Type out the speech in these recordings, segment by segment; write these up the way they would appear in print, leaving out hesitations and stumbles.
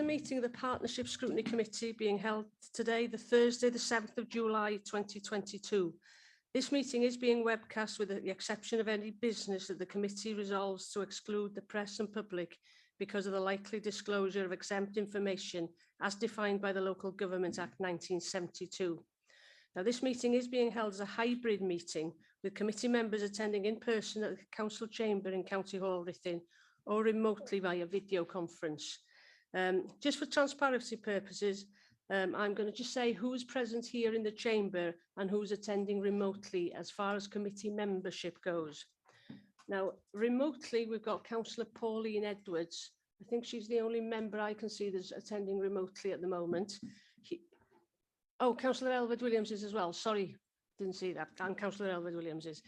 meeting of the Partnership Scrutiny Committee being held today, the Thursday, the 7th of July 2022. This meeting is being webcast with the exception of any business that the committee resolves to exclude the press and public because of the likely disclosure of exempt information as defined by the Local Government Act 1972. Now, this meeting is being held as a hybrid meeting with committee members attending in person at the Council Chamber in County Hall, Ruthin, or remotely via video conference. Just for transparency purposes, I'm going to just say who is present here in the chamber and who's attending remotely as far as committee membership goes. Now, remotely, we've got Councillor Pauline Edwards. I think she's the only member I can see that's attending remotely at the moment. Oh, Councillor Elfed Williams is as well. Sorry, didn't see that. And Councillor Elfed Williams is.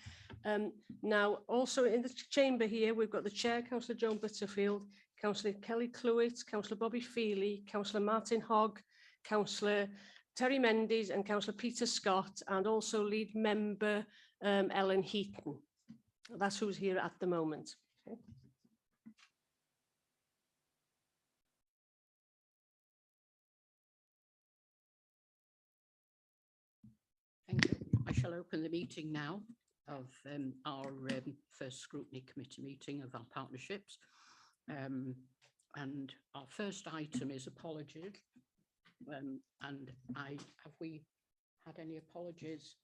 Now, also in the chamber here, we've got the Chair, Councillor Joan Butterfield, Councillor Kelly Clewit, Councillor Bobby Feely, Councillor Martin Hogg, Councillor Terry Mendes and Councillor Peter Scott, and also lead member Ellen Heaton. That's who's here at the moment. Okay. Thank you. I shall open the meeting now of our first scrutiny committee meeting of our partnerships. And our first item is apologies. And have we had any apologies?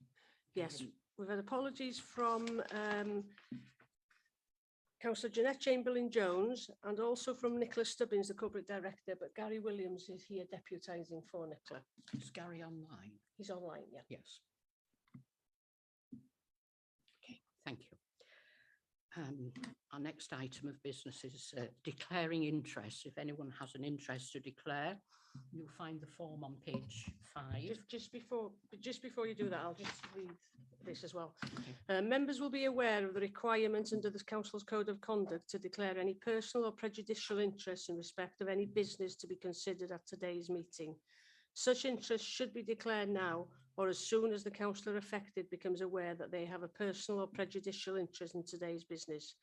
Yes, we've had apologies from Councillor Jeanette Chamberlain-Jones and also from Nicola Stubbins, the Corporate Director, but Gary Williams is here deputising for Nicola. Is Gary online? He's online, yeah. Yes. Okay, thank you. Our next item of business is declaring interest. If anyone has an interest to declare, you'll find the form on page 5. Just before you do that, I'll just read this as well. Okay. Members will be aware of the requirements under the Council's Code of Conduct to declare any personal or prejudicial interest in respect of any business to be considered at today's meeting. Such interest should be declared now or as soon as the councillor affected becomes aware that they have a personal or prejudicial interest in today's business.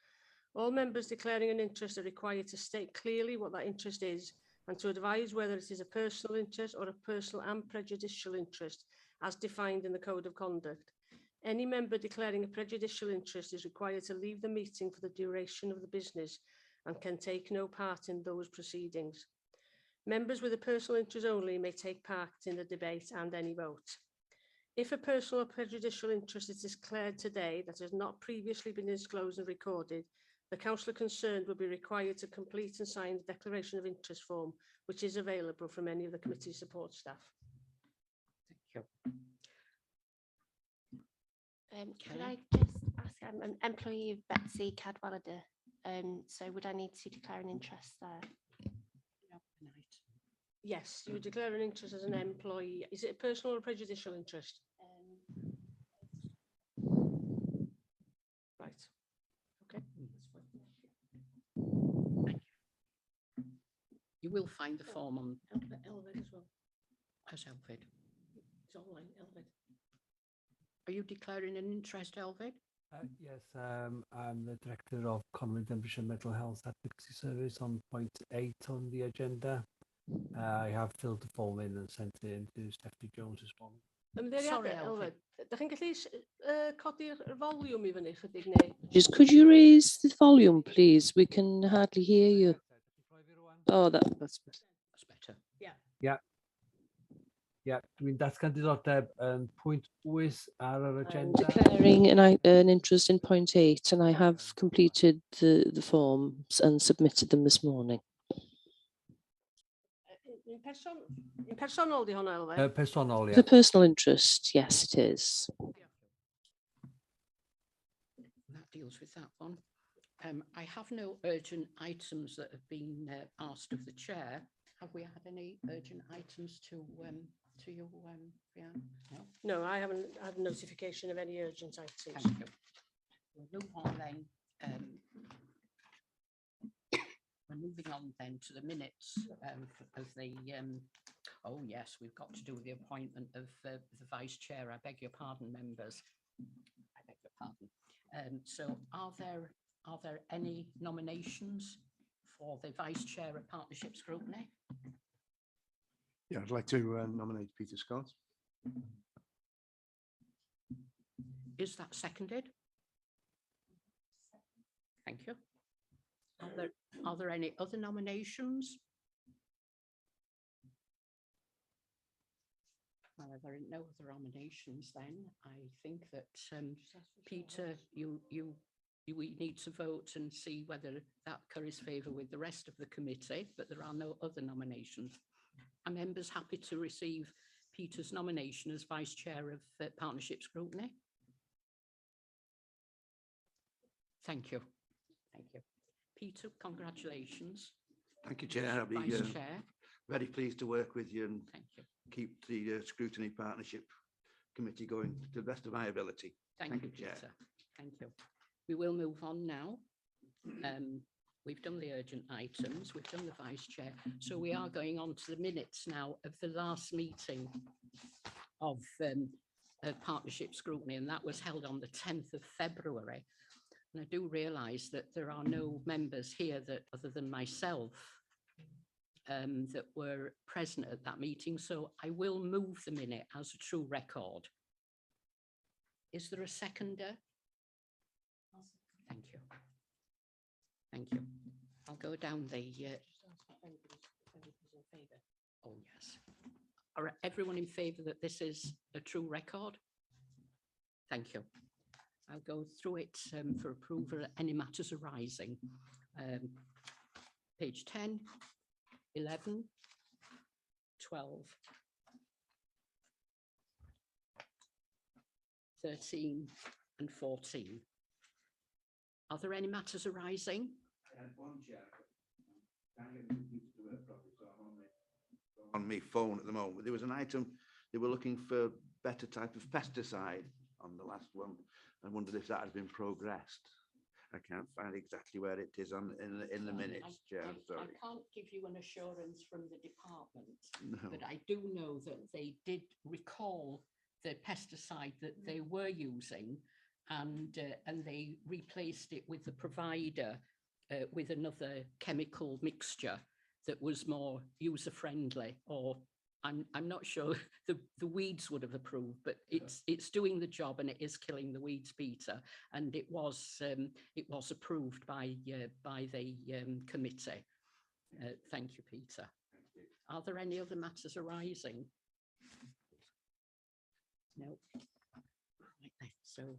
All members declaring an interest are required to state clearly what that interest is and to advise whether it is a personal interest or a personal and prejudicial interest as defined in the Code of Conduct. Any member declaring a prejudicial interest is required to leave the meeting for the duration of the business and can take no part in those proceedings. Members with a personal interest only may take part in the debate and any vote. If a personal or prejudicial interest is declared today that has not previously been disclosed and recorded, the councillor concerned will be required to complete and sign the declaration of interest form, which is available from any of the committee support staff. Thank you. Could I just ask, I'm an employee of Betsy Cadwallader, so would I need to declare an interest there? Yes, you would declare an interest as an employee. Is it a personal or prejudicial interest? Right. Okay. Thank you. You will find the form on Elfed as well. as Elfed. It's online, Elfed. Are you declaring an interest, Elfed? Yes, I'm the Director of Convent Denbighshire Mental Health Advocacy Service on point 8 on the agenda. I have filled the form in and sent it in to Stephanie Jones this morning. Sorry, Elfed. Dach chi'n gallu codi'r volume I fyny chydig neu? Just could you raise the volume, please? We can hardly hear you. Oh, that's better. Yeah. Dwi'n datgan diddordeb yn pwynt 8 ar yr agenda. Declaring an interest in point 8, and I have completed the forms and submitted them this morning. In personol di hwnna, Elfed? Personol, The personal interest, yes, it is. That deals with that one. I have no urgent items that have been asked of the chair. Have we had any urgent items to you, Rhiannon? No? No, I haven't had notification of any urgent items. Thank you. We'll move on then. We're moving on then to the minutes of the, oh yes, we've got to do with the appointment of the Vice Chair. I beg your pardon, members. I beg your pardon. So are there any nominations for the Vice Chair of Partnership Scrutiny? Yeah, I'd like to nominate Peter Scott. Is that seconded? Thank you. Are there any other nominations? Well, if there are no other nominations, then I think that Peter, we need to vote and see whether that curries favour with the rest of the committee, but there are no other nominations. Are members happy to receive Peter's nomination as Vice Chair of Partnership Scrutiny? Thank you. Thank you. Peter, congratulations. Thank you, Chair. I'll be Vice Chair. very pleased to work with you and Thank you. keep the Scrutiny Partnership Committee going to the best of my ability. Thank Thank you, you, Chair. Peter. Thank you. We will move on now. We've done the urgent items, we've done the Vice Chair. So we are going on to the minutes now of the last meeting of Partnership Scrutiny, and that was held on the 10th of February. And I do realise that there are no members here that, other than myself, that were present at that meeting. So I will move the minute as a true record. Is there a seconder? Thank you. Thank you. I'll go down the. Oh, yes. Are everyone in favour that this is a true record? Thank you. I'll go through it for approval. Any matters arising. Page 10, 11, 12, 13 and 14. Are there any matters arising? I had one, Chair. Can't get the computer to work properly, so I'm on my phone at the moment. There was an item, they were looking for better type of pesticide on the last one. I wondered if that had been progressed. I can't find exactly where it is on in the minutes, Chair. I'm sorry. I can't give you an assurance from the department, No. but I do know that they did recall the pesticide that they were using, and they replaced it with the provider with another chemical mixture that was more user friendly, or I'm not sure the weeds would have approved, but it's doing the job and it is killing the weeds, Peter, and it was approved by the committee. Thank you, Peter. Thank you. Are there any other matters arising? No. Right then. So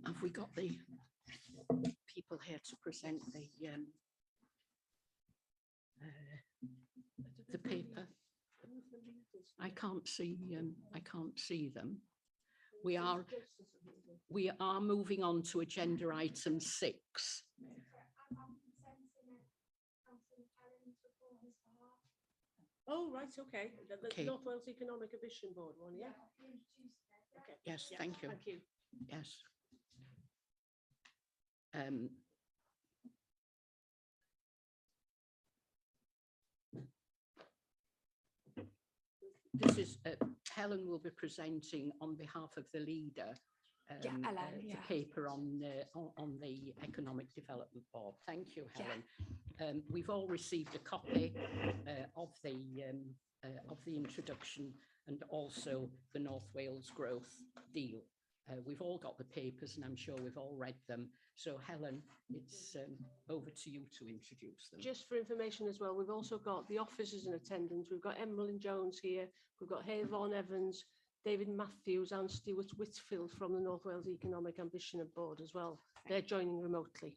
have we got the people here to present the paper? I can't see them. We are moving on to agenda item 6. Oh, right, okay. The Okay. North Wales Economic Ambition Board one, yeah? Okay. Yes, Yeah, thank you. Thank you. Yes. This is Helen will be presenting on behalf of the leader the paper on the Economic Development Board. Thank you, Helen. We've all received a copy of the introduction and also the North Wales Growth Deal. We've all got the papers and I'm sure we've all read them. So Helen, it's over to you to introduce them. Just for information as well, we've also got the officers in attendance. We've got Emmeline Jones here. We've got Hayvon Evans, David Matthews and Stuart Whitfield from the North Wales Economic Ambition Board as well. They're joining remotely.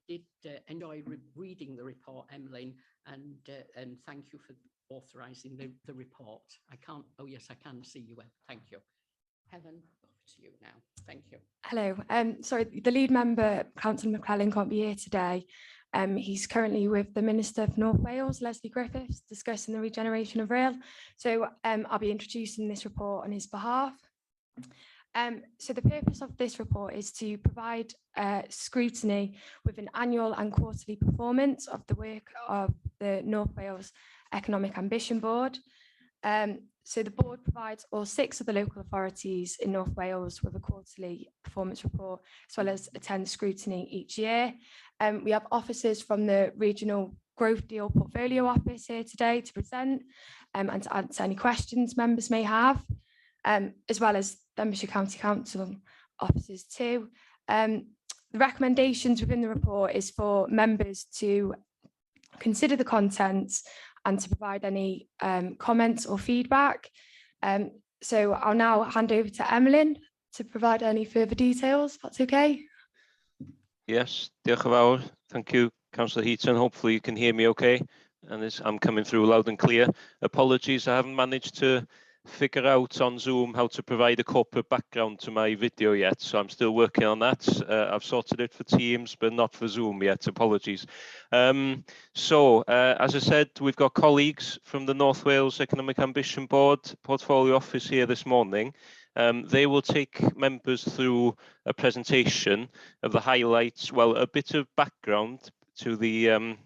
Did enjoy reading the report, Emmeline, and thank you for authorising the report. I can't, oh yes, I can see you. Thank you. Helen, over to you now. Thank you. Hello. Sorry, the lead member, Councillor McClellan, can't be here today. He's currently with the Minister for North Wales, Leslie Griffiths, discussing the regeneration of rail. So I'll be introducing this report on his behalf. So the purpose of this report is to provide scrutiny with an annual and quarterly performance of the work of the North Wales Economic Ambition Board. So the board provides all 6 of the local authorities in North Wales with a quarterly performance report, as well as attend scrutiny each year. We have officers from the Regional Growth Deal Portfolio Office here today to present and to answer any questions members may have, as well as Denbighshire County Council officers too. The recommendations within the report is for members to consider the contents and to provide any comments or feedback. So I'll now hand over to Emlyn to provide any further details, if that's okay. Yes, diolch yn fawr. Thank you, Councillor Heaton. Hopefully you can hear me okay. And I'm coming through loud and clear. Apologies, I haven't managed to figure out on Zoom how to provide a corporate background to my video yet, so I'm still working on that. I've sorted it for Teams, but not for Zoom yet. Apologies. As I said, we've got colleagues from the North Wales Economic Ambition Board Portfolio Office here this morning. They will take members through a presentation of the highlights, well, a bit of background to the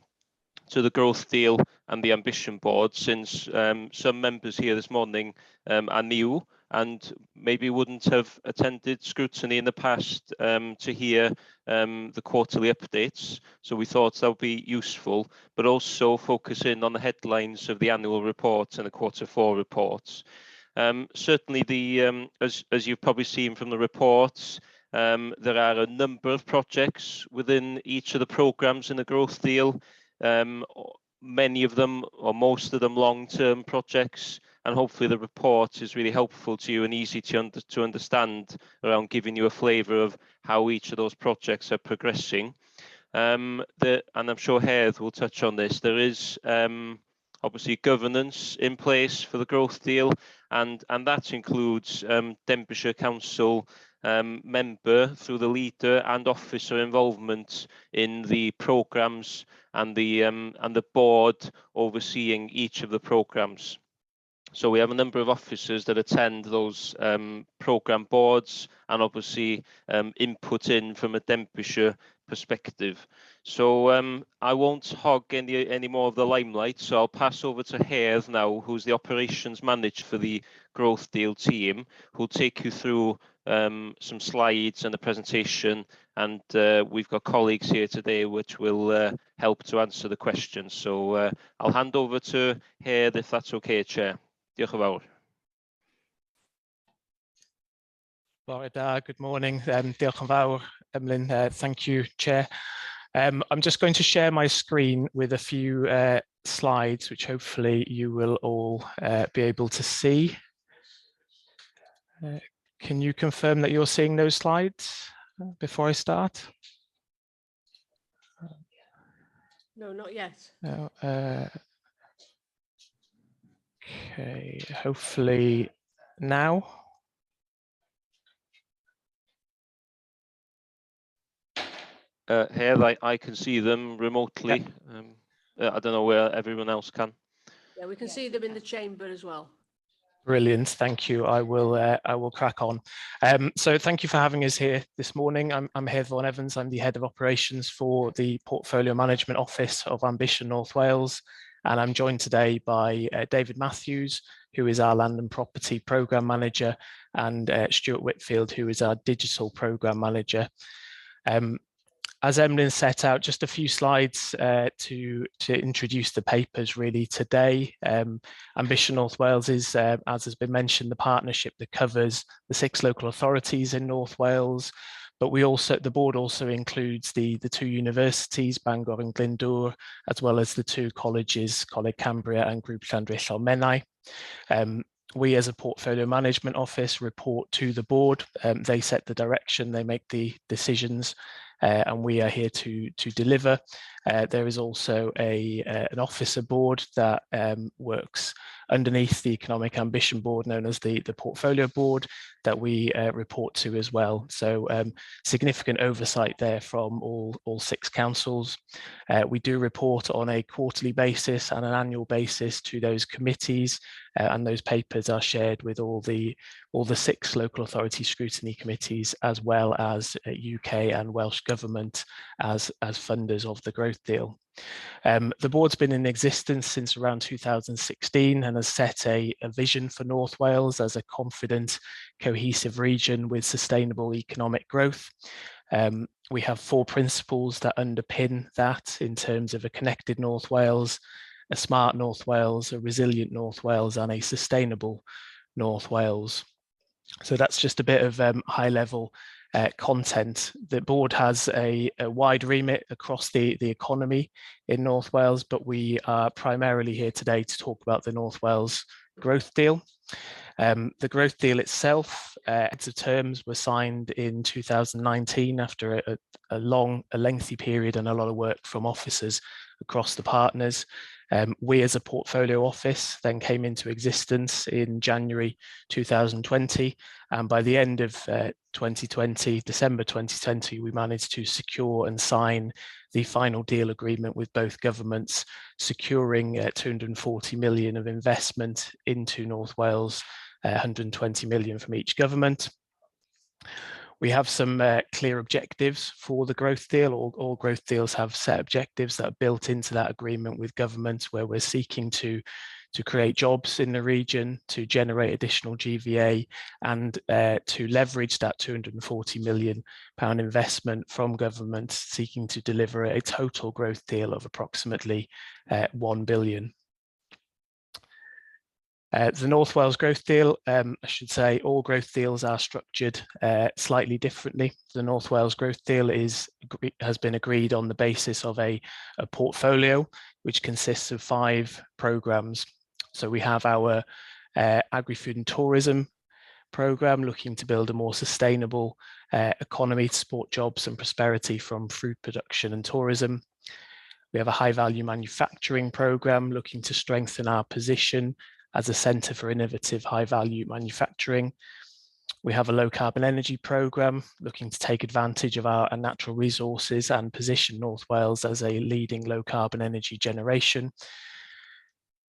growth deal and the ambition board, since some members here this morning are new and maybe wouldn't have attended scrutiny in the past to hear the quarterly updates. So we thought that would be useful, but also focus in on the headlines of the annual report and the Q4 reports. Certainly, as you've probably seen from the reports, there are a number of projects within each of the programmes in the growth deal. Many of them, or most of them, long-term projects, and hopefully the report is really helpful to you and easy to understand around giving you a flavour of how each of those projects are progressing. And I'm sure Heath will touch on this. There is obviously governance in place for the growth deal, and that includes Denbighshire Council member through the leader and officer involvement in the programmes and the board overseeing each of the programmes. So we have a number of officers that attend those programme boards and obviously input in from a Denbighshire perspective. So I won't hog any more of the limelight, so I'll pass over to Heath now, who's the operations manager for the growth deal team, who'll take you through some slides and the presentation, and we've got colleagues here today which will help to answer the questions. So I'll hand over to Heath, if that's okay, Chair. Diolch yn fawr. Bore da, good morning. Diolch yn fawr, Emlyn. Thank you, Chair. I'm just going to share my screen with a few slides, which hopefully you will all be able to see. Can you confirm that you're seeing those slides before I start? No, not yet. No, okay, hopefully now. Heath, I can see them remotely. I don't know where everyone else can. Yeah, we can see them in the chamber as well. Brilliant, thank you. I will crack on. So thank you for having us here this morning. I'm Heath Vaughan Evans. I'm the head of operations for the Portfolio Management Office of Ambition North Wales, and I'm joined today by David Matthews, who is our Land and Property Programme Manager, and Stuart Whitfield, who is our Digital Programme Manager. As Emlyn set out, just a few slides to introduce the papers really today. Ambition North Wales is, as has been mentioned, the partnership that covers the 6 local authorities in North Wales, but the board also includes the 2 universities, Bangor and Glyndŵr, as well as the 2 colleges, Coleg Cambria and Grŵp Llanrhill Menai. We as a portfolio management office report to the board. They set the direction, they make the decisions, and we are here to deliver. There is also an officer board that works underneath the Economic Ambition Board, known as the Portfolio Board, that we report to as well. So significant oversight there from all 6 councils. We do report on a quarterly basis and an annual basis to those committees, and those papers are shared with all the 6 local authority scrutiny committees, as well as UK and Welsh Government as funders of the growth deal. The board's been in existence since around 2016 and has set a vision for North Wales as a confident, cohesive region with sustainable economic growth. We have 4 principles that underpin that in terms of a connected North Wales, a smart North Wales, a resilient North Wales, and a sustainable North Wales. So that's just a bit of high level content. The board has a wide remit across the economy in North Wales, but we are primarily here today to talk about the North Wales growth deal. The growth deal itself, its terms were signed in 2019 after a lengthy period and a lot of work from officers across the partners. We as a portfolio office then came into existence in January 2020, and by the end of 2020, December 2020, we managed to secure and sign the final deal agreement with both governments, securing 240 million of investment into North Wales, 120 million from each government. We have some clear objectives for the growth deal. All growth deals have set objectives that are built into that agreement with government, where we're seeking to create jobs in the region, to generate additional GVA, and to leverage that 240 million pound investment from government, seeking to deliver a total growth deal of approximately 1 billion. The North Wales growth deal, I should say all growth deals are structured slightly differently. The North Wales growth deal has been agreed on the basis of a portfolio which consists of 5 programmes. So we have our agri-food and tourism programme, looking to build a more sustainable economy to support jobs and prosperity from food production and tourism. We have a high-value manufacturing programme, looking to strengthen our position as a centre for innovative high-value manufacturing. We have a low-carbon energy programme, looking to take advantage of our natural resources and position North Wales as a leading low-carbon energy generation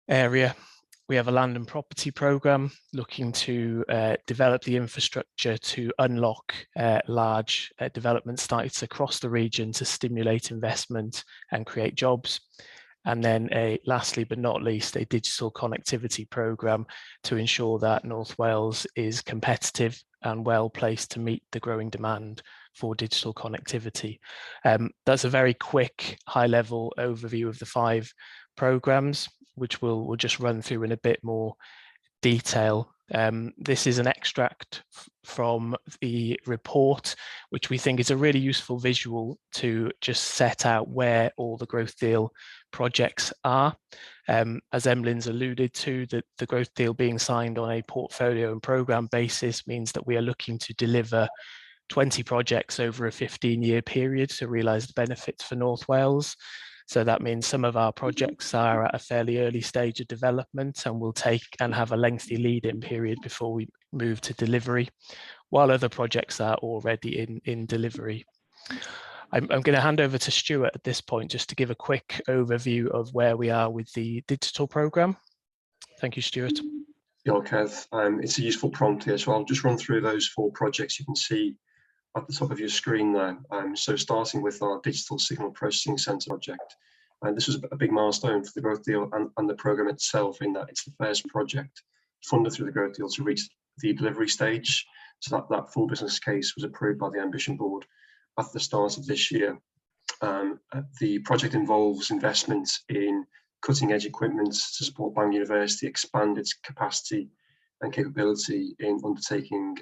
area. We have a land and property programme, looking to develop the infrastructure to unlock large development sites across the region to stimulate investment and create jobs. And then lastly but not least, a digital connectivity programme to ensure that North Wales is competitive and well placed to meet the growing demand for digital connectivity. That's a very quick high level overview of the 5 programmes, which we'll just run through in a bit more detail. This is an extract from the report, which we think is a really useful visual to just set out where all the growth deal projects are. As Emily's alluded to, the growth deal being signed on a portfolio and programme basis means that we are looking to deliver 20 projects over a 15-year period to realise the benefits for North Wales. So that means some of our projects are at a fairly early stage of development and will take and have a lengthy lead-in period before we move to delivery, while other projects are already in delivery. I'm going to hand over to Stuart at this point just to give a quick overview of where we are with the digital programme. Thank you, Stuart. Yeah, Kev. It's a useful prompt here, so I'll just run through those 4 projects you can see at the top of your screen there. So starting with our digital signal processing centre project. And this was a big milestone for the growth deal and the programme itself, in that it's the first project funded through the growth deal to reach the delivery stage. So that full business case was approved by the Ambition Board at the start of this year. The project involves investment in cutting-edge equipment to support Bangor University expand its capacity and capability in undertaking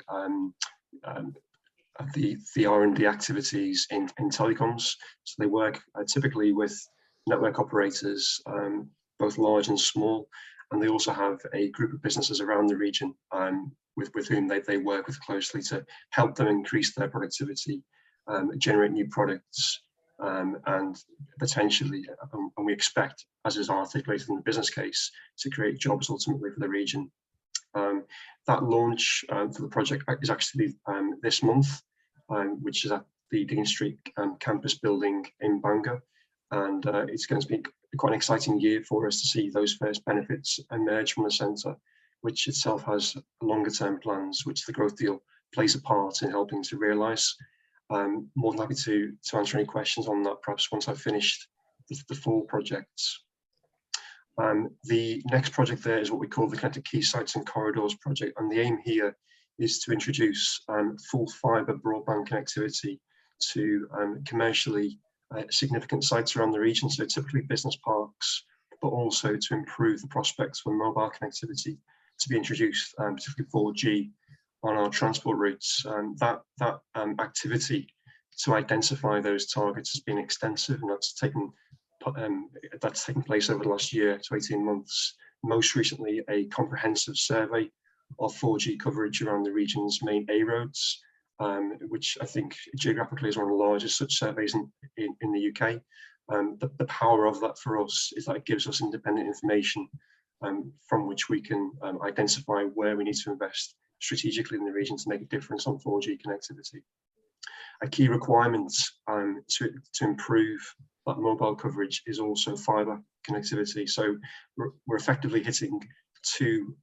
the R&D activities in telecoms. So they work typically with network operators, both large and small, and they also have a group of businesses around the region with whom they work with closely to help them increase their productivity, generate new products, and potentially, and we expect, as is articulated in the business case, to create jobs ultimately for the region. That launch for the project is actually this month, which is at the Dean Street campus building in Bangor. And it's going to be quite an exciting year for us to see those first benefits emerge from the centre, which itself has longer term plans, which the growth deal plays a part in helping to realise. More than happy to answer any questions on that, perhaps once I've finished the full projects. The next project there is what we call the Connected Key Sites and Corridors project, and the aim here is to introduce full fibre broadband connectivity to commercially significant sites around the region, so typically business parks, but also to improve the prospects for mobile connectivity to be introduced, particularly 4G on our transport routes. That activity to identify those targets has been extensive, and that's taken place over the last year to 18 months. Most recently, a comprehensive survey of 4G coverage around the region's main A roads, which I think geographically is one of the largest such surveys in the UK. The power of that for us is that it gives us independent information from which we can identify where we need to invest strategically in the region to make a difference on 4G connectivity. A key requirement to improve that mobile coverage is also fibre connectivity. So we're effectively hitting two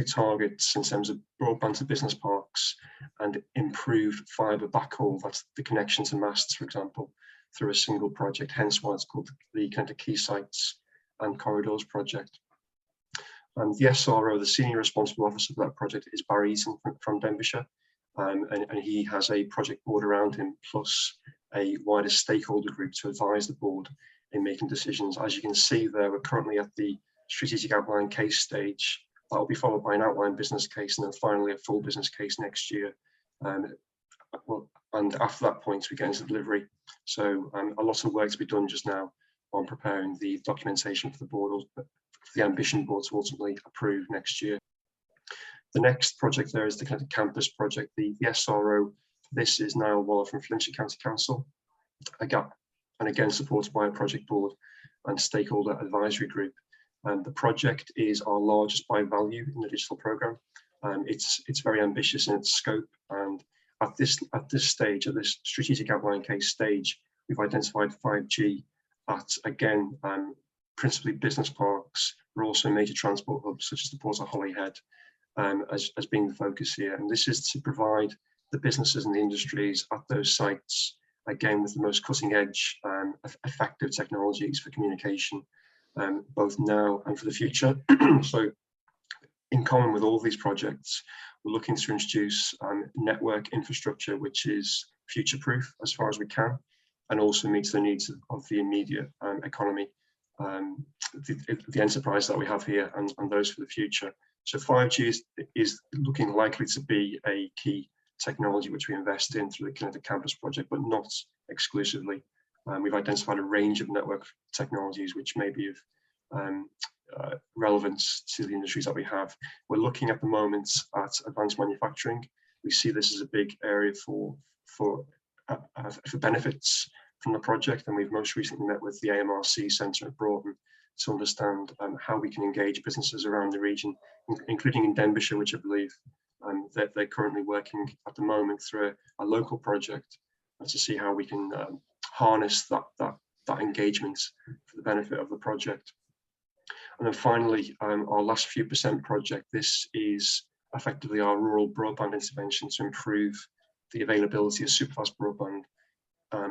targets in terms of broadband to business parks and improved fibre backhaul. That's the connection to masts, for example, through a single project, hence why it's called the Connected Key Sites and Corridors project. The SRO, the senior responsible officer for that project, is Barry Eaton from Denbighshire, and he has a project board around him, plus a wider stakeholder group to advise the board in making decisions. As you can see there, we're currently at the strategic outline case stage. That will be followed by an outline business case, and then finally a full business case next year. And after that point, we get into delivery. So a lot of work to be done just now on preparing the documentation for the board, for the ambition board to ultimately approve next year. The next project there is the Connected Campus project. The SRO, this is Niall Waller from Flintshire County Council, and again supported by a project board and stakeholder advisory group. The project is our largest by value in the digital programme. It's very ambitious in its scope, and at this stage, at this strategic outline case stage, we've identified 5G at, again, principally business parks, but also major transport hubs such as the Port of Holyhead as being the focus here. And this is to provide the businesses and the industries at those sites, again, with the most cutting edge effective technologies for communication, both now and for the future. So in common with all these projects, we're looking to introduce network infrastructure which is future-proof as far as we can, and also meets the needs of the immediate economy, the enterprise that we have here, and those for the future. So 5G is looking likely to be a key technology which we invest in through the Connected Campus project, but not exclusively. We've identified a range of network technologies which may be of relevance to the industries that we have. We're looking at the moment at advanced manufacturing. We see this as a big area for benefits from the project, and we've most recently met with the AMRC Centre at Broughton to understand how we can engage businesses around the region, including in Denbighshire, which I believe that they're currently working at the moment through a local project to see how we can harness that engagement for the benefit of the project. And then finally, our last few percent project, this is effectively our rural broadband intervention to improve the availability of superfast broadband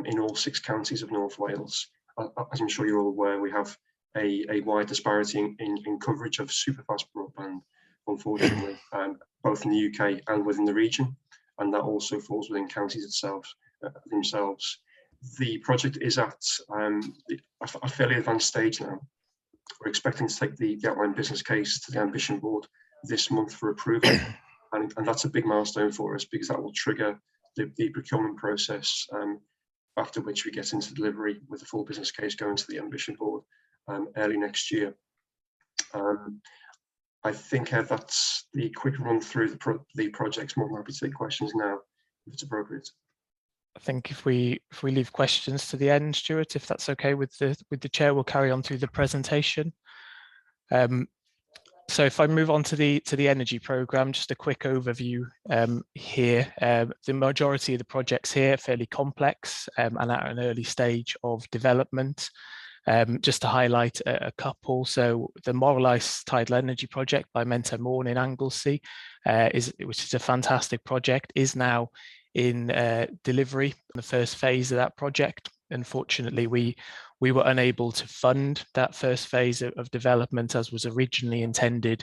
in all 6 counties of North Wales. As I'm sure you're all aware, we have a wide disparity in coverage of superfast broadband, unfortunately, both in the UK and within the region, and that also falls within counties themselves. The project is at a fairly advanced stage now. We're expecting to take the outline business case to the ambition board this month for approval, and that's a big milestone for us because that will trigger the procurement process, after which we get into delivery with the full business case going to the ambition board early next year. I think that's the quick run through the projects. More than happy to take questions now if it's appropriate. I think if we leave questions to the end, Stuart, if that's okay with the chair, we'll carry on through the presentation. So if I move on to the energy programme, just a quick overview here. The majority of the projects here are fairly complex and at an early stage of development. Just to highlight a couple, so the Moralice Tidal Energy Project by Mento Morn in Anglesey, which is a fantastic project, is now in delivery, the first phase of that project. Unfortunately, we We were unable to fund that first phase of development as was originally intended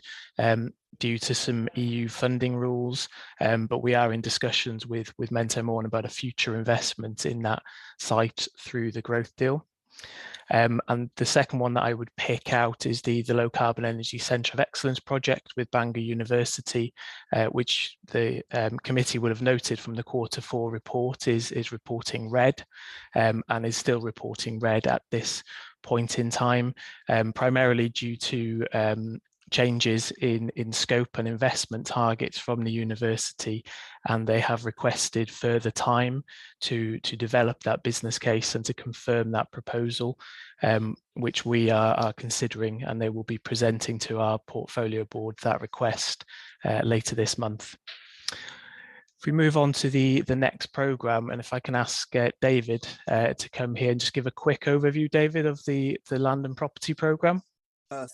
due to some EU funding rules, but we are in discussions with Mento Morn about a future investment in that site through the growth deal. And the second one that I would pick out is the Low Carbon Energy Centre of Excellence project with Bangor University, which the committee would have noted from the Q4 report is reporting red and is still reporting red at this point in time, primarily due to changes in scope and investment targets from the university, and they have requested further time to develop that business case and to confirm that proposal, which we are considering, and they will be presenting to our portfolio board that request later this month. If we move on to the next programme, and if I can ask David to come here and just give a quick overview, David, of the land and property programme.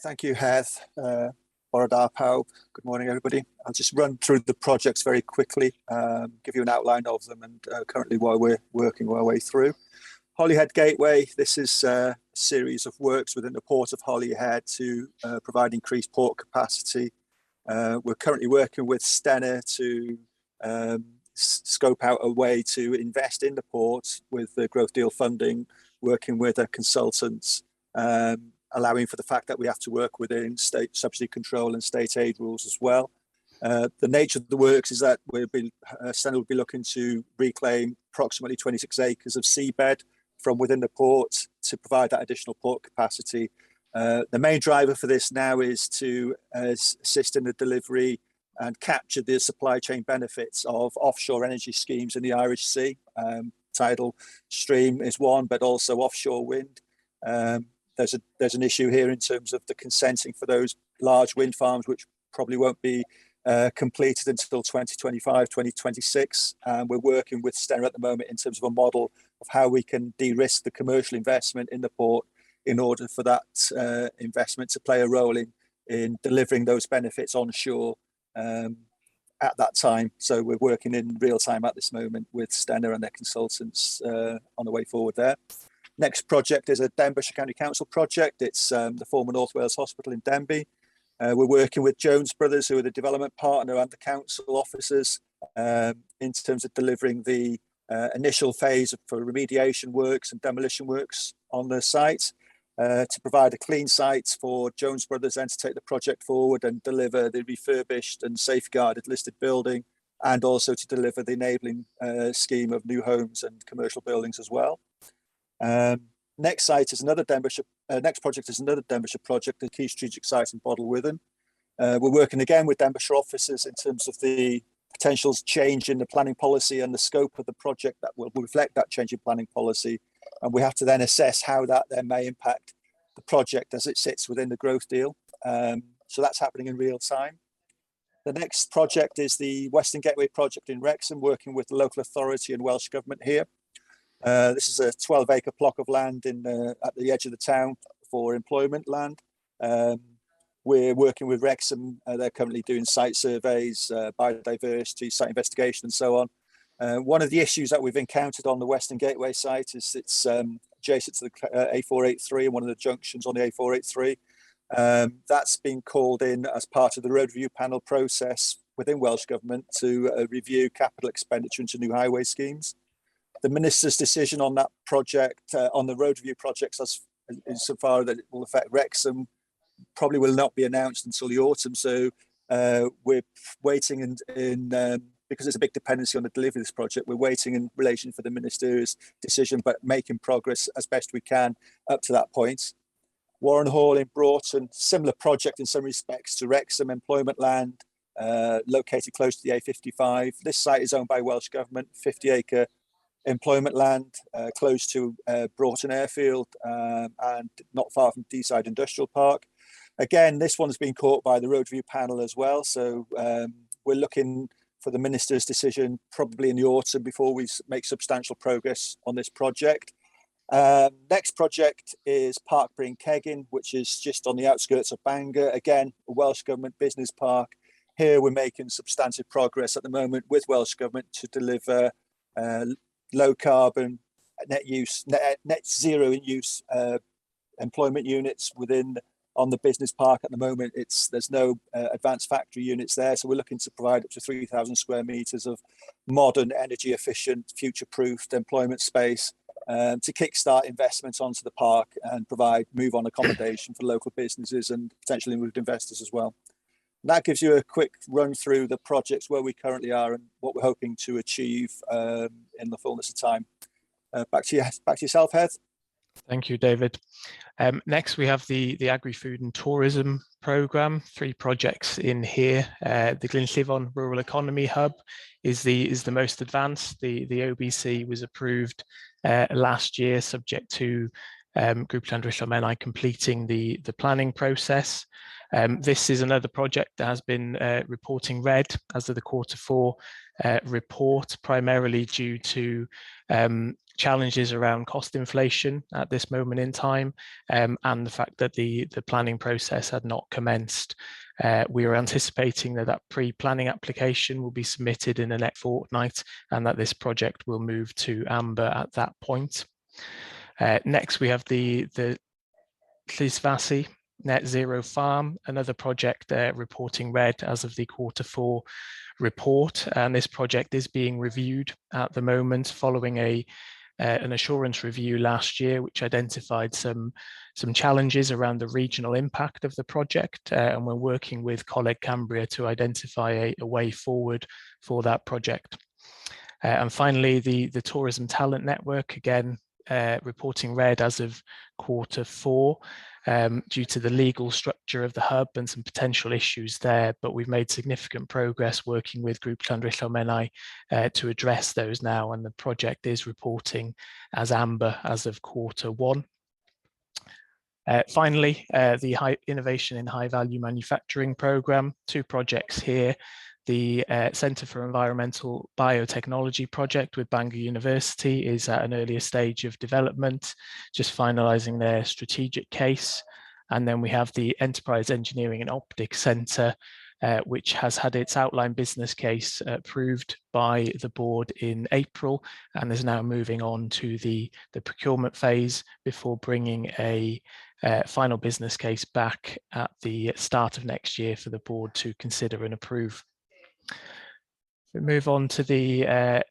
Thank you, Heath. Good morning, everybody. I'll just run through the projects very quickly, give you an outline of them, and currently while we're working our way through. Holyhead Gateway, this is a series of works within the Port of Holyhead to provide increased port capacity. We're currently working with Stena to scope out a way to invest in the port with the growth deal funding, working with a consultant, allowing for the fact that we have to work within state subsidy control and state aid rules as well. The nature of the works is that Stena will be looking to reclaim approximately 26 acres of seabed from within the port to provide that additional port capacity. The main driver for this now is to assist in the delivery and capture the supply chain benefits of offshore energy schemes in the Irish Sea. Tidal stream is one, but also offshore wind. There's an issue here in terms of the consenting for those large wind farms, which probably won't be completed until 2025, 2026. We're working with Stena at the moment in terms of a model of how we can de-risk the commercial investment in the port in order for that investment to play a role in delivering those benefits onshore at that time. So we're working in real time at this moment with Stena and their consultants on the way forward there. Next project is a Denbighshire County Council project. It's the former North Wales Hospital in Denby. We're working with Jones Brothers, who are the development partner, and the council officers in terms of delivering the initial phase for remediation works and demolition works on the site to provide a clean site for Jones Brothers then to take the project forward and deliver the refurbished and safeguarded listed building, and also to deliver the enabling scheme of new homes and commercial buildings as well. Next project is another Denbighshire project, the key strategic site in Bodelwyddan. We're working again with Denbighshire officers in terms of the potential change in the planning policy and the scope of the project that will reflect that change in planning policy. And we have to then assess how that then may impact the project as it sits within the growth deal. So that's happening in real time. The next project is the Western Gateway project in Wrexham, working with the local authority and Welsh Government here. This is a 12-acre plot of land at the edge of the town for employment land. We're working with Wrexham. They're currently doing site surveys, biodiversity, site investigation, and so on. One of the issues that we've encountered on the Western Gateway site is it's adjacent to the A483 and one of the junctions on the A483. That's been called in as part of the road review panel process within Welsh Government to review capital expenditure into new highway schemes. The Minister's decision on that project, on the road review projects, as insofar that it will affect Wrexham, probably will not be announced until the autumn. So we're waiting because there's a big dependency on the delivery of this project, we're waiting in relation for the Minister's decision, but making progress as best we can up to that point. Warren Hall in Broughton, similar project in some respects to Wrexham, employment land, located close to the A55. This site is owned by Welsh Government, 50-acre employment land close to Broughton Airfield and not far from Deeside Industrial Park. Again, this one's been caught by the road review panel as well. So we're looking for the Minister's decision probably in the autumn before we make substantial progress on this project. Next project is Parkbury in Keggin, which is just on the outskirts of Bangor. Again, a Welsh Government business park. Here we're making substantive progress at the moment with Welsh Government to deliver low carbon net zero in use employment units on the business park at the moment. There's no advanced factory units there, so we're looking to provide up to 3,000 square meters of modern, energy efficient, future-proofed employment space to kickstart investments onto the park and provide move-on accommodation for local businesses and potentially moved investors as well. And that gives you a quick run through the projects where we currently are and what we're hoping to achieve in the fullness of time. Back to yourself, Heath. Thank you, David. Next, we have the Agri-Food and Tourism Programme, 3 projects in here. The Glynllifon Rural Economy Hub is the most advanced. The OBC was approved last year, subject to Group Denbighshire Menai completing the planning process. This is another project that has been reporting red as of the Q4 report, primarily due to challenges around cost inflation at this moment in time, and the fact that the planning process had not commenced. We are anticipating that pre-planning application will be submitted in the next fortnight and that this project will move to amber at that point. Next, we have the Llysfasi Net Zero Farm, another project reporting red as of the Q4 report, and this project is being reviewed at the moment following an assurance review last year, which identified some challenges around the regional impact of the project, and we're working with Coleg Cambria to identify a way forward for that project. And finally, the Tourism Talent Network, again, reporting red as of Q4 due to the legal structure of the hub and some potential issues there, but we've made significant progress working with Group Denbighshire Menai to address those now, and the project is reporting as amber as of Q1. Finally, the Innovation in High Value Manufacturing Programme, 2 projects here. The Centre for Environmental Biotechnology project with Bangor University is at an earlier stage of development, just finalising their strategic case. And then we have the Enterprise Engineering and Optics Centre, which has had its outline business case approved by the board in April and is now moving on to the procurement phase before bringing a final business case back at the start of next year for the board to consider and approve. We move on to the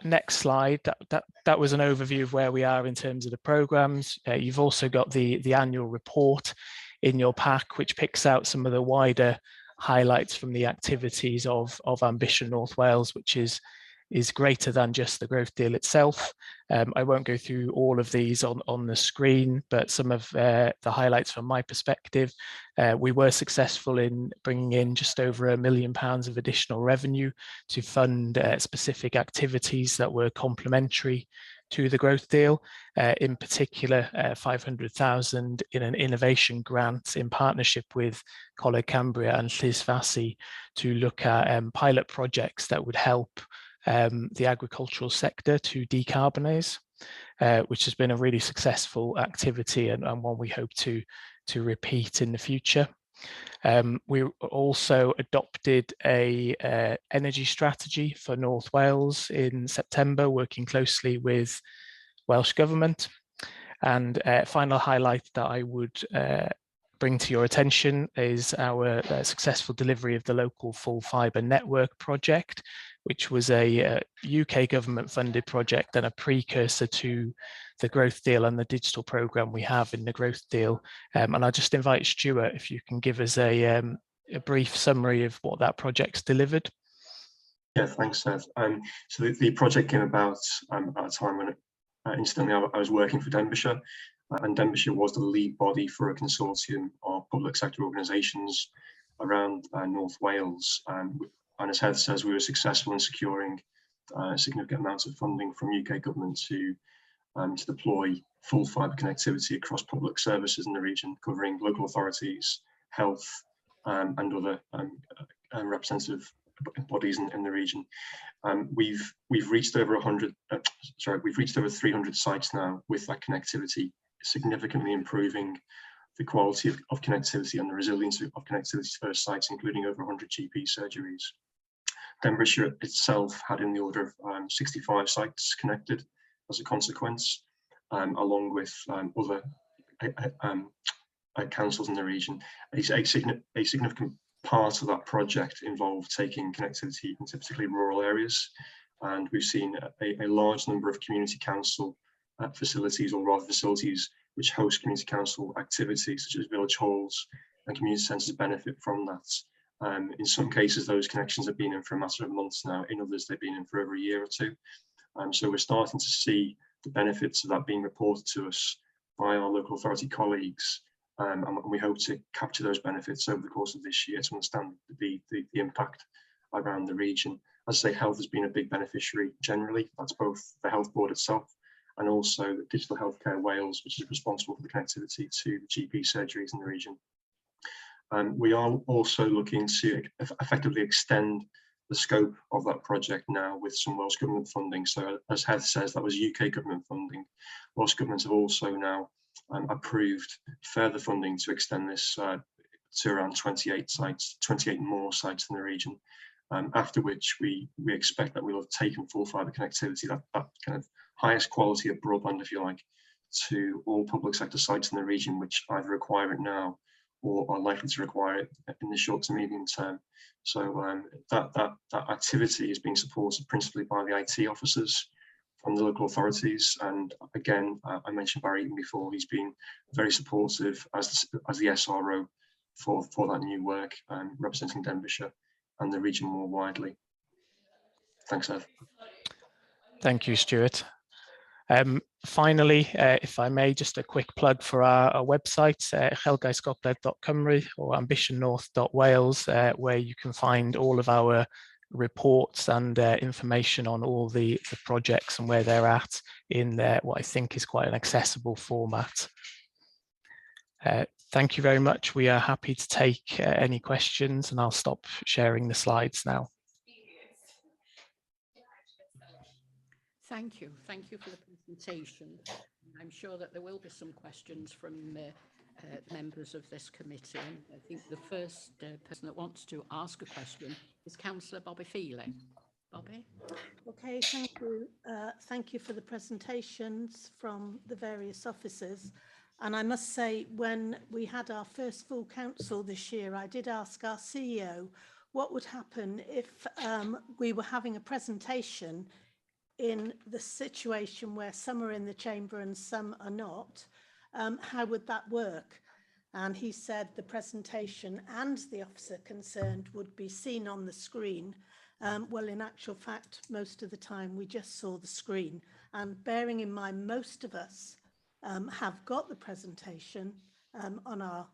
next slide. That was an overview of where we are in terms of the programmes. You've also got the annual report in your pack, which picks out some of the wider highlights from the activities of Ambition North Wales, which is greater than just the growth deal itself. I won't go through all of these on the screen, but some of the highlights from my perspective. We were successful in bringing in just over £1 million of additional revenue to fund specific activities that were complementary to the growth deal, in particular 500,000 in an innovation grant in partnership with Coleg Cambria and Llysfasi to look at pilot projects that would help the agricultural sector to decarbonise, which has been a really successful activity and one we hope to repeat in the future. We also adopted a energy strategy for North Wales in September, working closely with Welsh Government. And final highlight that I would bring to your attention is our successful delivery of the local full fibre network project, which was a UK government funded project and a precursor to the growth deal and the digital programme we have in the growth deal. And I just invite Stuart, if you can give us a brief summary of what that project's delivered. Yeah, thanks, Seth. So the project came about at a time when incidentally I was working for Denbighshire, and Denbighshire was the lead body for a consortium of public sector organisations around North Wales. And as Heath says, we were successful in securing significant amounts of funding from UK government to deploy full fibre connectivity across public services in the region, covering local authorities, health, and other representative bodies in the region. We've reached over 300 sites now with that connectivity, significantly improving the quality of connectivity and the resilience of connectivity to those sites, including over 100 GP surgeries. Denbighshire itself had in the order of 65 sites connected as a consequence, along with other councils in the region. A significant part of that project involved taking connectivity into particularly rural areas, and we've seen a large number of community council facilities, or rather facilities which host community council activities such as village halls and community centres benefit from that. In some cases, those connections have been in for a matter of months now. In others, they've been in for over a year or two. So we're starting to see the benefits of that being reported to us by our local authority colleagues, and we hope to capture those benefits over the course of this year to understand the impact around the region. As I say, health has been a big beneficiary generally. That's both the health board itself and also Digital Healthcare Wales, which is responsible for the connectivity to the GP surgeries in the region. We are also looking to effectively extend the scope of that project now with some Welsh Government funding. So as Heath says, that was UK Government funding. Welsh Government have also now approved further funding to extend this to around 28 sites, 28 more sites in the region, after which we expect that we'll have taken full fibre connectivity, that kind of highest quality of broadband, if you like, to all public sector sites in the region, which either require it now or are likely to require it in the short to medium term. So that activity is being supported principally by the IT officers from the local authorities. And again, I mentioned Barry even before, he's been very supportive as the SRO for that new work, representing Denbighshire and the region more widely. Thanks, Ed. Thank you, Stuart. Finally, if I may, just a quick plug for our website, uchelgaisgogledd.cymru or ambitionnorth.wales, where you can find all of our reports and information on all the projects and where they're at in what I think is quite an accessible format. Thank you very much. We are happy to take any questions, and I'll stop sharing the slides now. Thank you. Thank you for the presentation. I'm sure that there will be some questions from members of this committee. And I think the first person that wants to ask a question is Councillor Bobby Feely. Bobby? Okay, thank you. Thank you for the presentations from the various officers. And I must say, when we had our first full council this year, I did ask our CEO what would happen if we were having a presentation in the situation where some are in the chamber and some are not. How would that work? And he said the presentation and the officer concerned would be seen on the screen. Well, in actual fact, most of the time we just saw the screen. And bearing in mind, most of us have got the presentation on our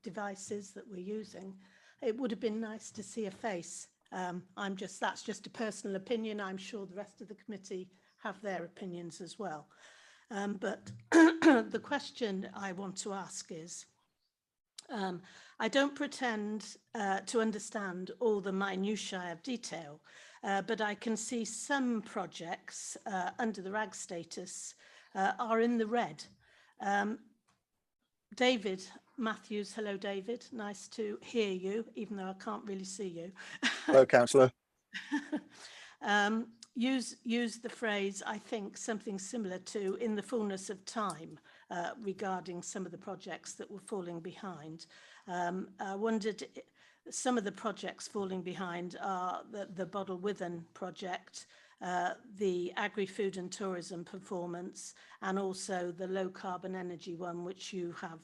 devices that we're using. It would have been nice to see a face. That's just a personal opinion. I'm sure the rest of the committee have their opinions as well. But the question I want to ask is, I don't pretend to understand all the minutiae of detail, but I can see some projects under the RAG status are in the red. David Matthews, hello David, nice to hear you, even though I can't really see you. Hello, Councillor. Use the phrase, I think, something similar to in the fullness of time regarding some of the projects that were falling behind. I wondered, some of the projects falling behind are the Bottle Withen project, the agri-food and tourism performance, and also the low carbon energy one, which you have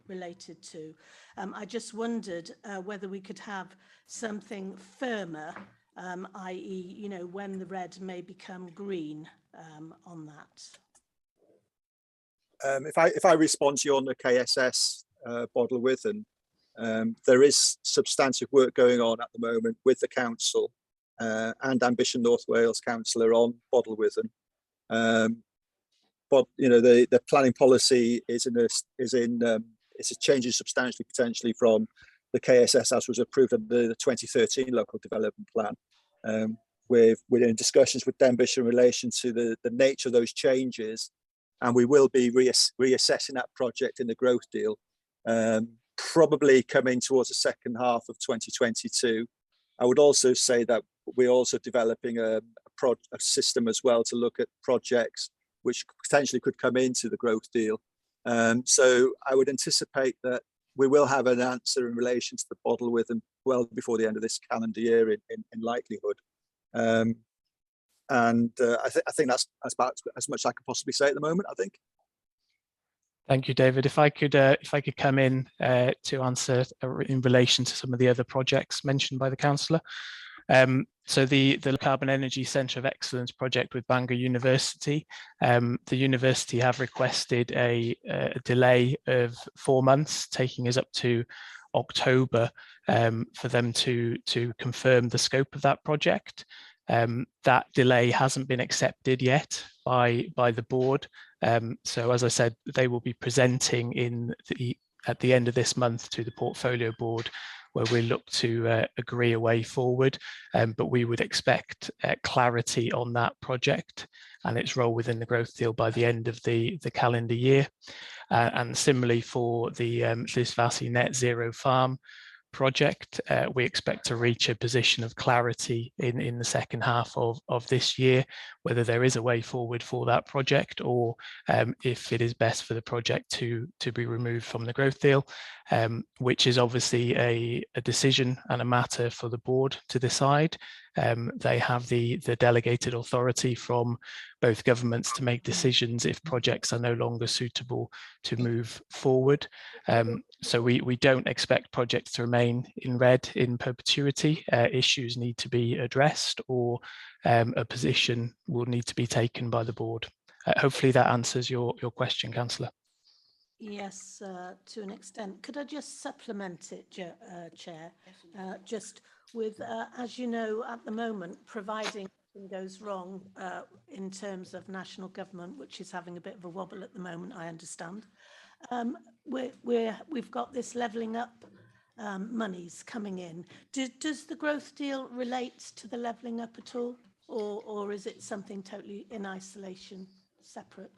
related to. I just wondered whether we could have something firmer, i.e., you know, when the red may become green on that. If I respond to you on the KSS Bottle Withen, there is substantive work going on at the moment with the council and Ambition North Wales councillor on Bottle Withen. But you know, the planning policy is changing substantially potentially from the KSS as was approved under the 2013 local development plan. We're in discussions with Denbighshire in relation to the nature of those changes, and we will be reassessing that project in the growth deal, probably coming towards the second half of 2022. I would also say that we're also developing a a system as well to look at projects which potentially could come into the growth deal. So I would anticipate that we will have an answer in relation to the bottle with them well before the end of this calendar year in likelihood. I think that's about as much as I can possibly say at the moment, I think. Thank you, David. If I could come in to answer in relation to some of the other projects mentioned by the councillor. So the Carbon Energy Centre of Excellence project with Bangor University, the university have requested a delay of 4 months, taking us up to October for them to confirm the scope of that project. That delay hasn't been accepted yet by the board. So as I said, they will be presenting at the end of this month to the portfolio board, where we look to agree a way forward. But we would expect clarity on that project and its role within the growth deal by the end of the calendar year. And similarly for the Llisvasi Net Zero Farm project, we expect to reach a position of clarity in the second half of this year, whether there is a way forward for that project, or if it is best for the project to be removed from the growth deal, which is obviously a decision and a matter for the board to decide. They have the delegated authority from both governments to make decisions if projects are no longer suitable to move forward. So we don't expect projects to remain in red in perpetuity. Issues need to be addressed, or a position will need to be taken by the board. Hopefully that answers your question, Councillor. Yes, to an extent. Could I just supplement it, Chair? Just with, as you know, at the moment, providing something goes wrong in terms of national government, which is having a bit of a wobble at the moment, I understand. We've got this levelling up monies coming in. Does the growth deal relate to the levelling up at all, or is it something totally in isolation, separate?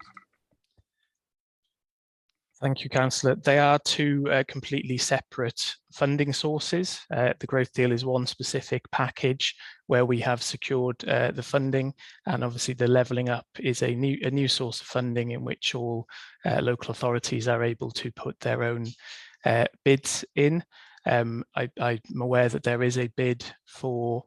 Thank you, Councillor. They are two completely separate funding sources. The growth deal is one specific package where we have secured the funding, and obviously the levelling up is a new source of funding in which all local authorities are able to put their own bids in. I'm aware that there is a bid for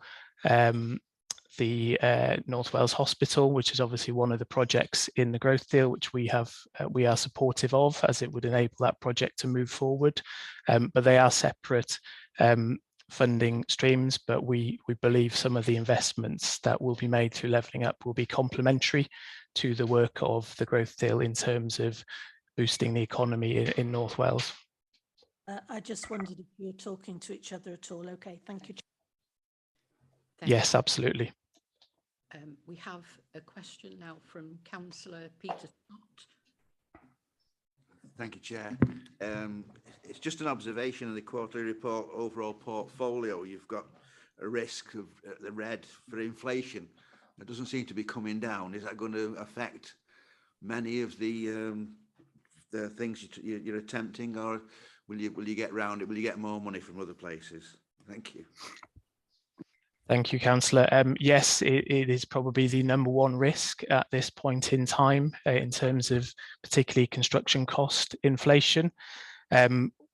the North Wales Hospital, which is obviously one of the projects in the growth deal, which we are supportive of, as it would enable that project to move forward. But they are separate funding streams, but we believe some of the investments that will be made through levelling up will be complementary to the work of the growth deal in terms of boosting the economy in North Wales. I just wondered if you were talking to each other at all. Okay, thank you. Yes, absolutely. We have a question now from Councillor Peter Scott. Thank you, Chair. It's just an observation in the quarterly report overall portfolio. You've got a risk of the red for inflation. It doesn't seem to be coming down. Is that going to affect many of the things you're attempting, or will you get round it? Will you get more money from other places? Thank you. Thank you, Councillor. Yes, it is probably the number one risk at this point in time in terms of particularly construction cost inflation.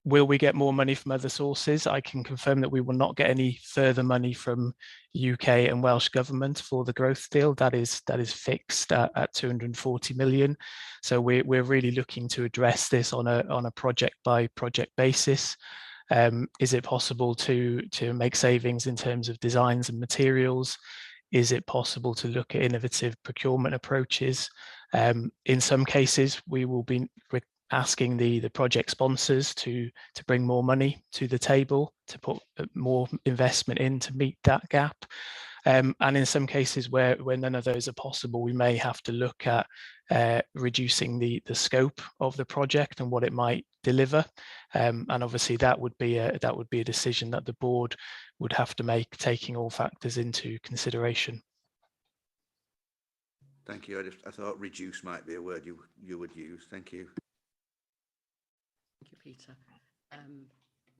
Will we get more money from other sources? I can confirm that we will not get any further money from UK and Welsh government for the growth deal. That is fixed at 240 million. So we're really looking to address this on a project by project basis. Is it possible to make savings in terms of designs and materials? Is it possible to look at innovative procurement approaches? In some cases, we will be asking the project sponsors to bring more money to the table, to put more investment in to meet that gap. And in some cases where none of those are possible, we may have to look at reducing the scope of the project and what it might deliver. And obviously that would be a decision that the board would have to make, taking all factors into consideration. Thank you. I thought reduce might be a word you would use. Thank you. Thank you, Peter.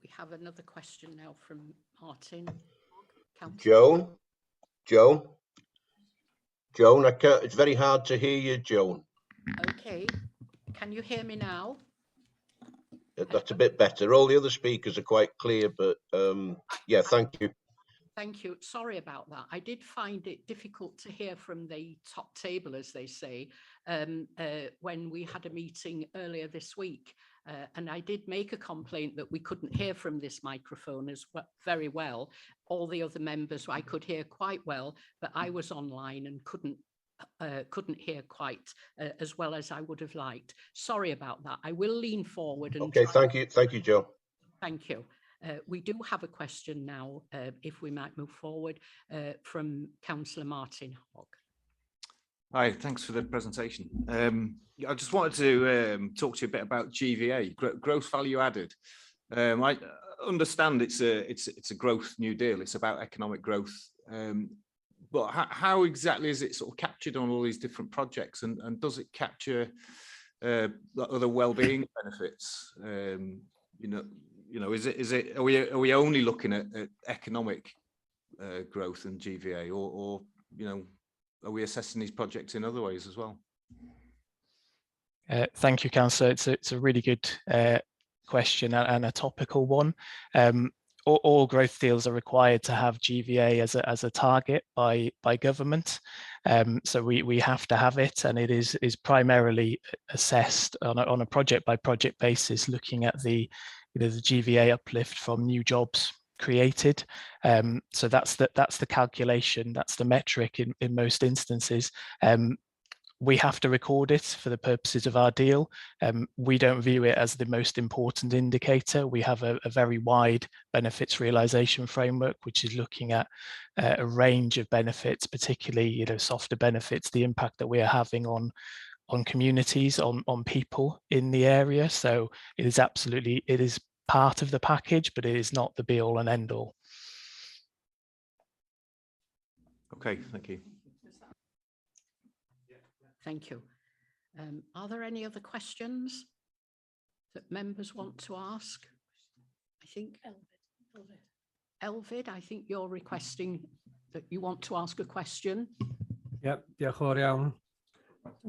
We have another question now from Martin. Joe? Joan, it's very hard to hear you, Joan. Okay, can you hear me now? That's a bit better. All the other speakers are quite clear, but yeah, thank you. Thank you. Sorry about that. I did find it difficult to hear from the top table, as they say, when we had a meeting earlier this week. And I did make a complaint that we couldn't hear from this microphone as well, very well. All the other members I could hear quite well, but I was online and couldn't hear quite as well as I would have liked. Sorry about that. I will lean forward and okay, thank you, Joe. Thank you. We do have a question now, if we might move forward, from Councillor Martin Hogg. Hi, thanks for the presentation. I just wanted to talk to you a bit about GVA, gross value added. I understand it's a growth new deal. It's about economic growth. But how exactly is it sort of captured on all these different projects, and does it capture other well-being benefits? Are we only looking at economic growth and GVA, or are we assessing these projects in other ways as well? Thank you, Councillor. It's a really good question and a topical one. All growth deals are required to have GVA as a target by government. So we have to have it, and it is primarily assessed on a project by project basis, looking at the GVA uplift from new jobs created. So that's the calculation, that's the metric in most instances. We have to record it for the purposes of our deal. We don't view it as the most important indicator. We have a very wide benefits realization framework, which is looking at a range of benefits, particularly softer benefits, the impact that we are having on communities, on people in the area. So it is part of the package, but it is not the be all and end all. Okay, thank you. Thank you. Are there any other questions that members want to ask? I think Elvid, I think you're requesting that you want to ask a question. Yep, diolch yn fawr iawn.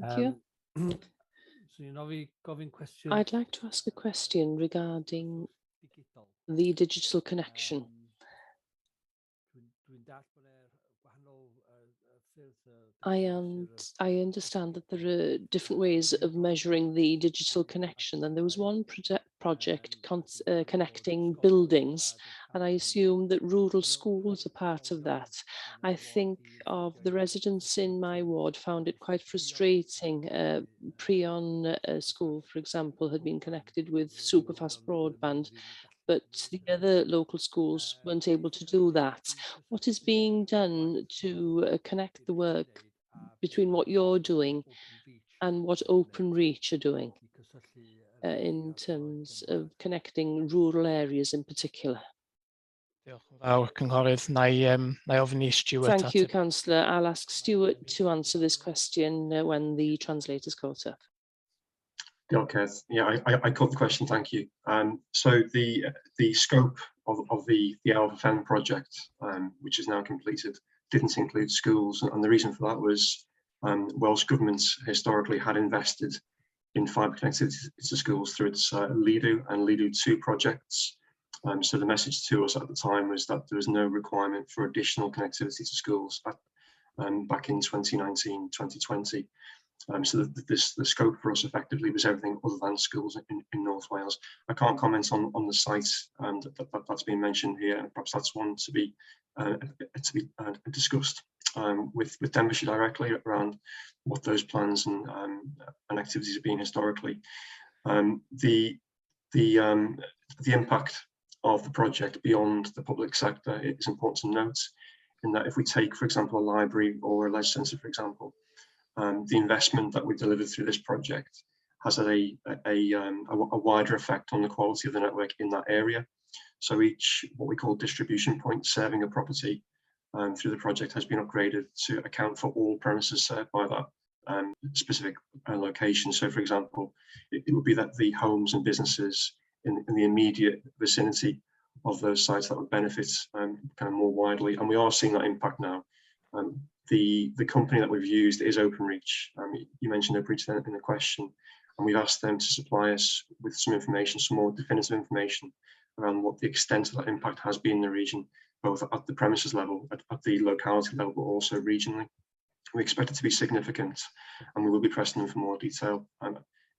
Thank you. I'd like to ask a question regarding the digital connection. I understand that there are different ways of measuring the digital connection, and there was one project connecting buildings, and I assume that rural schools are part of that. I think of the residents in my ward found it quite frustrating. Prion school, for example, had been connected with superfast broadband, but the other local schools weren't able to do that. What is being done to connect the work between what you're doing and what Openreach are doing in terms of connecting rural areas in particular? Thank you, Councillor. I'll ask Stuart to answer this question when the translator's caught up. Okay, yeah, I caught the question, thank you. So the scope of the LFN project, which is now completed, didn't include schools, and the reason for that was Welsh Government historically had invested in fibre connectivity to schools through its LEADU and LEADU 2 projects. So the message to us at the time was that there was no requirement for additional connectivity to schools back in 2019, 2020. So the scope for us effectively was everything other than schools in North Wales. I can't comment on the site that's been mentioned here, and perhaps that's one to be discussed with Denbighshire directly around what those plans and activities have been historically. The impact of the project beyond the public sector is important to note, in that if we take, for example, a library or a leisure centre, for example, the investment that we delivered through this project has had a wider effect on the quality of the network in that area. So each, what we call distribution point serving a property through the project, has been upgraded to account for all premises served by that specific location. So for example, it would be that the homes and businesses in the immediate vicinity of those sites that would benefit kind of more widely. And we are seeing that impact now. The company that we've used is Openreach. You mentioned Openreach in the question, and we've asked them to supply us with some information, some more definitive information around what the extent of that impact has been in the region, both at the premises level, at the locality level, but also regionally. We expect it to be significant, and we will be pressing them for more detail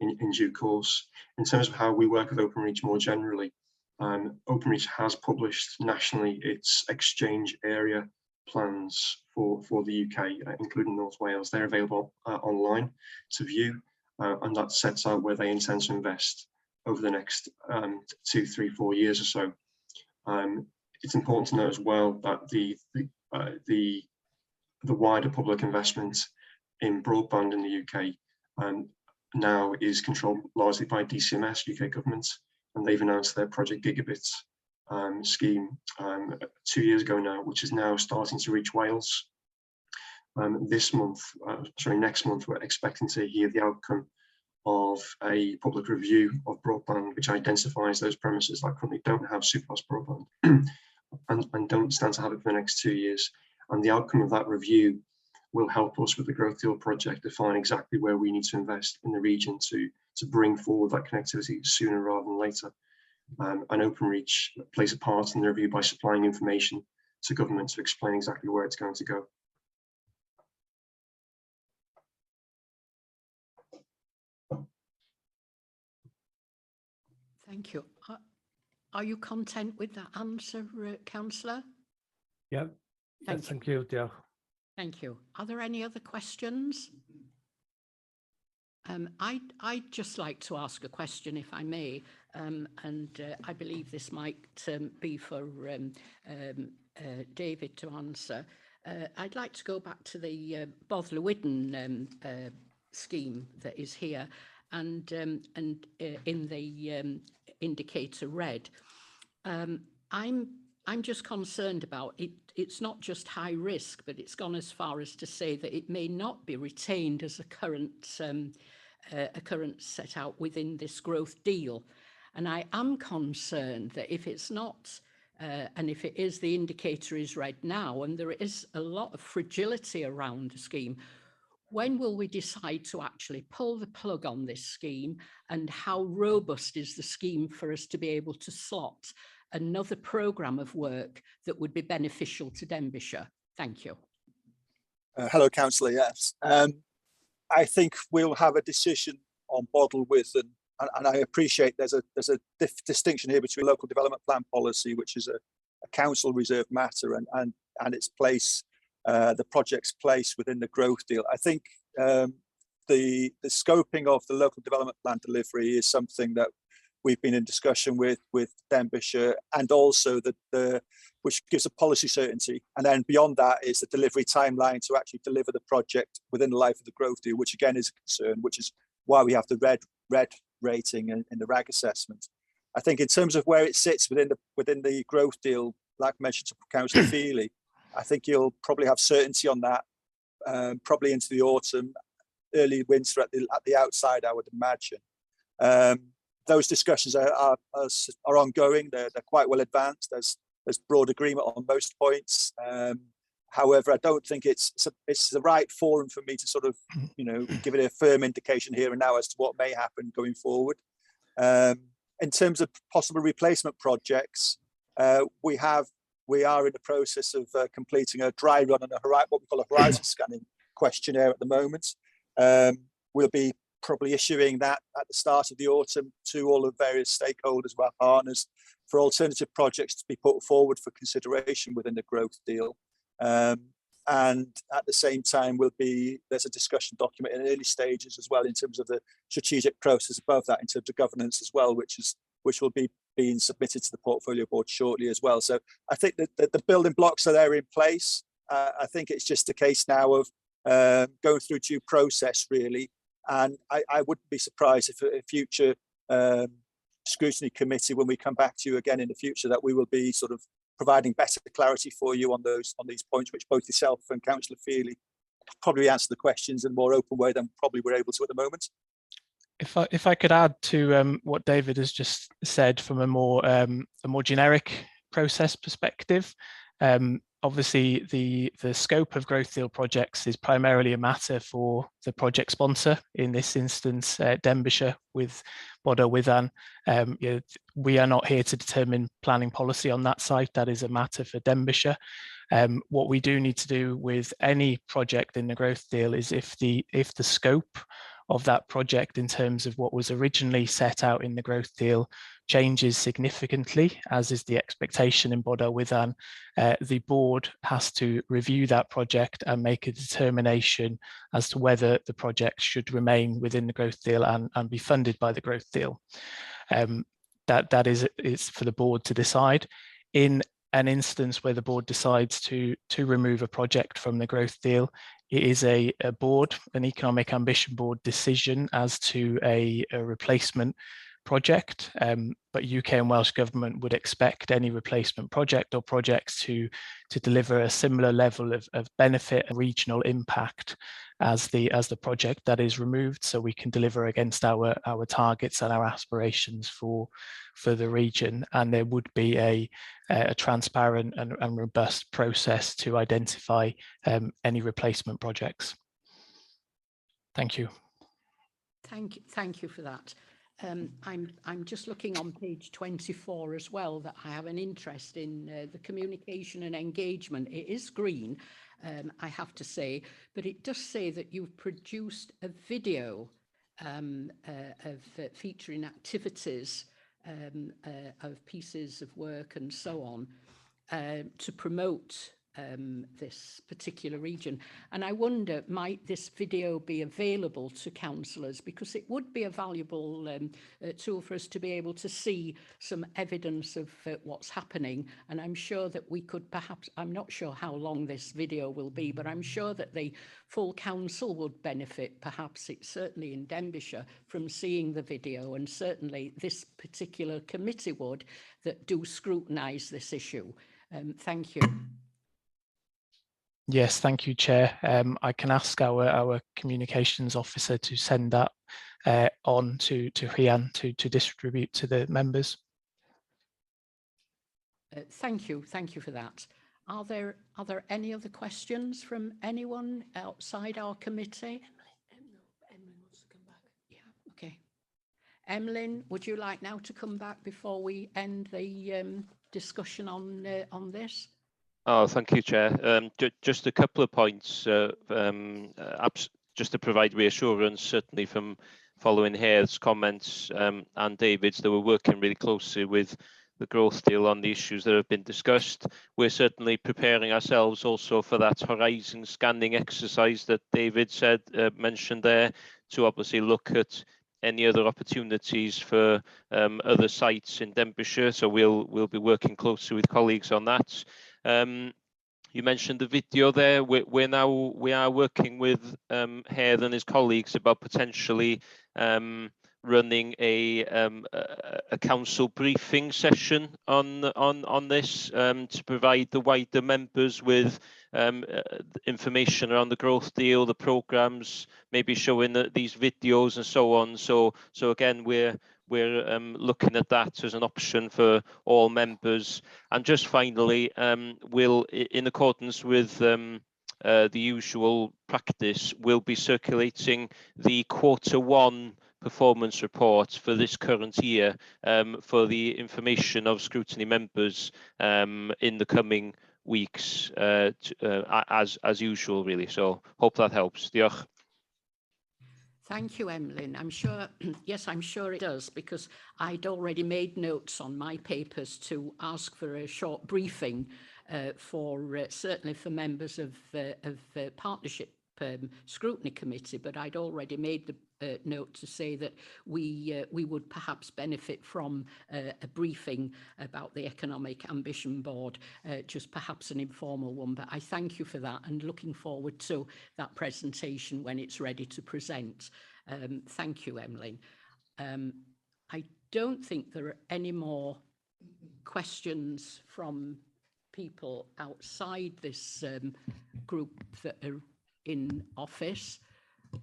in due course. In terms of how we work with Openreach more generally, Openreach has published nationally its exchange area plans for the UK, including North Wales. They're available online to view, and that sets out where they intend to invest over the next 2, 3, 4 years or so. It's important to note as well that the wider public investment in broadband in the UK now is controlled largely by DCMS, UK government, and they've announced their Project Gigabit scheme 2 years ago now, which is now starting to reach Wales. Next month, we're expecting to hear the outcome of a public review of broadband, which identifies those premises that currently don't have superfast broadband and don't stand to have it for the next 2 years. And the outcome of that review will help us with the Growth Deal project define exactly where we need to invest in the region to bring forward that connectivity sooner rather than later. And Openreach plays a part in the review by supplying information to government to explain exactly where it's going to go. Thank you. Are you content with that answer, Councillor? Yeah. Thank you, dear. Thank you. Are there any other questions? I'd just like to ask a question, if I may, and I believe this might be for David to answer. I'd like to go back to the Bothler-Widden scheme that is here, and in the indicator red. I'm just concerned about it. It's not just high risk, but it's gone as far as to say that it may not be retained as a current set out within this growth deal. And I am concerned that if it's not, and if it is, the indicator is red now, and there is a lot of fragility around the scheme. When will we decide to actually pull the plug on this scheme, and how robust is the scheme for us to be able to slot another programme of work that would be beneficial to Denbighshire? Thank you. Hello, Councillor. Yes, I think we'll have a decision on Bothler-Widden, and I appreciate there's a distinction here between local development plan policy, which is a council reserved matter, and its place, the project's place within the growth deal. I think the scoping of the local development plan delivery is something that we've been in discussion with Denbighshire, and also which gives a policy certainty. And then beyond that is the delivery timeline to actually deliver the project within the life of the growth deal, which again is a concern, which is why we have the red rating in the RAG assessment. I think in terms of where it sits within the growth deal, like mentioned to Councillor Feely, I think you'll probably have certainty on that probably into the autumn, early winter at the outside, I would imagine. Those discussions are ongoing. They're quite well advanced. There's broad agreement on most points. However, I don't think it's the right forum for me to sort of, give it a firm indication here and now as to what may happen going forward. In terms of possible replacement projects, we are in the process of completing a dry run on what we call a horizon scanning questionnaire at the moment. We'll be probably issuing that at the start of the autumn to all the various stakeholders, our partners, for alternative projects to be put forward for consideration within the growth deal. And at the same time, there's a discussion document in early stages as well in terms of the strategic process above that, in terms of governance as well, which will be being submitted to the portfolio board shortly as well. So I think that the building blocks are there in place. I think it's just a case now of going through due process, really. And I wouldn't be surprised if a future scrutiny committee, when we come back to you again in the future, that we will be sort of providing better clarity for you on these points, which both yourself and Councillor Feely probably answer the questions in a more open way than probably we're able to at the moment. If I could add to what David has just said from a more generic process perspective, obviously, the scope of growth deal projects is primarily a matter for the project sponsor, in this instance, Denbighshire with Bodo Withan. We are not here to determine planning policy on that site. That is a matter for Denbighshire. What we do need to do with any project in the growth deal is if the scope of that project in terms of what was originally set out in the growth deal changes significantly, as is the expectation in Bodo Withan, the board has to review that project and make a determination as to whether the project should remain within the growth deal and be funded by the growth deal. That is for the board to decide. In an instance where the board decides to remove a project from the growth deal, it is an economic ambition board decision as to a replacement project, but UK and Welsh government would expect any replacement project or projects to deliver a similar level of benefit and regional impact as the project that is removed, so we can deliver against our targets and our aspirations for the region. And there would be a transparent and robust process to identify any replacement projects. Thank you. Thank you for that. I'm just looking on page 24 as well, that I have an interest in the communication and engagement. It is green, I have to say, but it does say that you've produced a video of featuring activities of pieces of work and so on to promote this particular region. And I wonder, might this video be available to councillors, because it would be a valuable tool for us to be able to see some evidence of what's happening. And I'm sure that we could perhaps, I'm not sure how long this video will be, but I'm sure that the full council would benefit, perhaps it's certainly in Denbighshire, from seeing the video, and certainly this particular committee would, that do scrutinise this issue. Thank you. Yes, thank you, Chair. I can ask our communications officer to send that on to Rian to distribute to the members. Thank you for that. Are there any other questions from anyone outside our committee? Emlyn wants to come back. Yeah, okay. Emlyn, would you like now to come back before we end the discussion on this? Oh, thank you, Chair. Just a couple of points, just to provide reassurance, certainly from following Hare's comments and David's, that we're working really closely with the growth deal on the issues that have been discussed. We're certainly preparing ourselves also for that horizon scanning exercise that David mentioned there, to obviously look at any other opportunities for other sites in Denbighshire. So we'll be working closely with colleagues on that. You mentioned the video there. We are working with Hare and his colleagues about potentially running a council briefing session on this, to provide the wider members with information around the growth deal, the programmes, maybe showing these videos and so on. So again, we're looking at that as an option for all members. And just finally, we'll, in accordance with the usual practice, we'll be circulating the Q1 performance report for this current year for the information of scrutiny members in the coming weeks, as usual, really. So hope that helps. Diolch. Thank you, Emlyn. I'm sure, yes, I'm sure it does, because I'd already made notes on my papers to ask for a short briefing certainly for members of Partnership Scrutiny Committee, but I'd already made the note to say that we would perhaps benefit from a briefing about the Economic Ambition Board, just perhaps an informal one. But I thank you for that, and looking forward to that presentation when it's ready to present. Thank you, Emlyn. I don't think there are any more questions from people outside this group that are in office,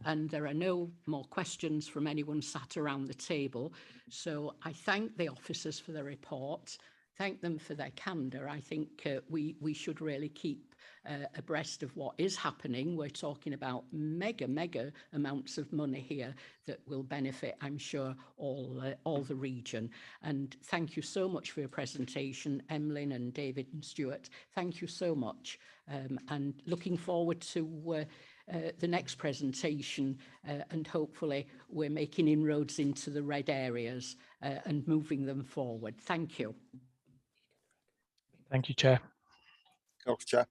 and there are no more questions from anyone sat around the table. So I thank the officers for the report, thank them for their candour. I think we should really keep abreast of what is happening. We're talking about mega amounts of money here that will benefit, I'm sure, all the region. And thank you so much for your presentation, Emlyn and David and Stuart. Thank you so much. And looking forward to the next presentation, and hopefully we're making inroads into the red areas and moving them forward. Thank you. Thank you, Chair. Chair.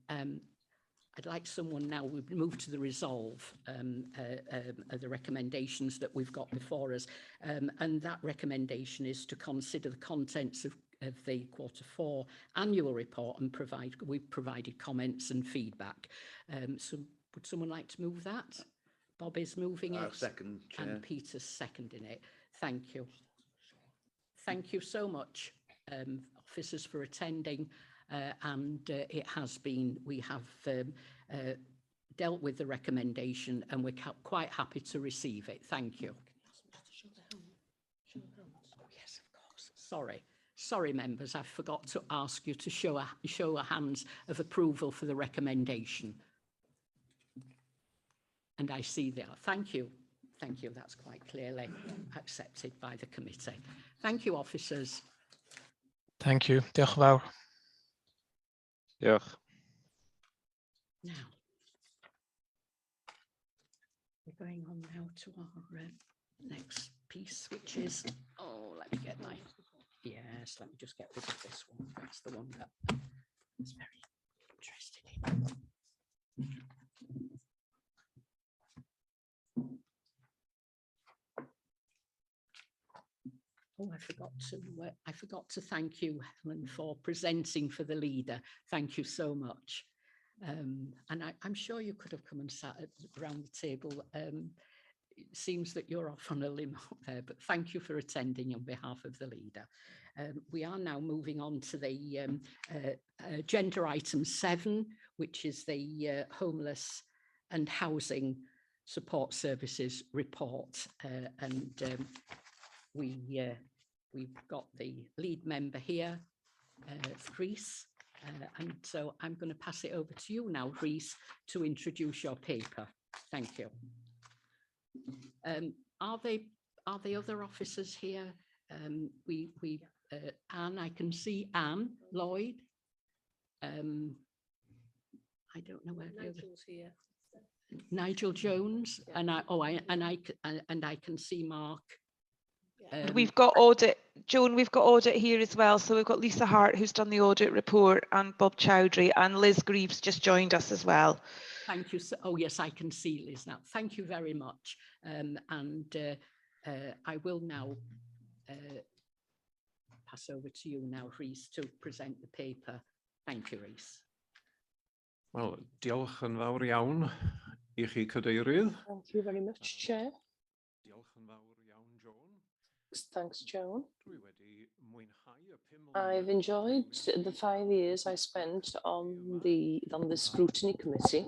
I'd like someone now, we've moved to the resolve, the recommendations that we've got before us. And that recommendation is to consider the contents of the Q4 annual report and we've provided comments and feedback. So would someone like to move that? Bob is moving it. Second, Chair. And Peter's seconding it. Thank you. Thank you so much, officers, for attending. And it has been, we have dealt with the recommendation and we're quite happy to receive it. Thank you. Oh, yes, of course. Sorry, members, I forgot to ask you to show a hands of approval for the recommendation. And I see there. Thank you. Thank you. That's quite clearly accepted by the committee. Thank you, officers. Thank you. Diolch yn fawr. Diolch. Now, we're going on now to our next piece, which is, let me get my, yes, let me just get rid of this one. That's the one that I was very interested in. Oh, I forgot to thank you, Helen, for presenting for the leader. Thank you so much. And I'm sure you could have come and sat around the table. It seems that you're off on a limb up there, but thank you for attending on behalf of the leader. We are now moving on to the agenda item 7, which is the homeless and housing support services report. We've got the lead member here, Rhys, and so I'm going to pass it over to you now, Rhys, to introduce your paper. Thank you. Are the other officers here? Anne, I can see Anne Lloyd. I don't know where Nigel's here. Nigel Jones, yeah. And I can see Mark. We've got audit, Joan, we've got audit here as well. So we've got Lisa Hart, who's done the audit report, and Bob Chowdhury, and Liz Greaves just joined us as well. Thank you. Oh, yes, I can see Liz now. Thank you very much. I will now pass over to you now, Rhys, to present the paper. Thank you, Rhys. Wel, diolch yn fawr iawn I chi cadeirydd. Thank you very much, Chair. Diolch yn fawr iawn, Joan. Thanks, Joan. I've enjoyed the 5 years I spent on the Scrutiny Committee.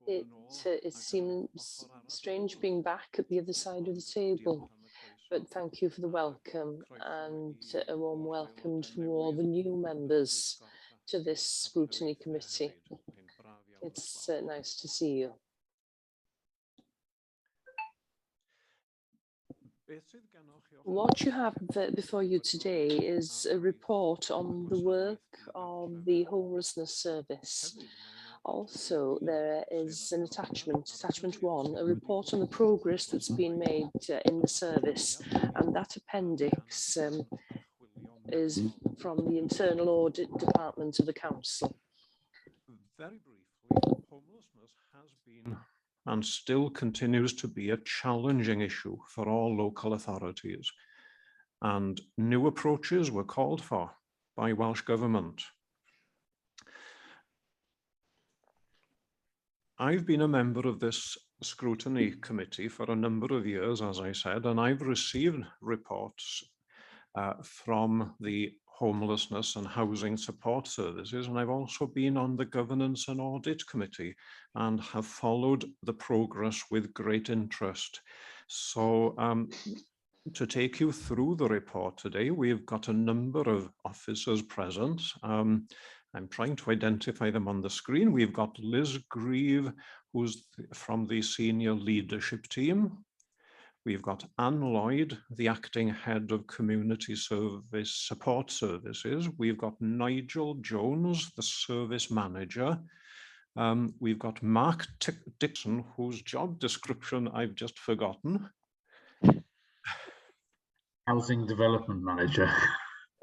It seems strange being back at the other side of the table, but thank you for the welcome, and a warm welcome to all the new members to this Scrutiny Committee. It's nice to see you. What you have before you today is a report on the work of the Homelessness Service. Also, there is an attachment 1, a report on the progress that's been made in the service, and that appendix is from the Internal Audit Department of the Council. Very briefly, homelessness has been and still continues to be a challenging issue for all local authorities, and new approaches were called for by Welsh Government. I've been a member of this Scrutiny Committee for a number of years, as I said, and I've received reports from the Homelessness and Housing Support Services, and I've also been on the Governance and Audit Committee and have followed the progress with great interest. So to take you through the report today. We've got a number of officers present. I'm trying to identify them on the screen. We've got Liz Grieve, who's from the senior leadership team. We've got Anne Lloyd, the acting head of community service support services. We've got Nigel Jones, the service manager. We've got Mark Dixon, whose job description I've just forgotten. Housing Development Manager.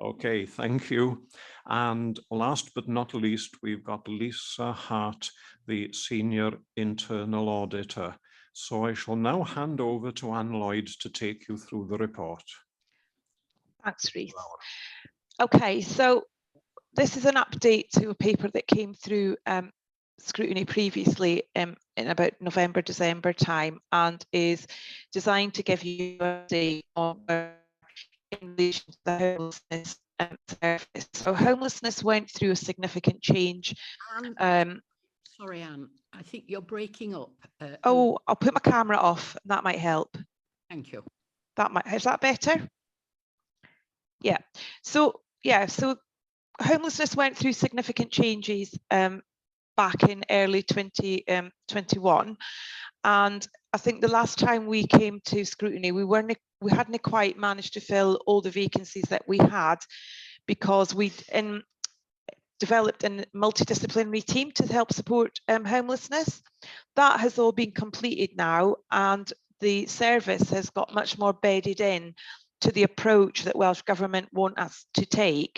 Okay, thank you. And last but not least, we've got Lisa Hart, the Senior Internal Auditor. So I shall now hand over to Anne Lloyd to take you through the report. Thanks, Rhys. Okay, so this is an update to a paper that came through Scrutiny previously in about November, December time, and is designed to give you an update on in relation to the homelessness service. So homelessness went through a significant change. Sorry, Anne, I think you're breaking up. Oh, I'll put my camera off. That might help. Thank you. Is that better? Yeah. So homelessness went through significant changes back in early 2021, and I think the last time we came to Scrutiny, we hadn't quite managed to fill all the vacancies that we had, because we'd developed a multidisciplinary team to help support homelessness. That has all been completed now, and the service has got much more bedded in to the approach that Welsh Government want us to take,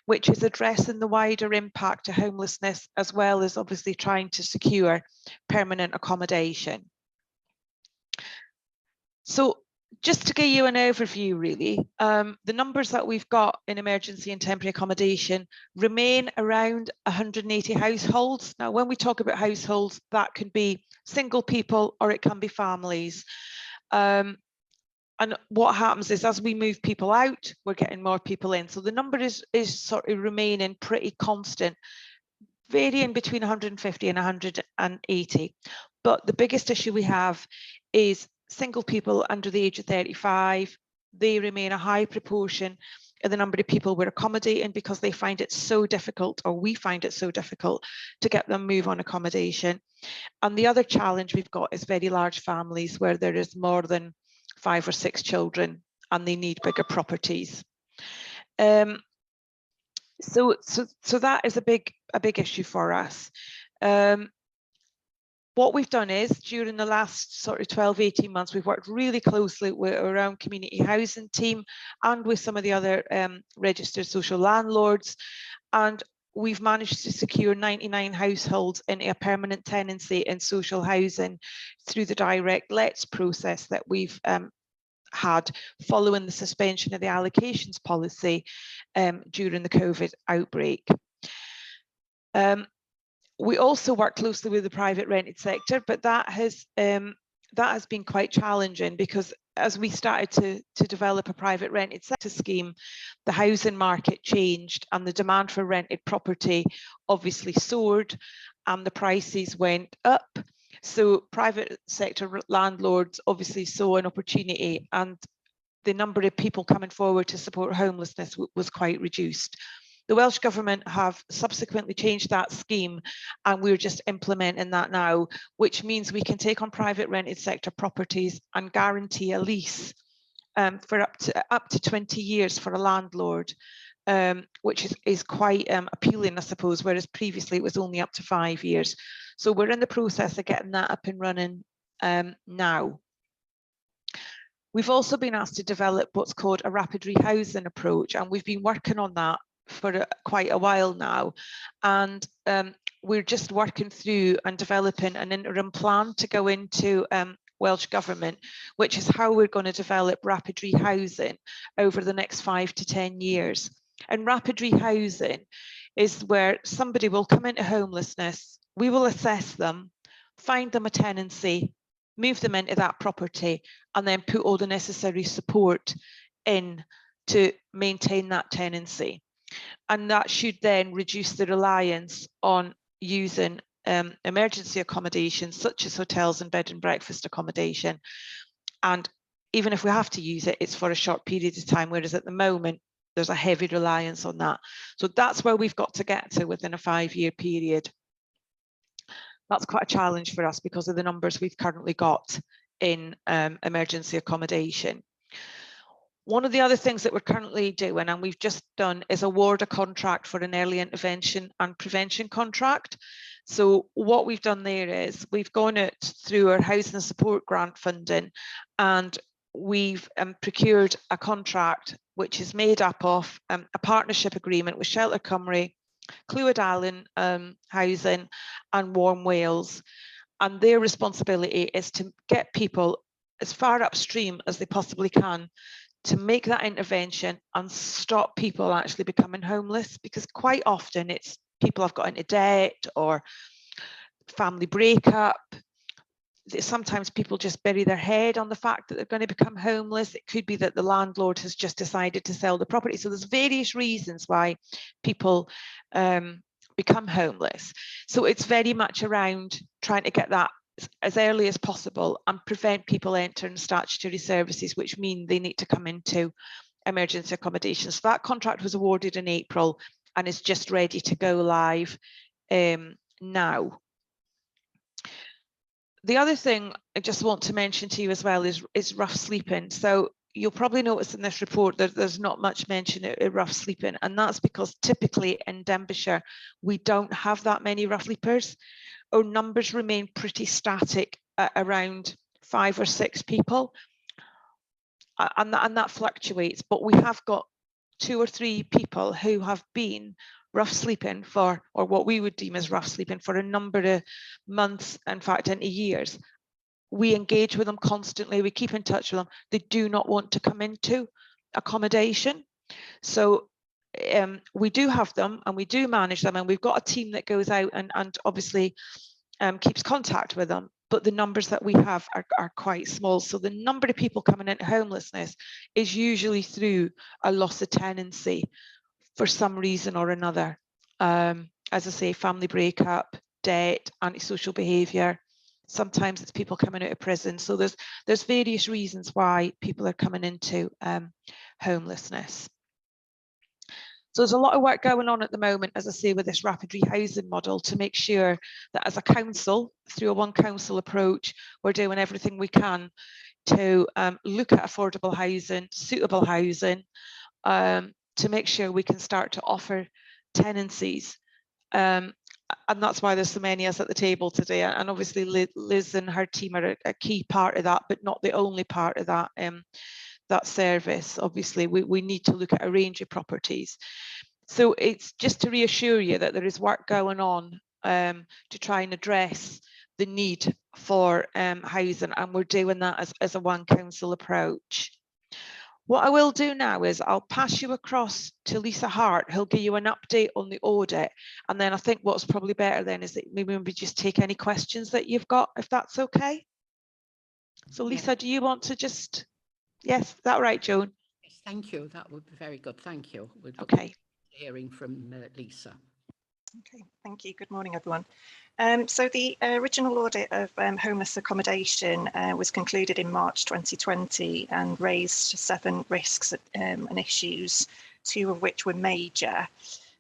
which is addressing the wider impact to homelessness, as well as obviously trying to secure permanent accommodation. So just to give you an overview, really, the numbers that we've got in emergency and temporary accommodation remain around 180 households. Now, when we talk about households, that can be single people or it can be families. And what happens is, as we move people out, we're getting more people in. So the number is sort of remaining pretty constant, varying between 150 and 180. But the biggest issue we have is single people under the age of 35. They remain a high proportion of the number of people we're accommodating, because they find it so difficult, or we find it so difficult, to get them move on accommodation. And the other challenge we've got is very large families where there is more than 5 or 6 children and they need bigger properties. So that is a big issue for us. What we've done is, during the last sort of 12-18 months, we've worked really closely with our own community housing team and with some of the other registered social landlords, and we've managed to secure 99 households in a permanent tenancy in social housing through the direct lets process that we've had following the suspension of the allocations policy during the COVID outbreak. We also work closely with the private rented sector, but that has been quite challenging, because as we started to develop a private rented sector scheme, the housing market changed and the demand for rented property obviously soared and the prices went up. So private sector landlords obviously saw an opportunity, and the number of people coming forward to support homelessness was quite reduced. The Welsh Government have subsequently changed that scheme, and we're just implementing that now, which means we can take on private rented sector properties and guarantee a lease for up to 20 years for a landlord, which is quite appealing, I suppose, whereas previously it was only up to 5 years. So we're in the process of getting that up and running now. We've also been asked to develop what's called a rapid rehousing approach, and we've been working on that for quite a while now, and we're just working through and developing an interim plan to go into Welsh Government, which is how we're going to develop rapid rehousing over the next 5 to 10 years. And rapid rehousing is where somebody will come into homelessness, we will assess them, find them a tenancy, move them into that property, and then put all the necessary support in to maintain that tenancy. And that should then reduce the reliance on using emergency accommodation, such as hotels and bed and breakfast accommodation, and even if we have to use it, it's for a short period of time, whereas at the moment, there's a heavy reliance on that. So that's where we've got to get to within a 5-year period. That's quite a challenge for us because of the numbers we've currently got in emergency accommodation. One of the other things that we're currently doing, and we've just done, is award a contract for an early intervention and prevention contract. So what we've done there is we've gone out through our housing support grant funding, and we've procured a contract which is made up of a partnership agreement with Shelter Cymru, Clwyd Allen Housing and Warm Wales. And their responsibility is to get people as far upstream as they possibly can to make that intervention and stop people actually becoming homeless, because quite often it's people have got into debt or family breakup. Sometimes people just bury their head on the fact that they're going to become homeless. It could be that the landlord has just decided to sell the property. So there's various reasons why people become homeless. So it's very much around trying to get that as early as possible and prevent people entering statutory services, which mean they need to come into emergency accommodation. So that contract was awarded in April and is just ready to go live now. The other thing I just want to mention to you as well is rough sleeping. So you'll probably notice in this report that there's not much mention of rough sleeping, and that's because typically in Denbighshire, we don't have that many rough sleepers. Our numbers remain pretty static at around 5 or 6 people, and that fluctuates, but we have got 2 or 3 people who have been rough sleeping for, or what we would deem as rough sleeping, for a number of months, in fact into years. We engage with them constantly, we keep in touch with them. They do not want to come into accommodation. So we do have them and we do manage them, and we've got a team that goes out and obviously keeps contact with them, but the numbers that we have are quite small. So the number of people coming into homelessness is usually through a loss of tenancy for some reason or another. As I say, family breakup, debt, antisocial behaviour. Sometimes it's people coming out of prison. So there's various reasons why people are coming into homelessness. So there's a lot of work going on at the moment, as I say, with this rapid rehousing model to make sure that as a council, through a one council approach, we're doing everything we can to look at affordable housing, suitable housing, to make sure we can start to offer tenancies. And that's why there's so many of us at the table today. And obviously Liz and her team are a key part of that, but not the only part of that. That service. Obviously, we need to look at a range of properties. So it's just to reassure you that there is work going on to try and address the need for housing, and we're doing that as a one council approach. What I will do now is I'll pass you across to Lisa Hart, who'll give you an update on the audit, and then I think what's probably better then is that maybe we just take any questions that you've got, if that's okay. So Lisa, do you want to just... Yes, is that right, Joan? Yes, thank you. That would be very good. Thank you. Okay. Hearing from Lisa. Okay, thank you. Good morning, everyone. So the original audit of homeless accommodation was concluded in March 2020 and raised 7 risks and issues, 2 of which were major,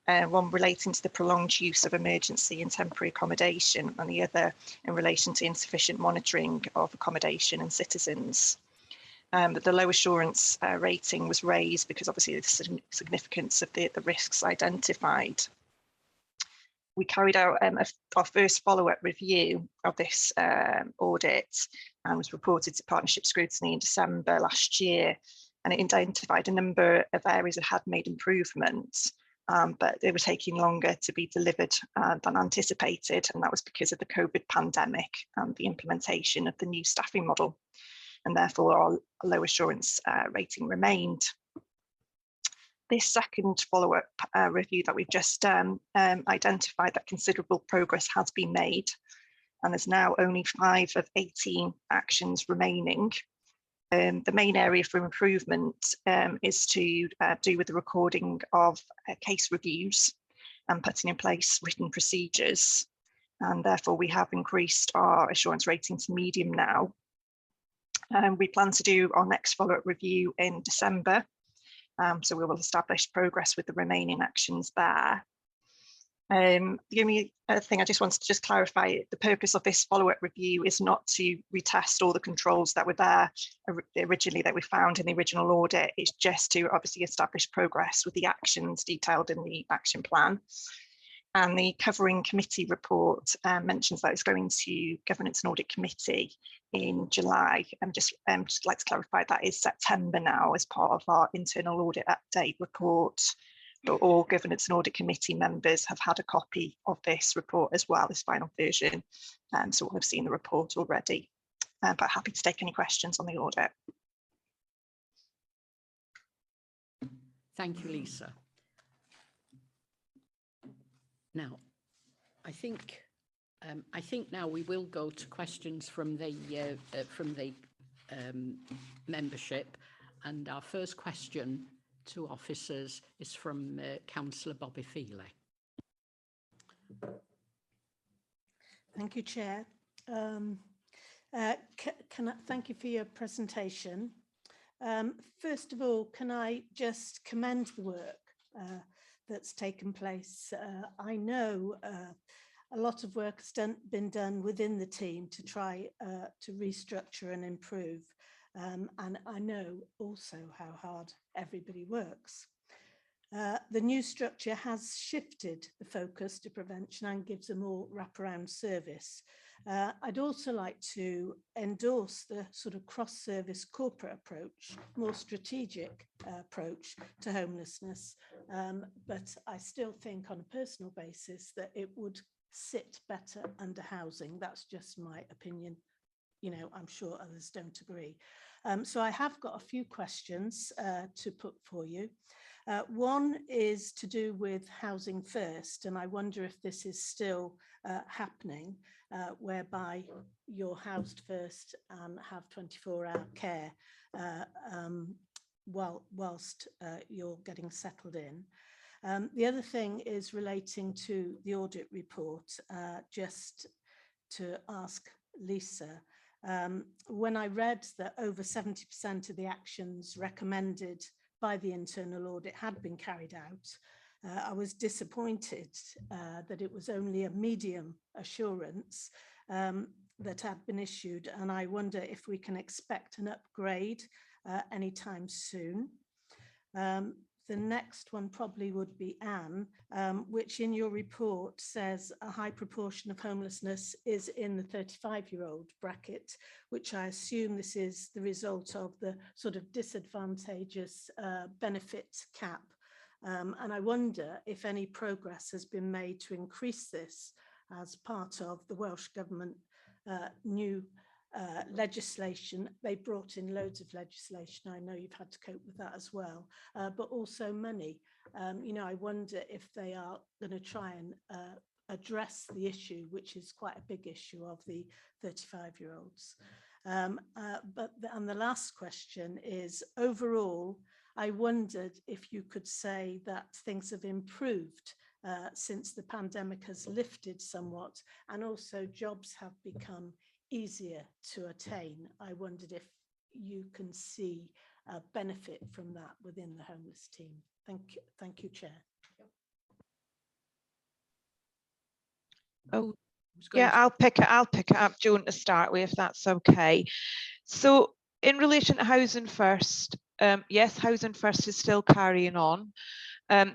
one relating to the prolonged use of emergency and temporary accommodation, and the other in relation to insufficient monitoring of accommodation and citizens. The low assurance rating was raised because obviously the significance of the risks identified. We carried out our first follow-up review of this audit and was reported to Partnership Scrutiny in December last year, and it identified a number of areas that had made improvements, but they were taking longer to be delivered than anticipated, and that was because of the COVID pandemic and the implementation of the new staffing model, and therefore our low assurance rating remained. This second follow-up review that we've just identified that considerable progress has been made, and there's now only 5 of 18 actions remaining. The main area for improvement is to do with the recording of case reviews and putting in place written procedures, and therefore we have increased our assurance rating to medium now. We plan to do our next follow-up review in December. So we will establish progress with the remaining actions there. The only other thing I just wanted to clarify, the purpose of this follow-up review is not to retest all the controls that were there originally that we found in the original audit. It's just to obviously establish progress with the actions detailed in the action plan. And the covering committee report mentions that it's going to Governance and Audit Committee in July. Just like to clarify that is September now as part of our internal audit update report. But all Governance and Audit Committee members have had a copy of this report as well, this final version. So we'll have seen the report already. But happy to take any questions on the audit. Thank you, Lisa. Now, I think now we will go to questions from the membership, and our first question to officers is from Councillor Bobby Feely. Thank you, Chair. Thank you for your presentation. First of all, can I just commend the work that's taken place? I know a lot of work has been done within the team to try to restructure and improve. And I know also how hard everybody works. The new structure has shifted the focus to prevention and gives a more wraparound service. I'd also like to endorse the sort of cross-service corporate approach, more strategic approach to homelessness. But I still think on a personal basis that it would sit better under housing. That's just my opinion. You know, I'm sure others don't agree. So I have got a few questions to put for you. One is to do with Housing First, and I wonder if this is still happening, whereby you're housed first and have 24-hour care whilst you're getting settled in. The other thing is relating to the audit report, just to ask Lisa, when I read that over 70% of the actions recommended by the internal audit had been carried out, I was disappointed that it was only a medium assurance that had been issued, and I wonder if we can expect an upgrade anytime soon. The next one probably would be Anne, which in your report says a high proportion of homelessness is in the 35-year-old bracket, which I assume this is the result of the sort of disadvantageous benefit cap. And I wonder if any progress has been made to increase this as part of the Welsh Government new legislation. They brought in loads of legislation. I know you've had to cope with that as well, but also money. You know, I wonder if they are going to try and address the issue, which is quite a big issue of the 35-year-olds. And the last question is, overall, I wondered if you could say that things have improved since the pandemic has lifted somewhat, and also jobs have become easier to attain. I wondered if you can see a benefit from that within the homeless team. Thank you, Chair. Oh, yeah, I'll pick it up, Joan, to start with, if that's okay. So in relation to Housing First, yes, Housing First is still carrying on.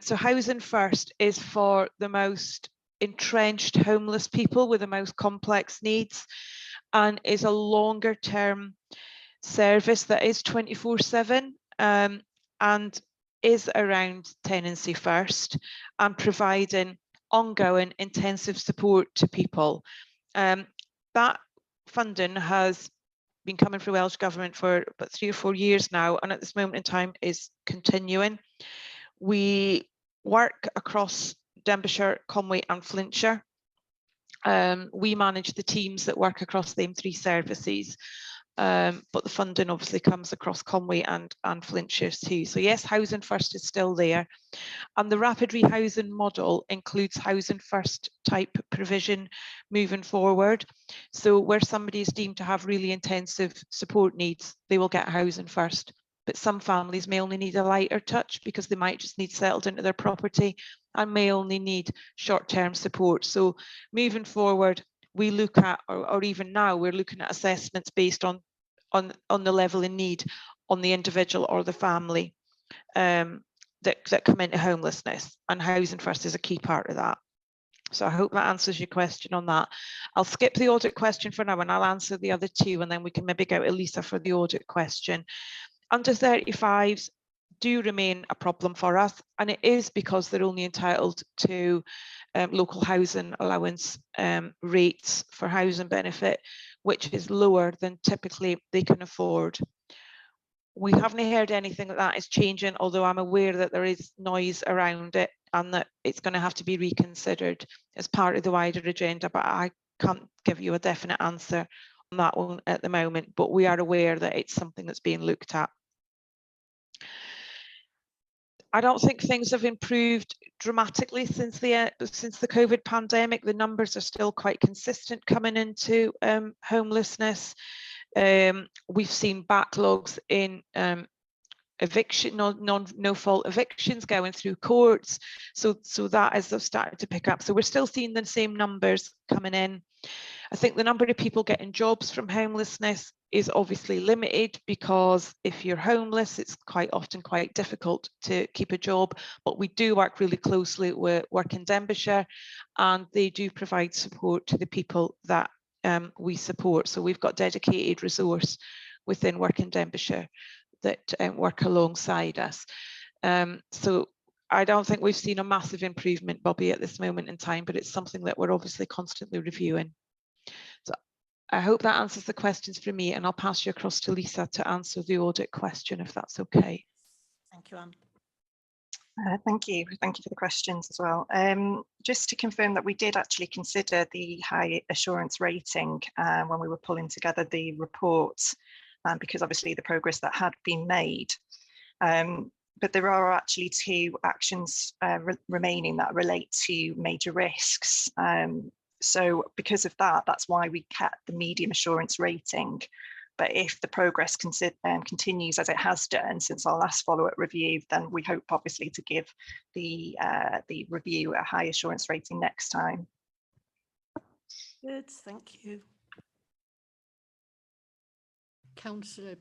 So Housing First is for the most entrenched homeless people with the most complex needs, and is a longer term service that is 24/7 and is around tenancy first and providing ongoing intensive support to people. That funding has been coming through Welsh Government for about 3 or 4 years now, and at this moment in time is continuing. We work across Denbighshire, Conwy and Flintshire. We manage the teams that work across them 3 services, but the funding obviously comes across Conwy and Flintshire too. So yes, Housing First is still there. And the rapid rehousing model includes Housing First type provision moving forward. So where somebody is deemed to have really intensive support needs, they will get Housing First. But some families may only need a lighter touch because they might just need settled into their property and may only need short-term support. So moving forward, we look at, or even now, we're looking at assessments based on the level in need on the individual or the family that come into homelessness, and Housing First is a key part of that. So I hope that answers your question on that. I'll skip the audit question for now and I'll answer the other two, and then we can maybe go to Lisa for the audit question. Under 35s do remain a problem for us, and it is because they're only entitled to local housing allowance rates for housing benefit, which is lower than typically they can afford. We haven't heard anything that is changing, although I'm aware that there is noise around it and that it's going to have to be reconsidered as part of the wider agenda, but I can't give you a definite answer on that one at the moment, but we are aware that it's something that's being looked at. I don't think things have improved dramatically since the COVID pandemic. The numbers are still quite consistent coming into homelessness. We've seen backlogs in eviction, no fault evictions going through courts. So that has started to pick up. So we're still seeing the same numbers coming in. I think the number of people getting jobs from homelessness is obviously limited, because if you're homeless, it's quite often quite difficult to keep a job. But we do work really closely with Work in Denbighshire, and they do provide support to the people that we support. So we've got dedicated resource within Work in Denbighshire that work alongside us. So I don't think we've seen a massive improvement, Bobby, at this moment in time, but it's something that we're obviously constantly reviewing. So I hope that answers the questions for me, and I'll pass you across to Lisa to answer the audit question, if that's okay. Thank you, Anne. Thank you for the questions as well. Just to confirm that we did actually consider the high assurance rating when we were pulling together the report, because obviously the progress that had been made. But there are actually two actions remaining that relate to major risks. So because of that, that's why we kept the medium assurance rating. But if the progress continues as it has done since our last follow-up review, then we hope obviously to give the review a high assurance rating next time. Good, thank you. Councillor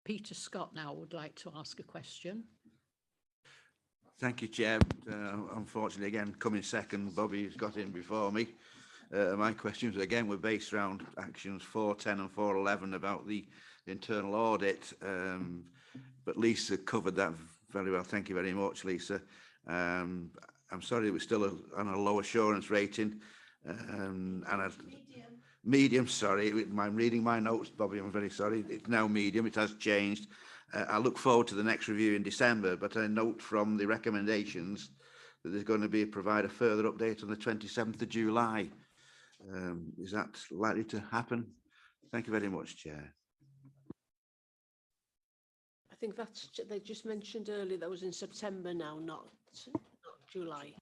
Peter Scott now would like to ask a question. Thank you, Chair. Unfortunately, again, coming second, Bobby's got in before me. My questions, again, were based around actions 4.10 and 4.11 about the internal audit. But Lisa covered that very well. Thank you very much, Lisa. I'm sorry it was still on a low assurance rating. And medium, sorry. I'm reading my notes, Bobby. I'm very sorry. It's now medium. It has changed. I look forward to the next review in December, but I note from the recommendations that there's going to provide a further update on the 27th of July. Is that likely to happen? Thank you very much, Chair. I think that's, they just mentioned earlier that was in September now, not July.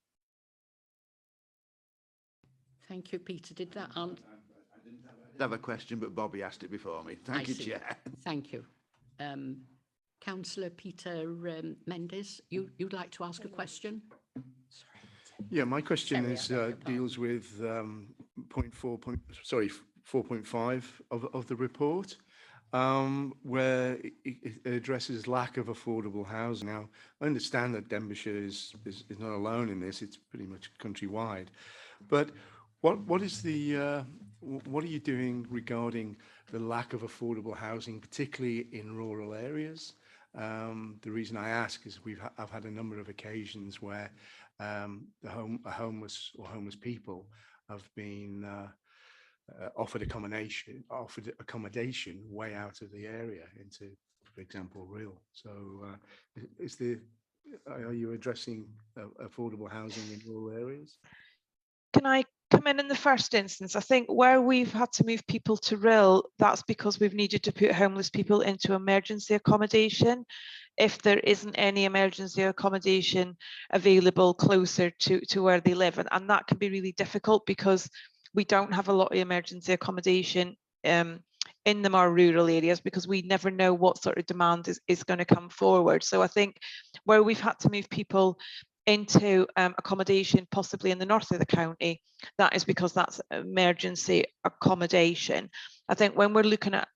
Thank you, Peter. Did that answer? I didn't have a question, but Bobby asked it before me. Thank you, Chair. Thank you. Councillor Peter Mendes, you'd like to ask a question? Yeah, my question deals with 4.5 of the report, where it addresses lack of affordable housing. Now, I understand that Denbighshire is not alone in this; it's pretty much countrywide. But what is the what are you doing regarding the lack of affordable housing, particularly in rural areas? The reason I ask is I've had a number of occasions where homeless people have been offered accommodation way out of the area into, for example, Rhyl. So are you addressing affordable housing in rural areas? Can I come in the first instance. I think where we've had to move people to RIL, that's because we've needed to put homeless people into emergency accommodation if there isn't any emergency accommodation available closer to where they live. And that can be really difficult because we don't have a lot of emergency accommodation in the more rural areas, because we never know what sort of demand is going to come forward. So I think where we've had to move people into accommodation possibly in the north of the county, that is because that's emergency accommodation. I think when we're looking at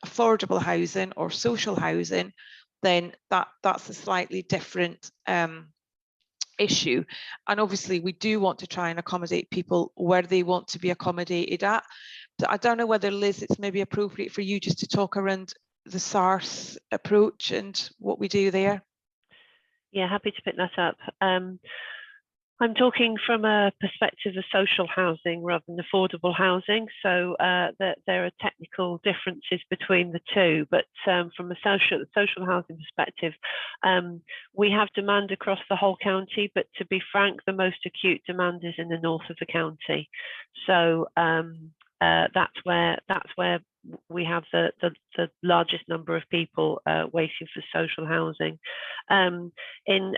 affordable housing or social housing, then that's a slightly different issue. And obviously we do want to try and accommodate people where they want to be accommodated at. I don't know whether, Liz, it's maybe appropriate for you just to talk around the SARS approach and what we do there. Yeah, happy to pick that up. I'm talking from a perspective of social housing rather than affordable housing, so that there are technical differences between the two, but from a social housing perspective, we have demand across the whole county, but to be frank, the most acute demand is in the north of the county. So that's where we have the largest number of people waiting for social housing.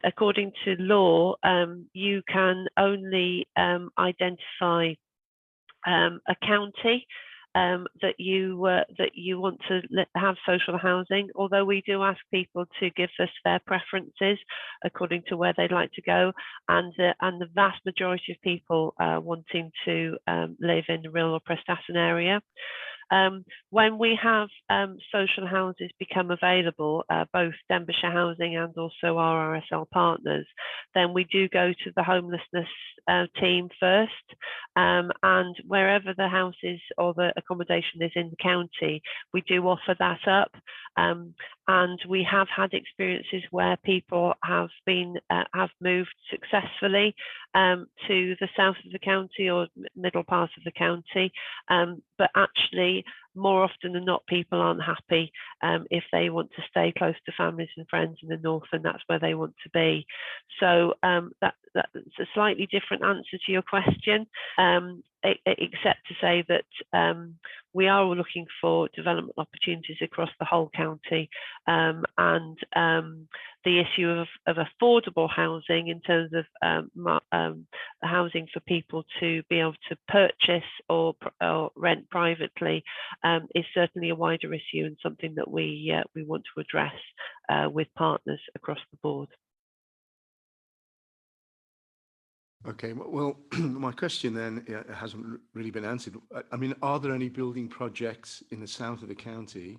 According to law, you can only identify a county that you want to have social housing, although we do ask people to give us their preferences according to where they'd like to go, and the vast majority of people wanting to live in the rural or Prestatyn area. When we have social houses become available, both Denbighshire Housing and also our RSL partners, then we do go to the homelessness team first, and wherever the house is or the accommodation is in the county, we do offer that up. And we have had experiences where people have moved successfully to the south of the county or middle part of the county, but actually more often than not people aren't happy if they want to stay close to families and friends in the north, and that's where they want to be. So that's a slightly different answer to your question, except to say that we are looking for development opportunities across the whole county, and the issue of affordable housing in terms of housing for people to be able to purchase or rent privately is certainly a wider issue and something that we want to address with partners across the board. Okay, well, my question then hasn't really been answered. I mean, are there any building projects in the south of the county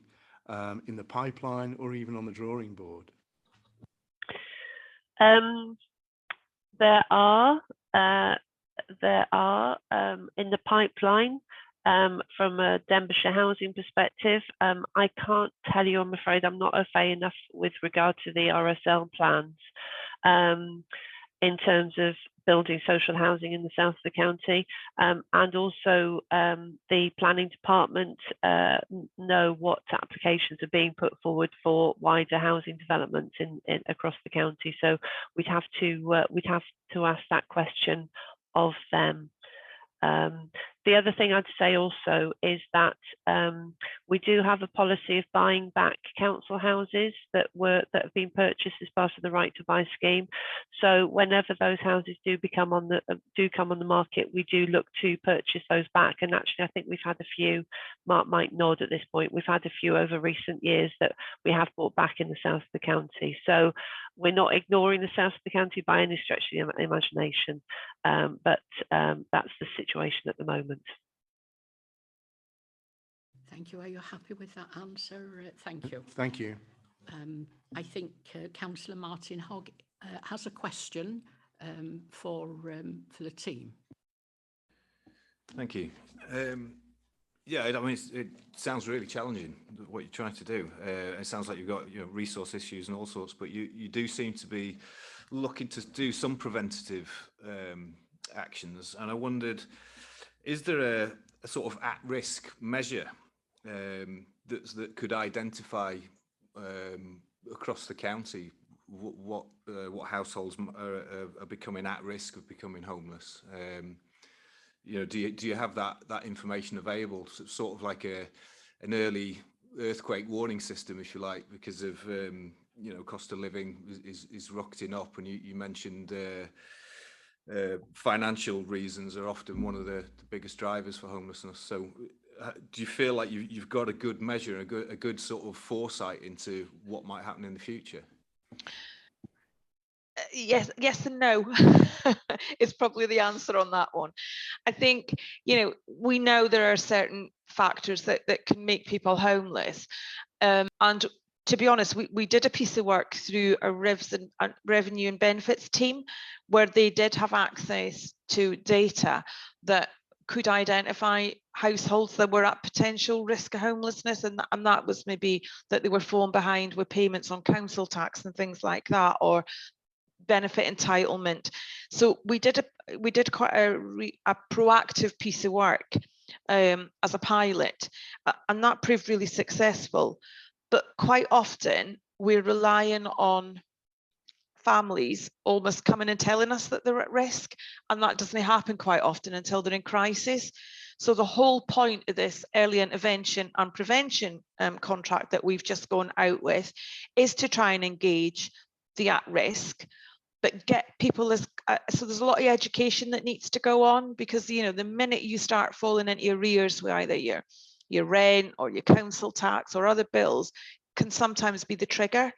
in the pipeline or even on the drawing board? There are in the pipeline. From a Denbighshire housing perspective, I can't tell you, I'm afraid. I'm not au fait enough with regard to the RSL plans in terms of building social housing in the south of the county, and also the planning department know what applications are being put forward for wider housing developments across the county. So we'd have to ask that question of them. The other thing I'd say also is that we do have a policy of buying back council houses that have been purchased as part of the right to buy scheme. So whenever those houses do come on the market, we do look to purchase those back. And actually, I think we've had a few. Mark might nod at this point. We've had a few over recent years that we have bought back in the south of the county. So we're not ignoring the south of the county by any stretch of the imagination, but that's the situation at the moment. Thank you. Are you happy with that answer? Thank you. Thank you. I think Councillor Martin Hogg has a question for the team. Thank you. Yeah, I mean, it sounds really challenging what you're trying to do. It sounds like you've got resource issues and all sorts, but you do seem to be looking to do some preventative actions. And I wondered, is there a sort of at-risk measure that could identify across the county what households are becoming at risk of becoming homeless? you know, do you have that information available, sort of like an early earthquake warning system, if you like, because of you know, cost of living is rocketing up, and you mentioned financial reasons are often one of the biggest drivers for homelessness. So do you feel like you've got a good measure, a good sort of foresight into what might happen in the future? Yes and no is probably the answer on that one. I think, you know, we know there are certain factors that can make people homeless, and to be honest, we did a piece of work through a revenue and benefits team where they did have access to data that could identify households that were at potential risk of homelessness, and that was maybe that they were falling behind with payments on council tax and things like that, or benefit entitlement. So we did quite a proactive piece of work as a pilot, and that proved really successful. But quite often we're relying on families almost coming and telling us that they're at risk, and that doesn't happen quite often until they're in crisis. So the whole point of this early intervention and prevention contract that we've just gone out with is to try and engage the at risk, but get people as so there's a lot of education that needs to go on, because, you know, the minute you start falling into arrears with either your rent or your council tax or other bills, can sometimes be the trigger.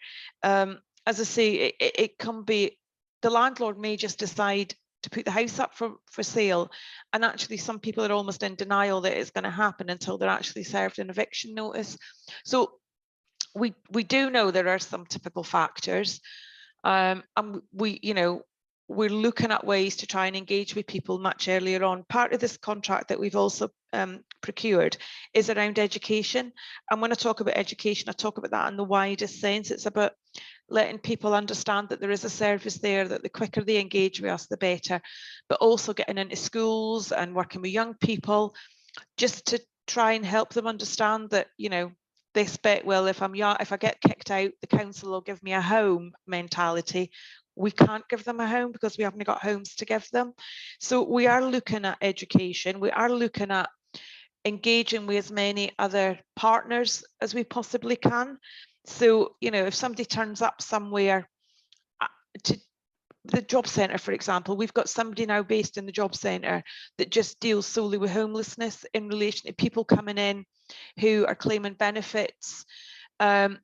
As I say, it can be the landlord may just decide to put the house up for sale, and actually some people are almost in denial that it's going to happen until they're actually served an eviction notice. So we do know there are some typical factors. And we're looking at ways to try and engage with people much earlier on. Part of this contract that we've also procured is around education. And when I talk about education, I talk about that in the widest sense. It's about letting people understand that there is a service there, that the quicker they engage with us, the better, but also getting into schools and working with young people just to try and help them understand that, you know, they expect, well, if I get kicked out, the council will give me a home mentality. We can't give them a home because we haven't got homes to give them. So we are looking at education. We are looking at engaging with as many other partners as we possibly can. So, you know, if somebody turns up somewhere to the job centre, for example, we've got somebody now based in the job centre that just deals solely with homelessness in relation to people coming in who are claiming benefits, and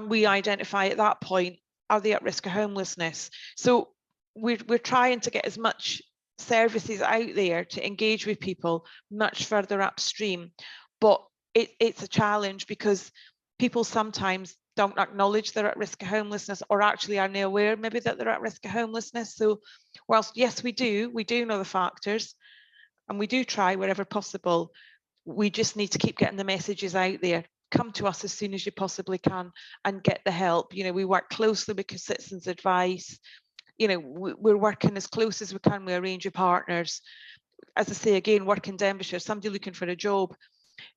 we identify at that point, are they at risk of homelessness? So we're trying to get as much services out there to engage with people much further upstream, but it's a challenge because people sometimes don't acknowledge they're at risk of homelessness, or actually aren't aware maybe that they're at risk of homelessness. So whilst yes, we do know the factors, and we do try wherever possible, we just need to keep getting the messages out there. Come to us as soon as you possibly can and get the help. You know, we work closely with citizens' advice. You know, we're working as close as we can with a range of partners. As I say, again, work in Denbighshire, somebody looking for a job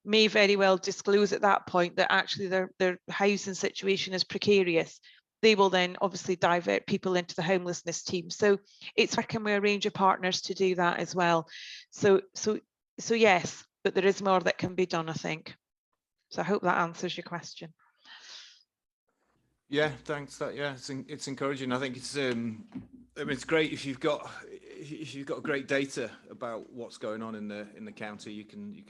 may very well disclose at that point that actually their housing situation is precarious. They will then obviously divert people into the homelessness team. So it's working with a range of partners to do that as well. So yes, but there is more that can be done, I think. So I hope that answers your question. Yeah, thanks. It's encouraging. I think it's I mean, it's great if you've got great data about what's going on in the county. You can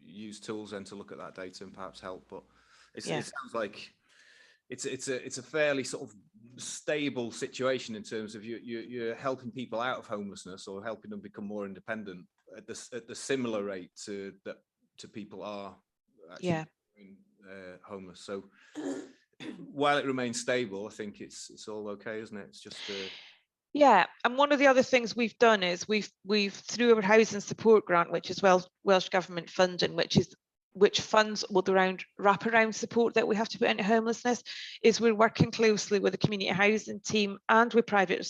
use tools then to look at that data and perhaps help. But it sounds like it's a fairly sort of stable situation in terms of you're helping people out of homelessness or helping them become more independent at the similar rate to people are actually homeless. So while it remains stable, I think it's all okay, isn't it? It's just yeah, and one of the other things we've done is we've through our housing support grant, which is Welsh Government funding, which funds all the wraparound support that we have to put into homelessness, is we're working closely with the community housing team and with private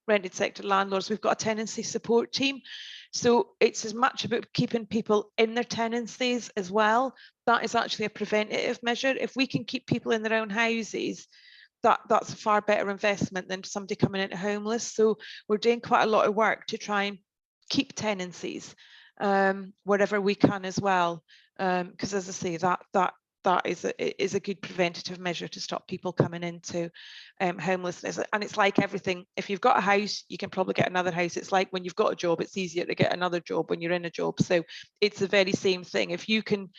rented sector landlords. We've got a tenancy support team. So it's as much about keeping people in their tenancies as well. That is actually a preventative measure. If we can keep people in their own houses, that's a far better investment than somebody coming into homeless. So we're doing quite a lot of work to try and keep tenancies wherever we can as well, because as I say, that is a good preventative measure to stop people coming into homelessness. And it's like everything, if you've got a house, you can probably get another house. It's like when you've got a job, it's easier to get another job when you're in a job. So it's the very same thing. If you can,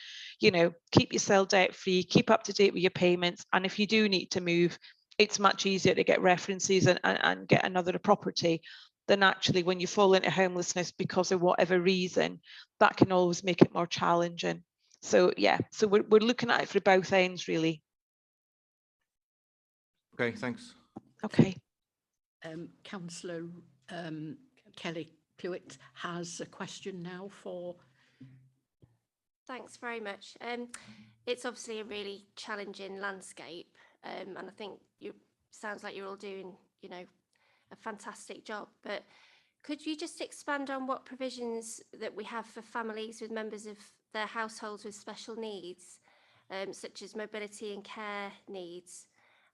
you know, keep yourself debt free, keep up to date with your payments, and if you do need to move, it's much easier to get references and get another property than actually when you fall into homelessness because of whatever reason. That can always make it more challenging. So yeah, so we're looking at it for both ends, really. Okay, thanks. Okay. Councillor Kelly Plewitt has a question now for. Thanks very much. It's obviously a really challenging landscape, and I think sounds like you're all doing, you know, a fantastic job. But could you just expand on what provisions that we have for families with members of their households with special needs, such as mobility and care needs?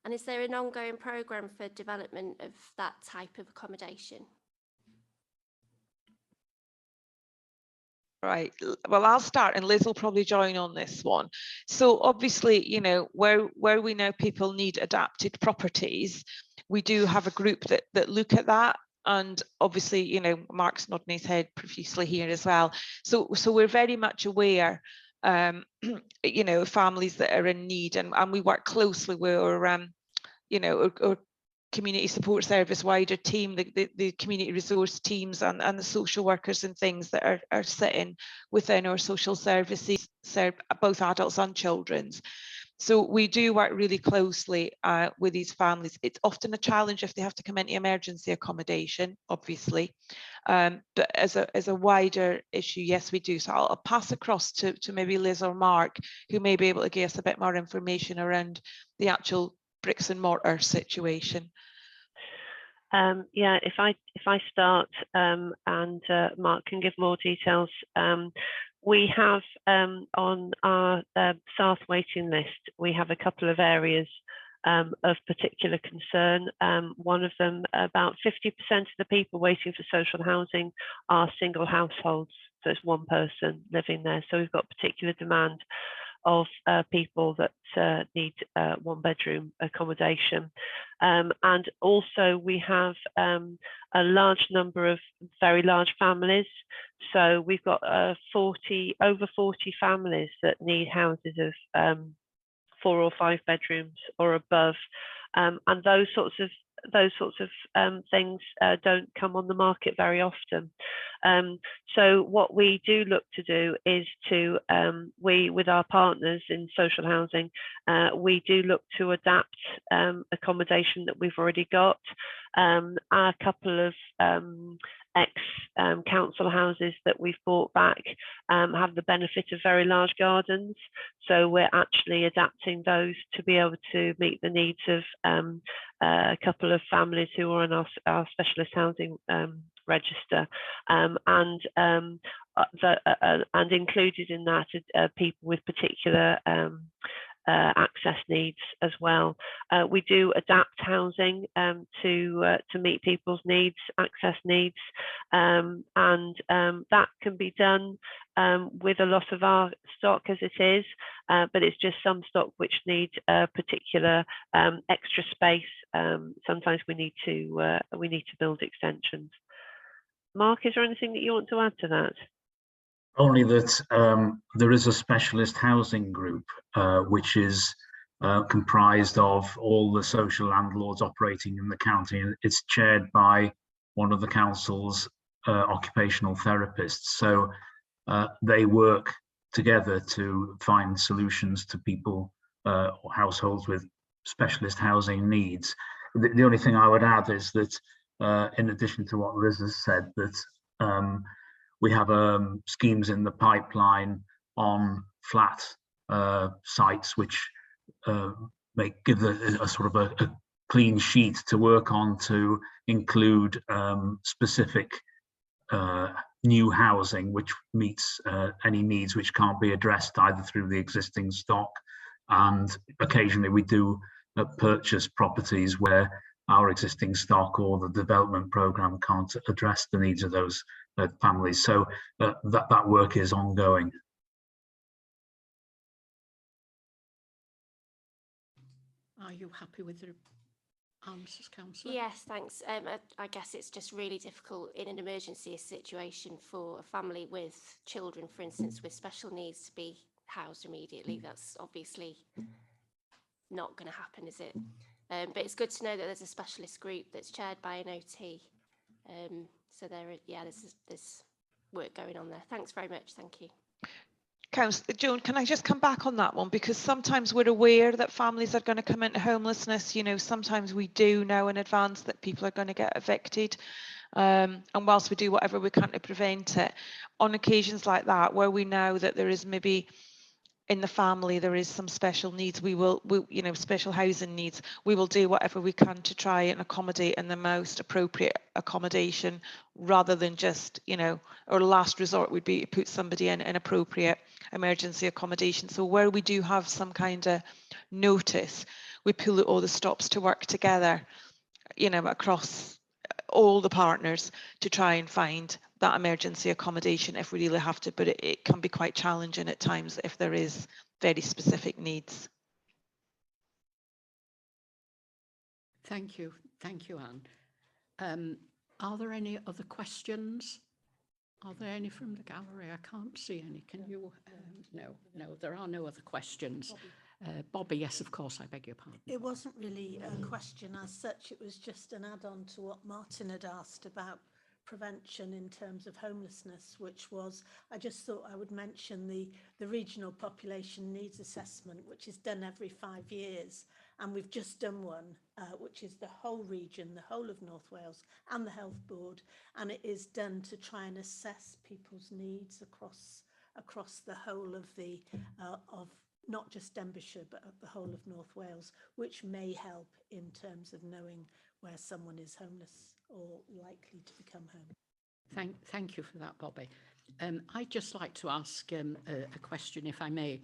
And is there an ongoing programme for development of that type of accommodation? Right, well, I'll start and Liz will probably join on this one. So obviously, you know, where we know people need adapted properties, we do have a group that look at that. And obviously, you know, Mark's nodding his head profusely here as well. So we're very much aware, you know, families that are in need, and we work closely with our, you know, our community support service wider team, the community resource teams and the social workers and things that are sitting within our social services, both adults and children's. So we do work really closely with these families. It's often a challenge if they have to come into emergency accommodation, obviously, but as a wider issue, yes, we do. So I'll pass across to maybe Liz or Mark, who may be able to give us a bit more information around the actual bricks and mortar situation. Yeah, if I start and Mark can give more details. We have on our staff waiting list, we have a couple of areas of particular concern. One of them, about 50% of the people waiting for social housing are single households. So it's one person living there. So we've got particular demand of people that need one bedroom accommodation. And also we have a large number of very large families. So we've got over 40 families that need houses of 4 or 5 bedrooms or above. And those sorts of things don't come on the market very often. So what we do look to do is to, with our partners in social housing, we do look to adapt accommodation that we've already got. A couple of ex-council houses that we've bought back have the benefit of very large gardens. So we're actually adapting those to be able to meet the needs of a couple of families who are on our specialist housing register, and included in that are people with particular access needs as well. We do adapt housing to meet people's needs, access needs, and that can be done with a lot of our stock as it is, but it's just some stock which need particular extra space. Sometimes we need to build extensions. Mark, is there anything that you want to add to that? Only that there is a specialist housing group which is comprised of all the social landlords operating in the county, and it's chaired by one of the council's occupational therapists. So they work together to find solutions to people or households with specialist housing needs. The only thing I would add is that in addition to what Liz has said, that we have schemes in the pipeline on flat sites, which give a sort of a clean sheet to work on to include specific new housing which meets any needs which can't be addressed either through the existing stock. And occasionally we do purchase properties where our existing stock or the development programme can't address the needs of those families. So that work is ongoing. Are you happy with the answers, Councillor? Yes, thanks. I guess it's just really difficult in an emergency situation for a family with children, for instance, with special needs to be housed immediately. That's obviously not going to happen, is it? But it's good to know that there's a specialist group that's chaired by an OT. So there's work going on there. Thanks very much. Thank you. Councillor Joan, can I just come back on that one? Because sometimes we're aware that families are going to come into homelessness. You know, sometimes we do know in advance that people are going to get evicted. And whilst we do whatever we can to prevent it, on occasions like that, where we know that there is maybe in the family there is some special needs, we special housing needs, we will do whatever we can to try and accommodate in the most appropriate accommodation, rather than just, our last resort would be to put somebody in an appropriate emergency accommodation. So where we do have some kind of notice, we pull all the stops to work together, across all the partners to try and find that emergency accommodation if we really have to, but it can be quite challenging at times if there is very specific needs. Thank you, Anne. Are there any other questions? Are there any from the gallery? I can't see any. Can you? No, there are no other questions. Bobby, yes, of course, I beg your pardon. It wasn't really a question as such, it was just an add-on to what Martin had asked about prevention in terms of homelessness, which was, I just thought I would mention the regional population needs assessment, which is done every 5 years, and we've just done one, which is the whole region, the whole of North Wales and the Health Board, and it is done to try and assess people's needs across the whole of the of not just Denbighshire, but the whole of North Wales, which may help in terms of knowing where someone is homeless or likely to become homeless. Thank you for that, Bobby. I'd just like to ask a question, if I may.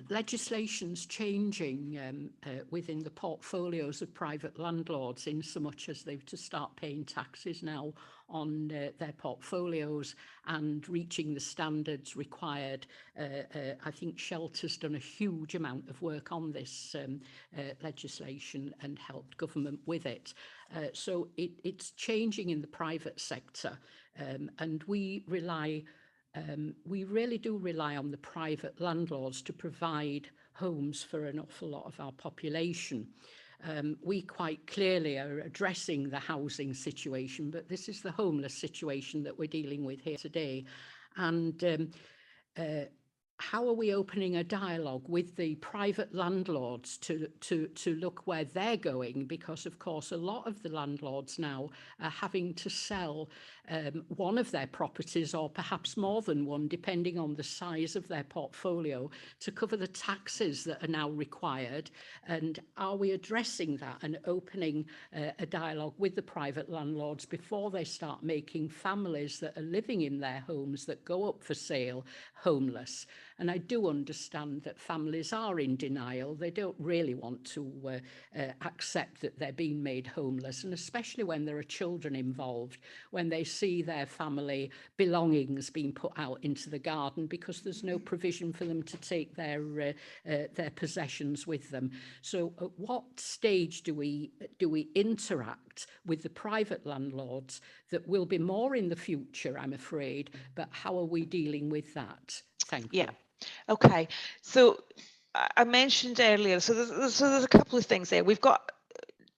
Legislation's changing within the portfolios of private landlords, in so much as they've to start paying taxes now on their portfolios and reaching the standards required. I think Shelter's done a huge amount of work on this legislation and helped government with it. So it's changing in the private sector, and we really do rely on the private landlords to provide homes for an awful lot of our population. We quite clearly are addressing the housing situation, but this is the homeless situation that we're dealing with here today. And how are we opening a dialogue with the private landlords to look where they're going? Because, of course, a lot of the landlords now are having to sell one of their properties, or perhaps more than one, depending on the size of their portfolio, to cover the taxes that are now required. And are we addressing that and opening a dialogue with the private landlords before they start making families that are living in their homes that go up for sale homeless? And I do understand that families are in denial. They don't really want to accept that they're being made homeless, and especially when there are children involved, when they see their family belongings being put out into the garden because there's no provision for them to take their possessions with them. So at what stage do we interact with the private landlords? That will be more in the future, I'm afraid, but how are we dealing with that? Thank you. Yeah. Okay. So I mentioned earlier, so there's a couple of things there. We've got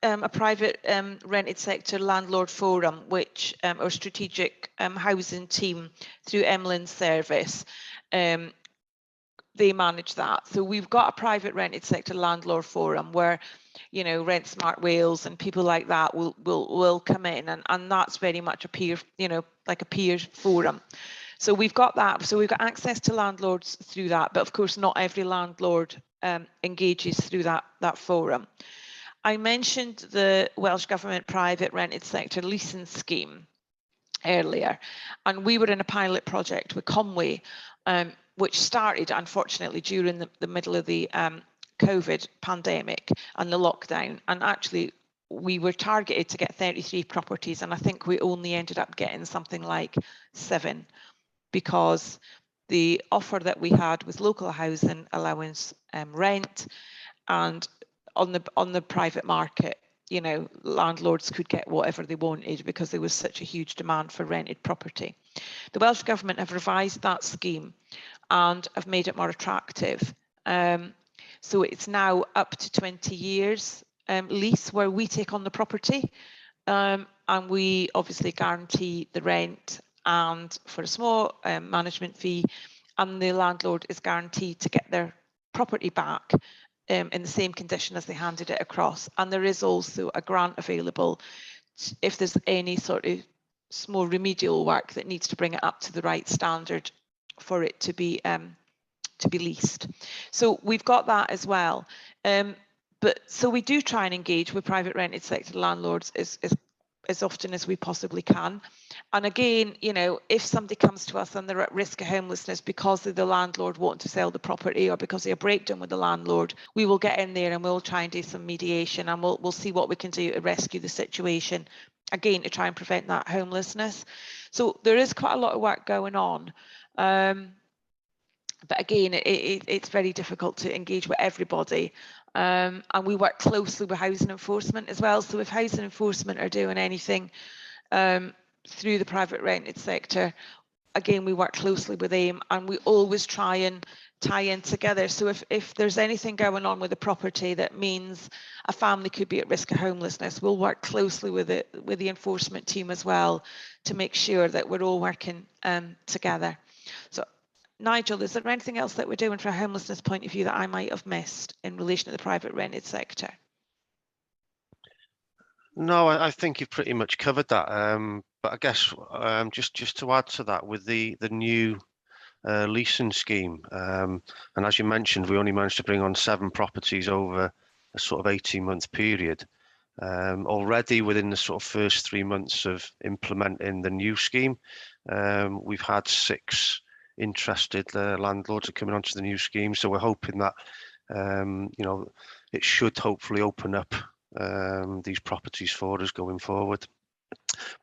a private rented sector landlord forum, which our strategic housing team through Emily's service, they manage that. So we've got a private rented sector landlord forum where, Rent Smart Wales and people like that will come in, and that's very much a peer, like a peer forum. So we've got that. So we've got access to landlords through that, but of course not every landlord engages through that forum. I mentioned the Welsh Government private rented sector leasing scheme earlier, and we were in a pilot project with Conway, which started unfortunately during the middle of the COVID pandemic and the lockdown, and actually we were targeted to get 33 properties, and I think we only ended up getting something like 7, because the offer that we had was local housing allowance, rent, and on the private market, you know, landlords could get whatever they wanted because there was such a huge demand for rented property. The Welsh Government have revised that scheme and have made it more attractive. So it's now up to 20 years lease where we take on the property, and we obviously guarantee the rent and for a small management fee, and the landlord is guaranteed to get their property back in the same condition as they handed it across. And there is also a grant available if there's any sort of small remedial work that needs to bring it up to the right standard for it to be leased. So we've got that as well. But so we do try and engage with private rented sector landlords as often as we possibly can. And again, you know, if somebody comes to us and they're at risk of homelessness because of the landlord wanting to sell the property or because of a breakdown with the landlord, we will get in there and we'll try and do some mediation, and we'll see what we can do to rescue the situation, again, to try and prevent that homelessness. So there is quite a lot of work going on. But again, it's very difficult to engage with everybody. And we work closely with housing enforcement as well. So if housing enforcement are doing anything through the private rented sector, again, we work closely with them, and we always try and tie in together. So if there's anything going on with the property that means a family could be at risk of homelessness, we'll work closely with the enforcement team as well to make sure that we're all working together. So Nigel, is there anything else that we're doing from a homelessness point of view that I might have missed in relation to the private rented sector? No, I think you've pretty much covered that. But I guess just to add to that, with the new leasing scheme, and as you mentioned, we only managed to bring on 7 properties over a sort of 18-month period. Already within the sort of first 3 months of implementing the new scheme, we've had 6 interested landlords are coming onto the new scheme. So we're hoping that you know, it should hopefully open up these properties for us going forward.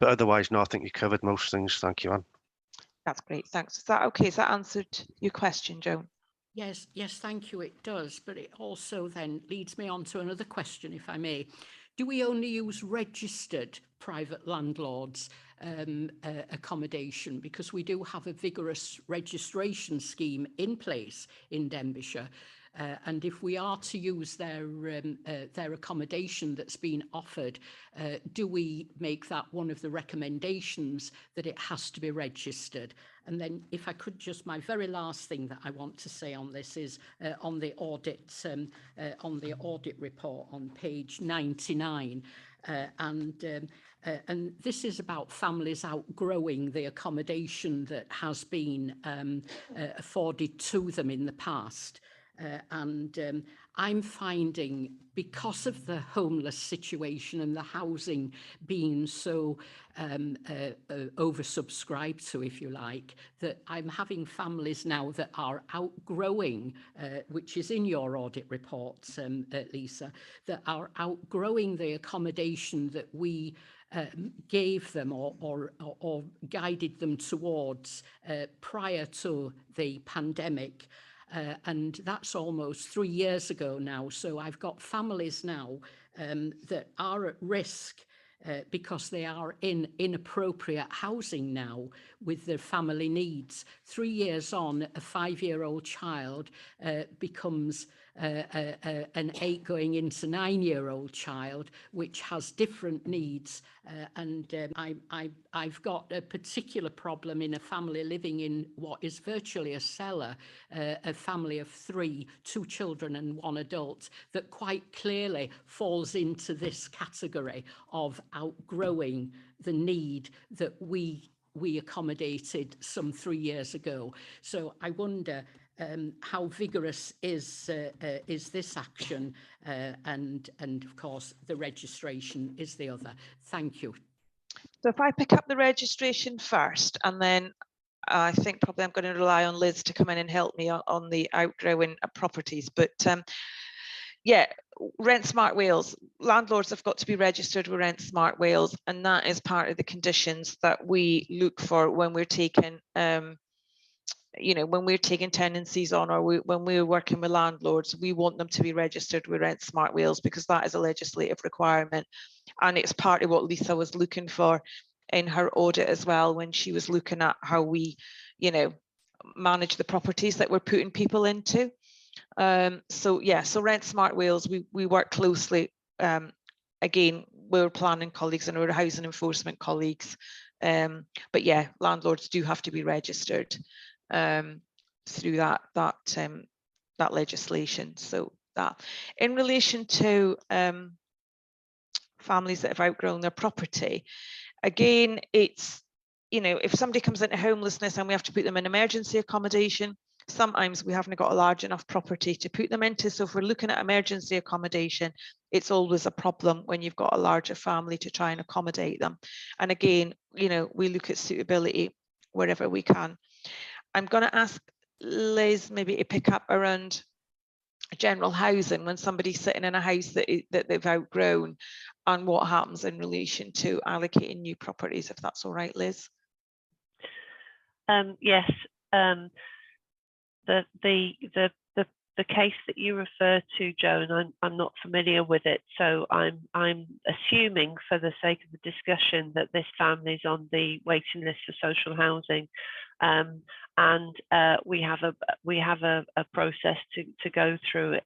But otherwise, no, I think you covered most things. Thank you, Anne. That's great, thanks. Is that okay? Has that answered your question, Joan? Yes, thank you, it does. But it also then leads me on to another question, if I may. Do we only use registered private landlords accommodation? Because we do have a vigorous registration scheme in place in Denbighshire. And if we are to use their accommodation that's been offered, do we make that one of the recommendations that it has to be registered? And then if I could just, my very last thing that I want to say on this is on the audit report on page 99. And this is about families outgrowing the accommodation that has been afforded to them in the past. I'm finding, because of the homeless situation and the housing being so oversubscribed to, if you like, that I'm having families now that are outgrowing, which is in your audit report, Lisa, that are outgrowing the accommodation that we gave them or guided them towards prior to the pandemic. And that's almost 3 years ago now. So I've got families now that are at risk because they are in inappropriate housing now with their family needs. 3 years on, a 5-year-old child becomes an 8 going into 9-year-old child, which has different needs. I've got a particular problem in a family living in what is virtually a cellar, a family of 3, 2 children and 1 adult, that quite clearly falls into this category of outgrowing the need that we accommodated some 3 years ago. So I wonder how vigorous is this action, and of course the registration is the other. Thank you. So if I pick up the registration first, and then I think probably I'm going to rely on Liz to come in and help me on the outgrowing properties. But yeah, Rent Smart Wales, landlords have got to be registered with Rent Smart Wales, and that is part of the conditions that we look for when we're taking you know, when we're taking tenancies on, or when we're working with landlords, we want them to be registered with Rent Smart Wales, because that is a legislative requirement. And it's partly what Lisa was looking for in her audit as well, when she was looking at how we, you know, manage the properties that we're putting people into. So yeah, so Rent Smart Wales, we work closely. Again, we're planning colleagues and we're housing enforcement colleagues. But yeah, landlords do have to be registered through that legislation. So that, in relation to families that have outgrown their property, again, it's, you know, if somebody comes into homelessness and we have to put them in emergency accommodation, sometimes we haven't got a large enough property to put them into. So if we're looking at emergency accommodation, it's always a problem when you've got a larger family to try and accommodate them. And again, you know, we look at suitability wherever we can. I'm going to ask Liz maybe to pick up around general housing when somebody's sitting in a house that they've outgrown, and what happens in relation to allocating new properties, if that's all right, Liz. Yes, the case that you refer to, Joan, I'm not familiar with it, so I'm assuming, for the sake of the discussion, that this family is on the waiting list for social housing, and we have a process to go through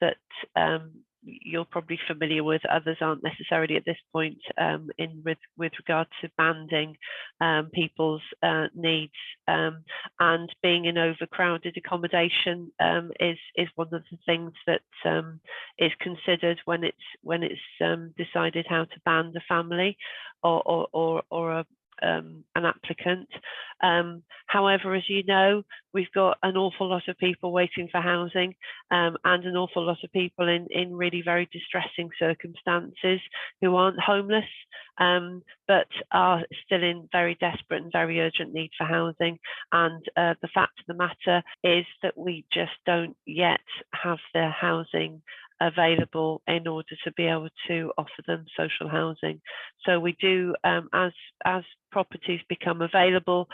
that you're probably familiar with. Others aren't necessarily at this point, with regard to banding people's needs, and being in overcrowded accommodation is one of the things that is considered when it's decided how to band a family or an applicant. However, as you know, we've got an awful lot of people waiting for housing, and an awful lot of people in really very distressing circumstances who aren't homeless, but are still in very desperate and very urgent need for housing. And the fact of the matter is that we just don't yet have the housing available in order to be able to offer them social housing. So we do, as properties become available,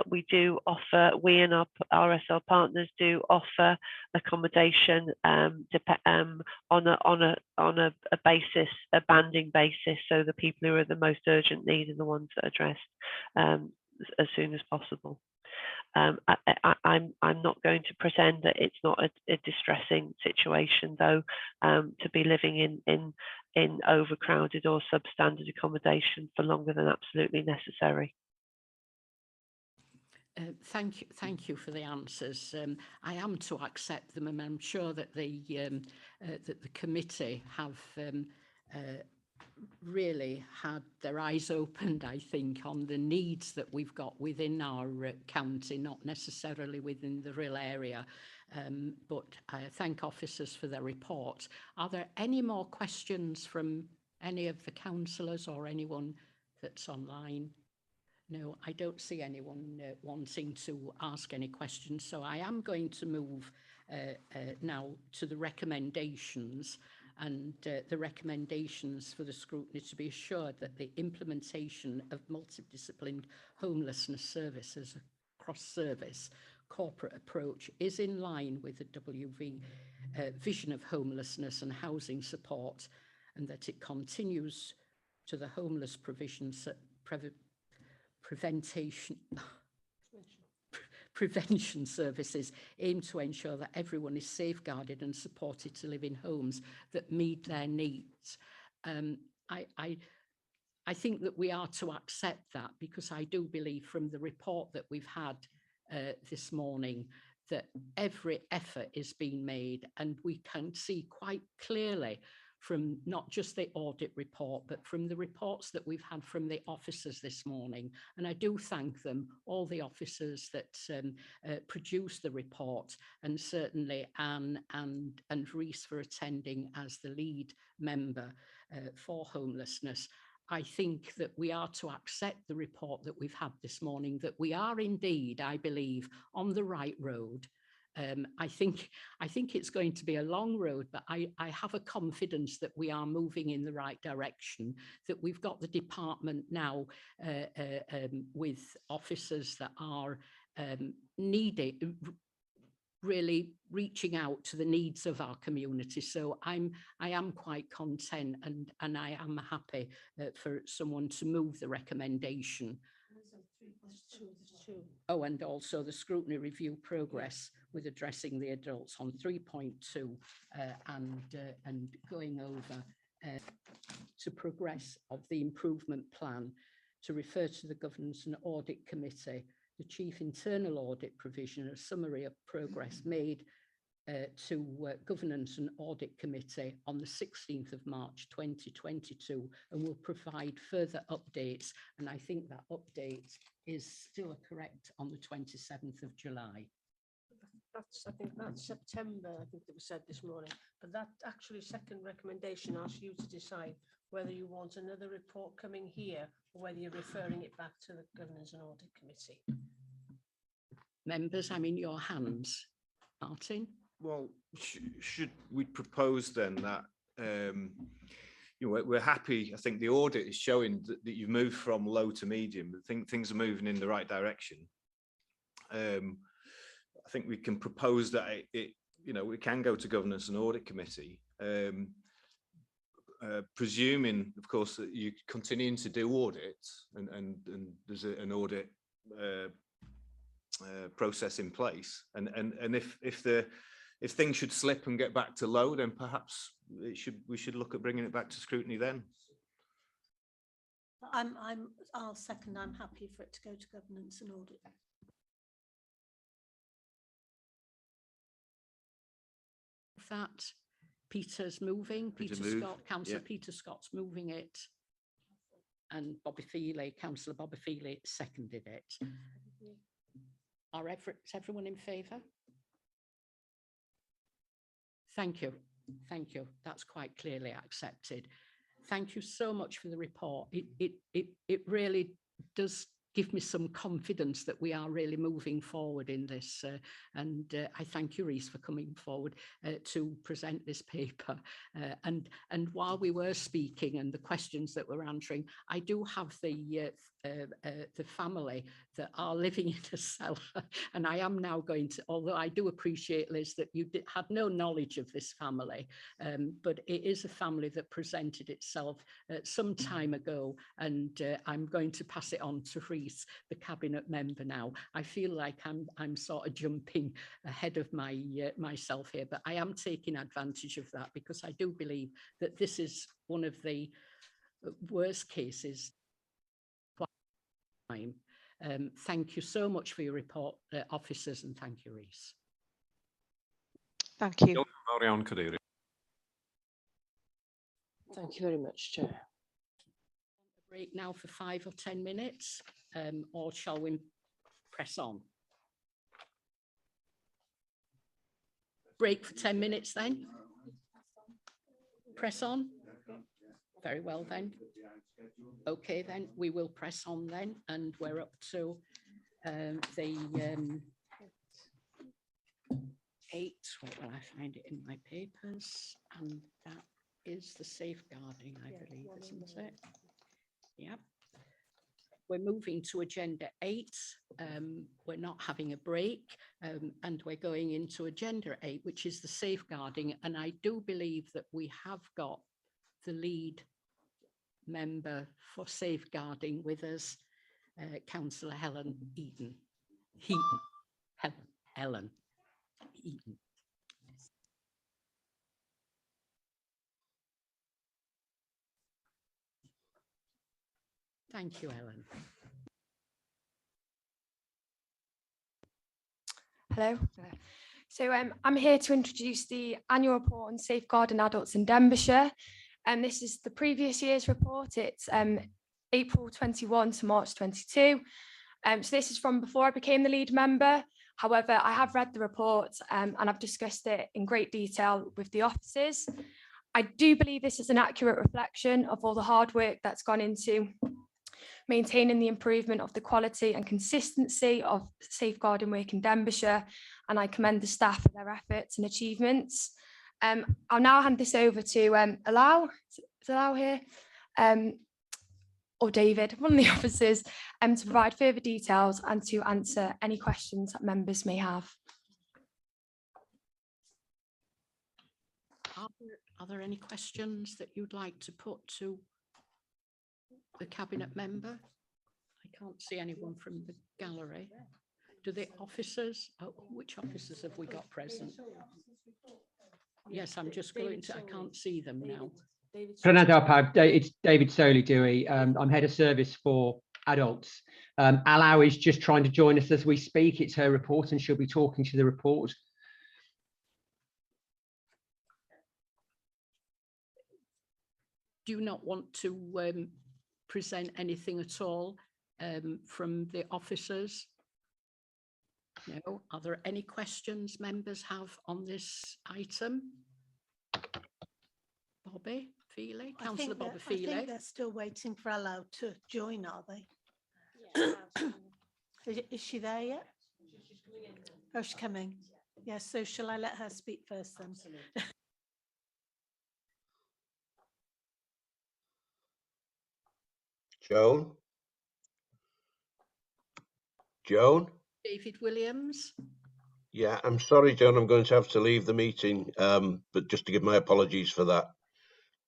we do offer, we and our RSL partners do offer accommodation on a basis, a banding basis, so the people who are the most urgent need are the ones that are addressed as soon as possible. I'm not going to pretend that it's not a distressing situation, though, to be living in overcrowded or substandard accommodation for longer than absolutely necessary. Thank you for the answers. I am to accept them, and I'm sure that the committee have really had their eyes opened, I think, on the needs that we've got within our county, not necessarily within the real area. But I thank officers for their report. Are there any more questions from any of the councillors or anyone that's online? No, I don't see anyone wanting to ask any questions, so I am going to move now to the recommendations. And the recommendations for the scrutiny to be assured that the implementation of multidisciplined homelessness services across service corporate approach is in line with the WV vision of homelessness and housing support, and that it continues to the homeless prevention services aim to ensure that everyone is safeguarded and supported to live in homes that meet their needs. I think that we are to accept that, because I do believe from the report that we've had this morning that every effort is being made, and we can see quite clearly from not just the audit report, but from the reports that we've had from the officers this morning. And I do thank them, all the officers that produced the report, and certainly Anne and Reese for attending as the lead member for homelessness. I think that we are to accept the report that we've had this morning, that we are indeed, I believe, on the right road. I think it's going to be a long road, but I have a confidence that we are moving in the right direction, that we've got the department now with officers that are really reaching out to the needs of our community. So I am quite content, and I am happy for someone to move the recommendation. Oh, and also the scrutiny review progress with addressing the adults on 3.2 and going over to progress of the improvement plan, to refer to the Governance and Audit Committee, the Chief Internal Audit provision, a summary of progress made to Governance and Audit Committee on the 16th of March 2022, and will provide further updates. And I think that update is still correct on the 27th of July. I think that's September, I think it was said this morning, but that actually second recommendation asks you to decide whether you want another report coming here or whether you're referring it back to the Governance and Audit Committee. Members, I'm in your hands. Martin? Well, should we propose then that we're happy? I think the audit is showing that you've moved from low to medium. I think things are moving in the right direction. I think we can propose that we can go to Governance and Audit Committee, presuming, of course, that you're continuing to do audits and there's an audit process in place, and if things should slip and get back to low, then perhaps we should look at bringing it back to scrutiny then. I'll second. I'm happy for it to go to Governance and Audit. That Peter's moving, Councillor Peter Scott's moving it, and Councillor Bobby Feely seconded it. Is everyone in favour? Thank you. Thank you. That's quite clearly accepted. Thank you so much for the report. It really does give me some confidence that we are really moving forward in this. And I thank you, Rhys, for coming forward to present this paper. And while we were speaking and the questions that we're answering, I do have the family that are living in a cellar, and I am now going to, although I do appreciate, Liz, that you had no knowledge of this family, but it is a family that presented itself some time ago, and I'm going to pass it on to Rhys, the cabinet member now. I feel like I'm sort of jumping ahead of myself here, but I am taking advantage of that because I do believe that this is one of the worst cases. Thank you so much for your report, officers, and thank you, Rhys. Thank you. Thank you very much, Chair. Break now for 5 or 10 minutes, or shall we press on? Break for 10 minutes then? Press on? Very well then. Okay, then we will press on then, and we're up to the 8. What will I find it in my papers? And that is the safeguarding, I believe, isn't it? Yep. We're moving to agenda 8. We're not having a break, and we're going into agenda 8, which is the safeguarding. And I do believe that we have got the lead member for safeguarding with us, Councillor Helen Eaton. Helen Eaton. Thank you, Ellen. Hello. So I'm here to introduce the annual report on safeguarding adults in Denbighshire. And this is the previous year's report. It's April 21 to March 22. So this is from before I became the lead member. However, I have read the report and I've discussed it in great detail with the officers. I do believe this is an accurate reflection of all the hard work that's gone into maintaining the improvement of the quality and consistency of safeguarding work in Denbighshire. and I commend the staff for their efforts and achievements. I'll now hand this over to Allow, is Allow here? Or David, one of the officers, to provide further details and to answer any questions that members may have. Are there any questions that you'd like to put to the cabinet member? I can't see anyone from the gallery. Do the officers, which officers have we got present? Yes, I'm just going to, I can't see them now. It's David Soley-Dewey. I'm head of service for adults. Allow is just trying to join us as we speak. It's her report and she'll be talking to the report. Do you not want to present anything at all from the officers? No. Are there any questions members have on this item? Bobby Feely, Councillor Bobby Feely. I think they're still waiting for Allow to join, are they? Is she there yet? Oh, she's coming. Yes, so shall I let her speak first then? Joan? Joan? David Williams. Yeah, I'm sorry, Joan, I'm going to have to leave the meeting, but just to give my apologies for that.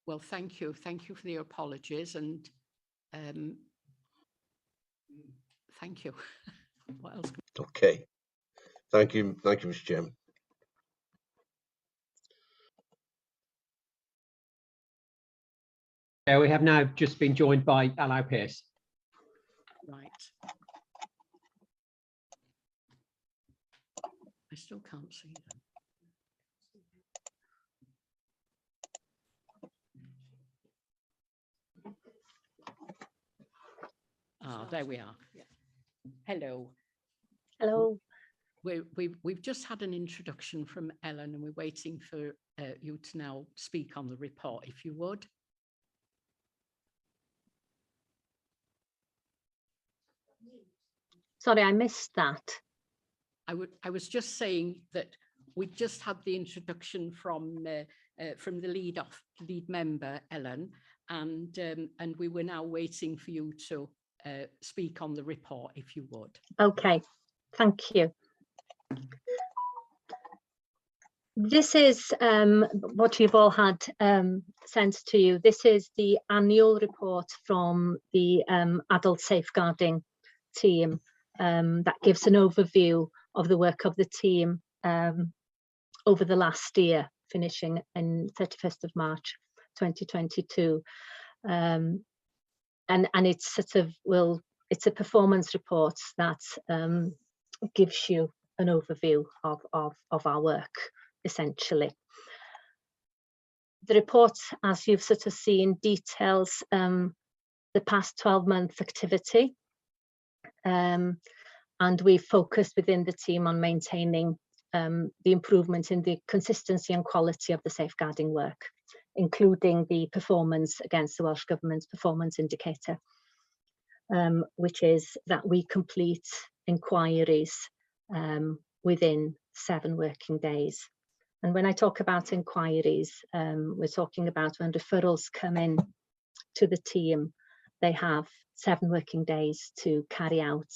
Well, thank you. Thank you for your apologies and thank you. What else? Okay. Thank you. Thank you, Mr. Chairman. We have now just been joined by Allow Pearce. Right. I still can't see them. Ah, there we are. Hello. Hello. We've just had an introduction from Ellen and we're waiting for you to now speak on the report, if you would. Sorry, I missed that. I was just saying that we just had the introduction from the lead member, Ellen, and we were now waiting for you to speak on the report, if you would. Okay, thank you. This is what you've all had sent to you. This is the annual report from the adult safeguarding team that gives an overview of the work of the team over the last year, finishing in 31st of March 2022. And it's sort of, well, it's a performance report that gives you an overview of our work, essentially. The report, as you've sort of seen, details the past 12-month activity. And we've focused within the team on maintaining the improvement in the consistency and quality of the safeguarding work, including the performance against the Welsh Government's performance indicator, which is that we complete inquiries within 7 working days. And when I talk about inquiries, we're talking about when referrals come in to the team, they have 7 working days to carry out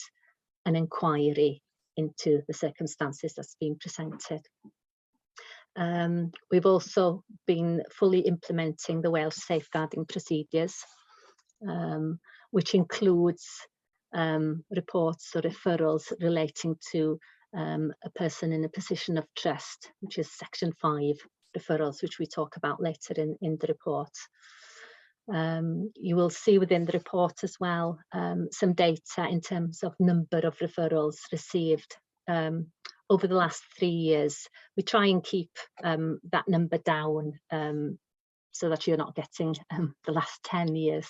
an inquiry into the circumstances that's been presented. We've also been fully implementing the Welsh safeguarding procedures, which includes reports or referrals relating to a person in a position of trust, which is Section 5 referrals, which we talk about later in the report. You will see within the report as well some data in terms of number of referrals received over the last 3 years. We try and keep that number down so that you're not getting the last 10 years.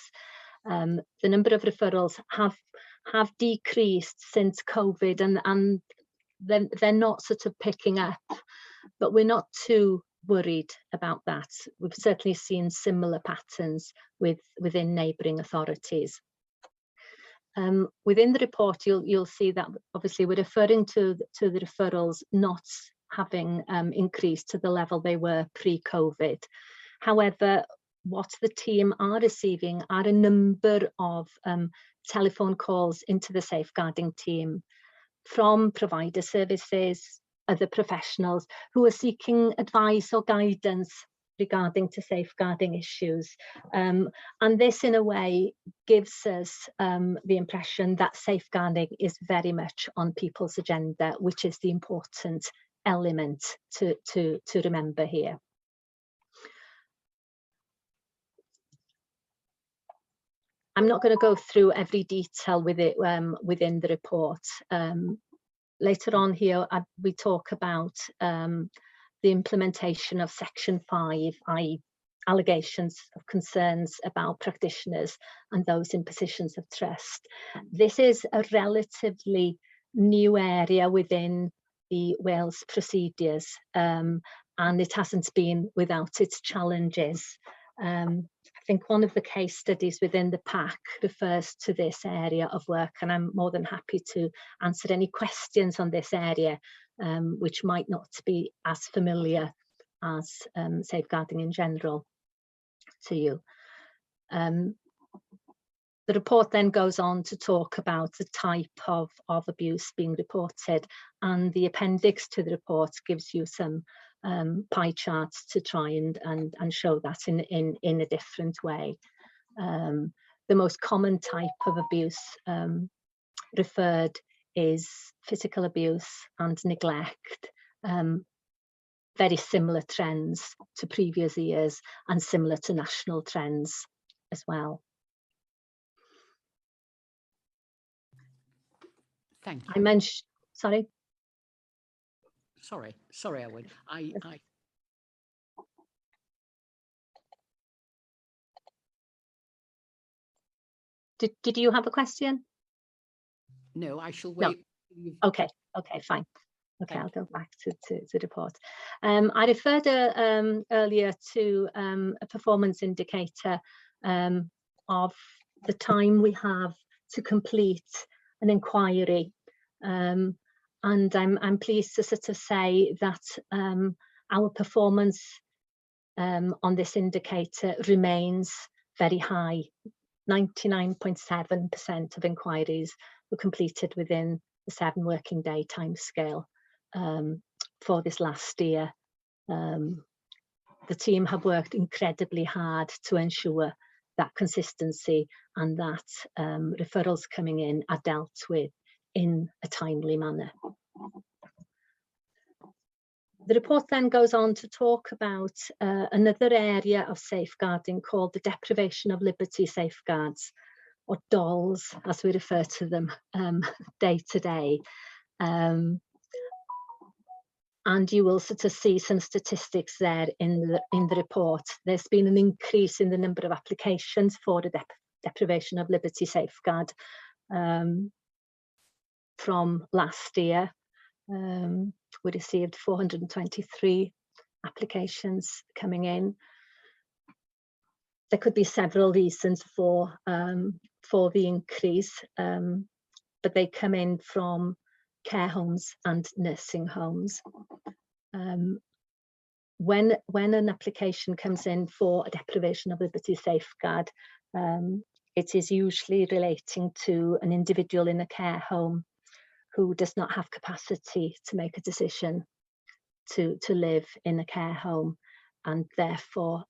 The number of referrals have decreased since COVID, and they're not sort of picking up, but we're not too worried about that. We've certainly seen similar patterns within neighbouring authorities. Within the report, you'll see that obviously we're referring to the referrals not having increased to the level they were pre-COVID. However, what the team are receiving are a number of telephone calls into the safeguarding team from provider services, other professionals who are seeking advice or guidance regarding to safeguarding issues. And this in a way gives us the impression that safeguarding is very much on people's agenda, which is the important element to remember here. I'm not going to go through every detail with it within the report. Later on here, we talk about the implementation of Section 5, i.e. allegations of concerns about practitioners and those in positions of trust. This is a relatively new area within the Wales procedures, and it hasn't been without its challenges. I think one of the case studies within the pack refers to this area of work, and I'm more than happy to answer any questions on this area, which might not be as familiar as safeguarding in general to you. The report then goes on to talk about the type of abuse being reported, and the appendix to the report gives you some pie charts to try and show that in a different way. The most common type of abuse referred is physical abuse and neglect. Very similar trends to previous years and similar to national trends as well. Thank you. I mentioned, sorry. Sorry, Owen. Did you have a question? No, I shall wait. No. Okay, fine. Okay, I'll go back to the report. I referred earlier to a performance indicator of the time we have to complete an inquiry. And I'm pleased to sort of say that our performance on this indicator remains very high. 99.7% of inquiries were completed within the 7 working day timescale for this last year. The team have worked incredibly hard to ensure that consistency and that referrals coming in are dealt with in a timely manner. The report then goes on to talk about another area of safeguarding called the deprivation of liberty safeguards, or DOLS as we refer to them day to day. And you will sort of see some statistics there in the report. There's been an increase in the number of applications for the deprivation of liberty safeguard from last year. We received 423 applications coming in. There could be several reasons for the increase, but they come in from care homes and nursing homes. When an application comes in for a deprivation of liberty safeguard, it is usually relating to an individual in a care home who does not have capacity to make a decision to live in a care home, and therefore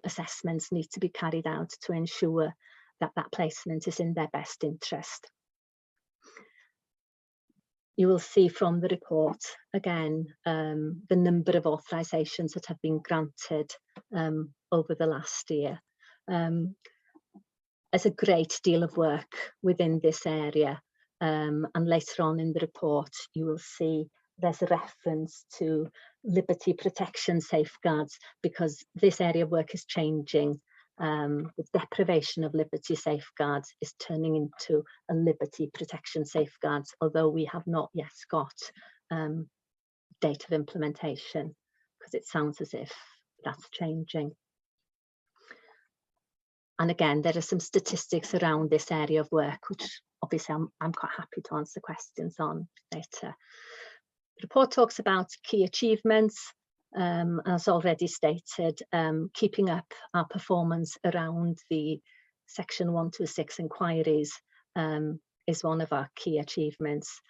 assessments need to be carried out to ensure that that placement is in their best interest. You will see from the report again the number of authorisations that have been granted over the last year. There's a great deal of work within this area. And later on in the report, you will see there's a reference to liberty protection safeguards, because this area of work is changing. The deprivation of liberty safeguards is turning into a liberty protection safeguards, although we have not yet got date of implementation, because it sounds as if that's changing. And again, there are some statistics around this area of work which obviously I'm quite happy to answer questions on later. The report talks about key achievements, as already stated, keeping up our performance around the Section 126 inquiries is one of our key achievements.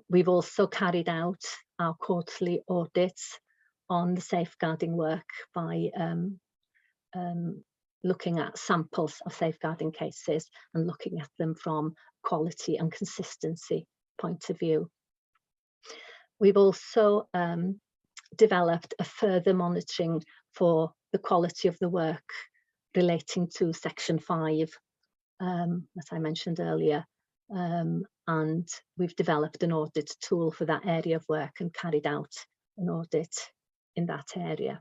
We've also carried out our quarterly audits on the safeguarding work by looking at samples of safeguarding cases and looking at them from quality and consistency point of view. We've also developed a further monitoring for the quality of the work relating to Section 5, as I mentioned earlier, and we've developed an audit tool for that area of work and carried out an audit in that area.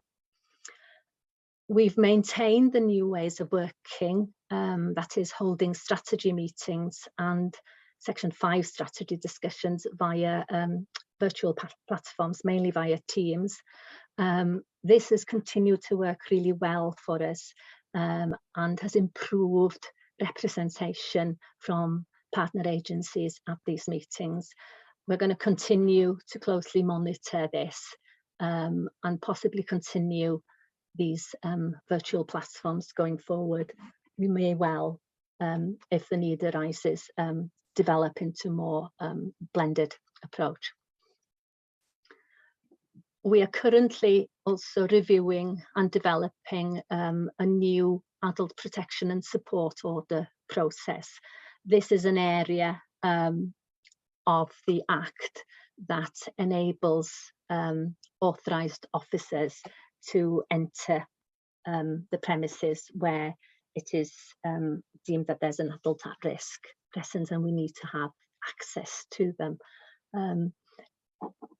We've maintained the new ways of working, that is holding strategy meetings and Section 5 strategy discussions via virtual platforms, mainly via Teams. This has continued to work really well for us and has improved representation from partner agencies at these meetings. We're going to continue to closely monitor this and possibly continue these virtual platforms going forward. We may well, if the need arises, develop into more blended approach. We are currently also reviewing and developing a new adult protection and support order process. This is an area of the Act that enables authorised officers to enter the premises where it is deemed that there's an adult at risk present and we need to have access to them.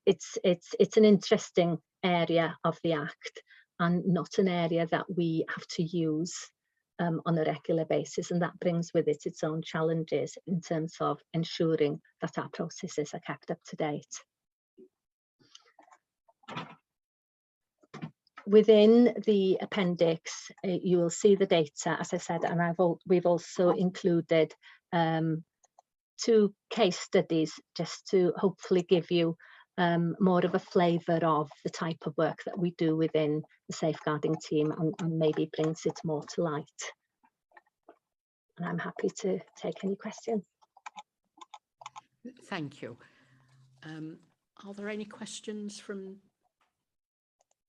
It's an interesting area of the Act and not an area that we have to use on a regular basis, and that brings with it its own challenges in terms of ensuring that our processes are kept up to date. Within the appendix, you will see the data, as I said, and we've also included 2 case studies just to hopefully give you more of a flavour of the type of work that we do within the safeguarding team and maybe brings it more to light. And I'm happy to take any questions. Thank you. Are there any questions from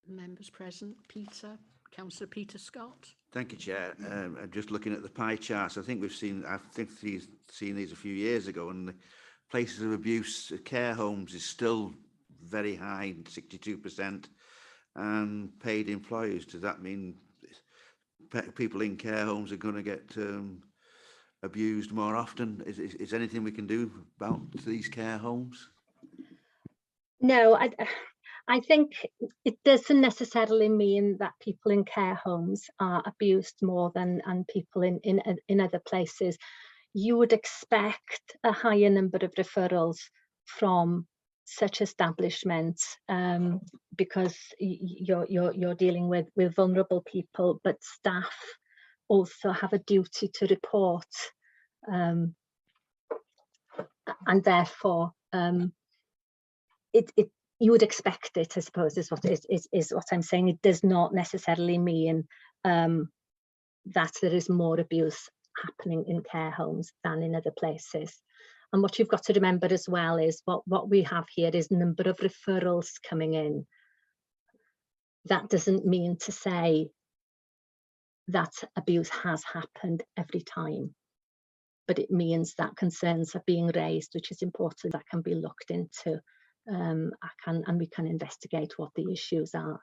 members present? Peter, Councillor Peter Scott. Thank you, Chair. I'm just looking at the pie charts. I think we've seen these a few years ago, and the places of abuse, care homes is still very high, 62%, and paid employees. Does that mean people in care homes are going to get abused more often? Is anything we can do about these care homes? No, I think it doesn't necessarily mean that people in care homes are abused more than people in other places. You would expect a higher number of referrals from such establishments because you're dealing with vulnerable people, but staff also have a duty to report, and therefore you would expect it, I suppose, is what I'm saying. It does not necessarily mean that there is more abuse happening in care homes than in other places. And what you've got to remember as well is what we have here is number of referrals coming in. That doesn't mean to say that abuse has happened every time, but it means that concerns are being raised, which is important, that can be looked into. And we can investigate what the issues are.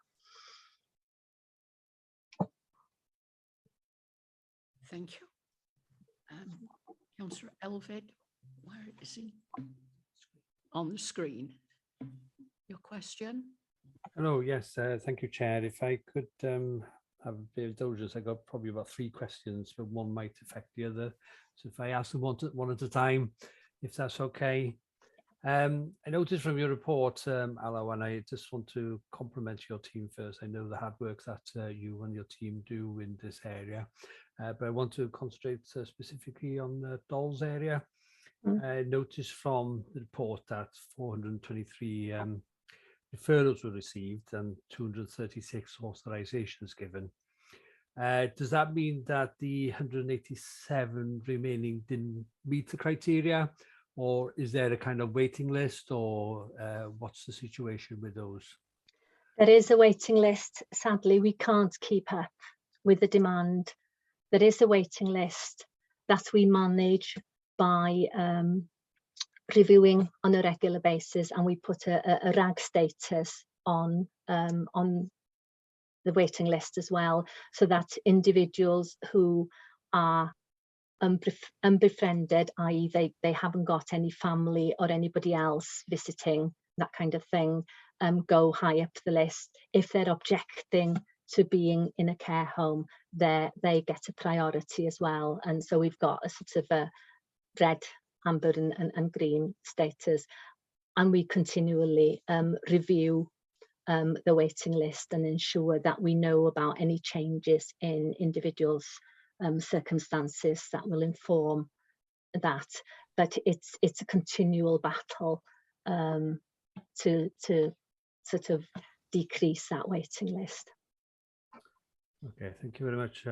Thank you. Councillor Elvid, where is he? On the screen. Your question? Hello, yes, thank you, Chair. If I could have a bit of indulgence, I got probably about 3 questions, but one might affect the other. So if I ask them one at a time, if that's okay. I noticed from your report, Allo, and I just want to compliment your team first. I know the hard work that you and your team do in this area, but I want to concentrate specifically on the dolls area. noticed from the report that 423 referrals were received and 236 authorizations given. Does that mean that the 187 remaining didn't meet the criteria, or is there a kind of waiting list, or what's the situation with those? There is a waiting list. Sadly, we can't keep up with the demand. There is a waiting list that we manage by reviewing on a regular basis, and we put a RAG status on the waiting list as well, so that individuals who are unbefriended, i.e. they haven't got any family or anybody else visiting, that kind of thing, go high up the list. If they're objecting to being in a care home, they get a priority as well. And so we've got a sort of a red, amber and green status, and we continually review the waiting list and ensure that we know about any changes in individuals' circumstances that will inform that. But it's a continual battle to sort of decrease that waiting list. Okay, thank you very much.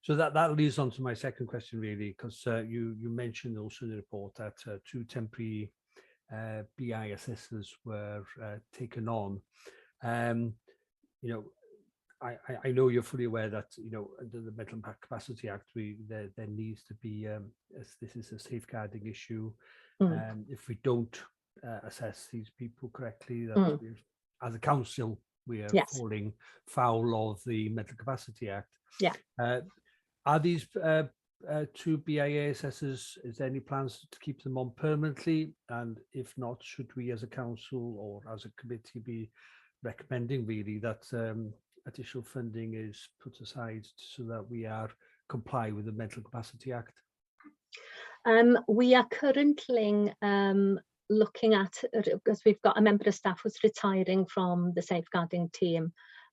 So that leads on to my second question, really, because you mentioned also in the report that 2 temporary BI assessors were taken on. You know, I know you're fully aware that, you know, under the Mental Impact Capacity Act, there needs to be, as this is a safeguarding issue, if we don't assess these people correctly, that as a council, we are falling foul of the Mental Capacity Act. Yeah. Are these 2 BIA assessors, is there any plans to keep them on permanently? And if not, should we as a council or as a committee be recommending really that additional funding is put aside so that we are comply with the Mental Capacity Act? We are currently looking at, because we've got a member of staff who's retiring from the safeguarding team,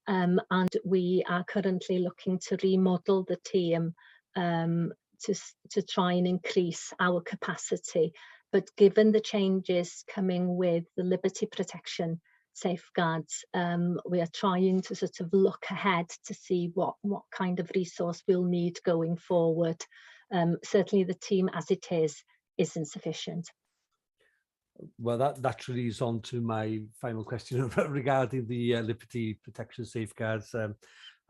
and we are currently looking to remodel the team to try and increase our capacity. But given the changes coming with the liberty protection safeguards, we are trying to sort of look ahead to see what kind of resource we'll need going forward. Certainly the team as it is insufficient. Well, that leads on to my final question regarding the liberty protection safeguards.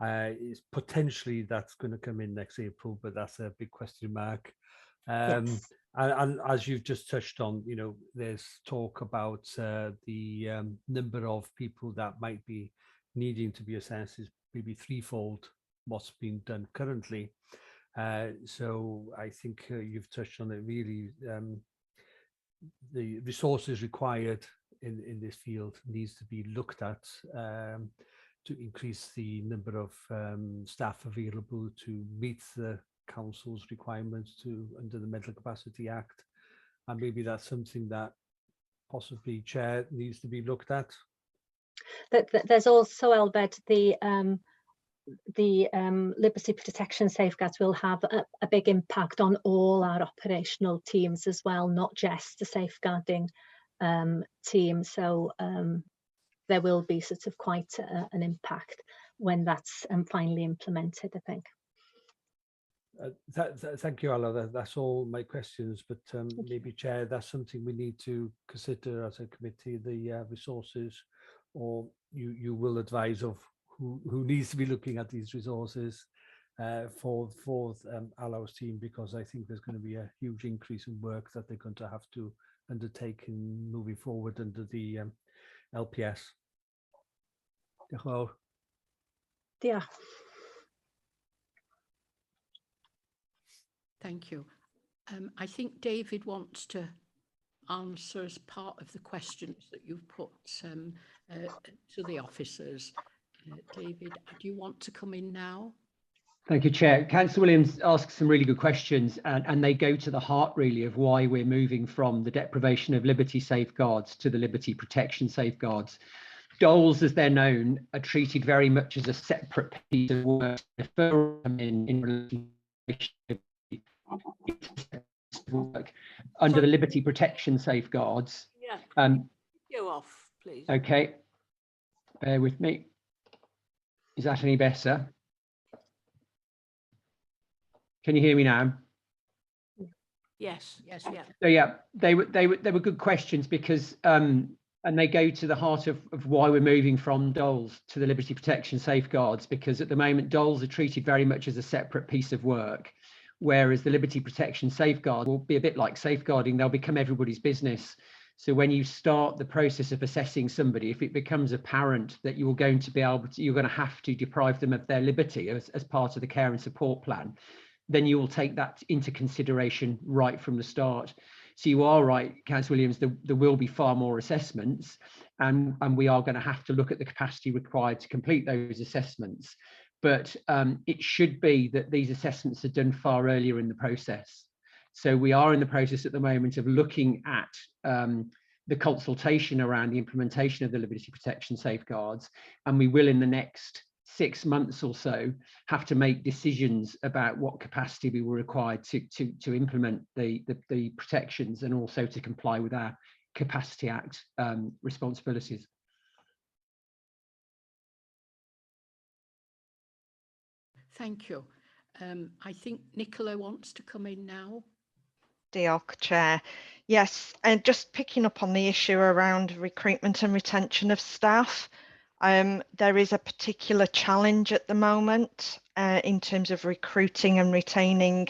Is potentially that's going to come in next April, but that's a big question mark. And as you've just touched on, you know, there's talk about the number of people that might be needing to be assessed is maybe threefold what's being done currently. So I think you've touched on it really. The resources required in this field needs to be looked at to increase the number of staff available to meet the council's requirements under the Mental Capacity Act, and maybe that's something that possibly Chair needs to be looked at. There's also, Albert, the liberty protection safeguards will have a big impact on all our operational teams as well, not just the safeguarding team. So there will be sort of quite an impact when that's finally implemented, I think. Thank you, Ala. That's all my questions, but maybe Chair, that's something we need to consider as a committee, the resources, or you will advise of who needs to be looking at these resources for Ala's team, because I think there's going to be a huge increase in work that they're going to have to undertake in moving forward under the LPS. Diolch yn fawr. Yeah. Thank you. I think David wants to answer as part of the questions that you've put to the officers. David, do you want to come in now? Thank you, Chair. Councillor Williams asks some really good questions, and they go to the heart really of why we're moving from the deprivation of liberty safeguards to the liberty protection safeguards. Doles, as they're known, are treated very much as a separate piece of work in relation to work. under the liberty protection safeguards. Yeah. Go off, please. Okay, bear with me. Is that any better? Can you hear me now? Yes, yes, yeah. So yeah, they were good questions because and they go to the heart of why we're moving from doles to the liberty protection safeguards, because at the moment doles are treated very much as a separate piece of work, whereas the liberty protection safeguard will be a bit like safeguarding. They'll become everybody's business. So when you start the process of assessing somebody, if it becomes apparent that you're going to be able to, you're going to have to deprive them of their liberty as part of the care and support plan, then you will take that into consideration right from the start. So you are right, Councillor Williams, there will be far more assessments, and we are going to have to look at the capacity required to complete those assessments. But it should be that these assessments are done far earlier in the process. So we are in the process at the moment of looking at the consultation around the implementation of the liberty protection safeguards, and we will in the next 6 months or so have to make decisions about what capacity we were required to implement the protections and also to comply with our Capacity Act responsibilities. Thank you. I think Nicola wants to come in now. Diolch, Chair. Yes, and just picking up on the issue around recruitment and retention of staff. There is a particular challenge at the moment in terms of recruiting and retaining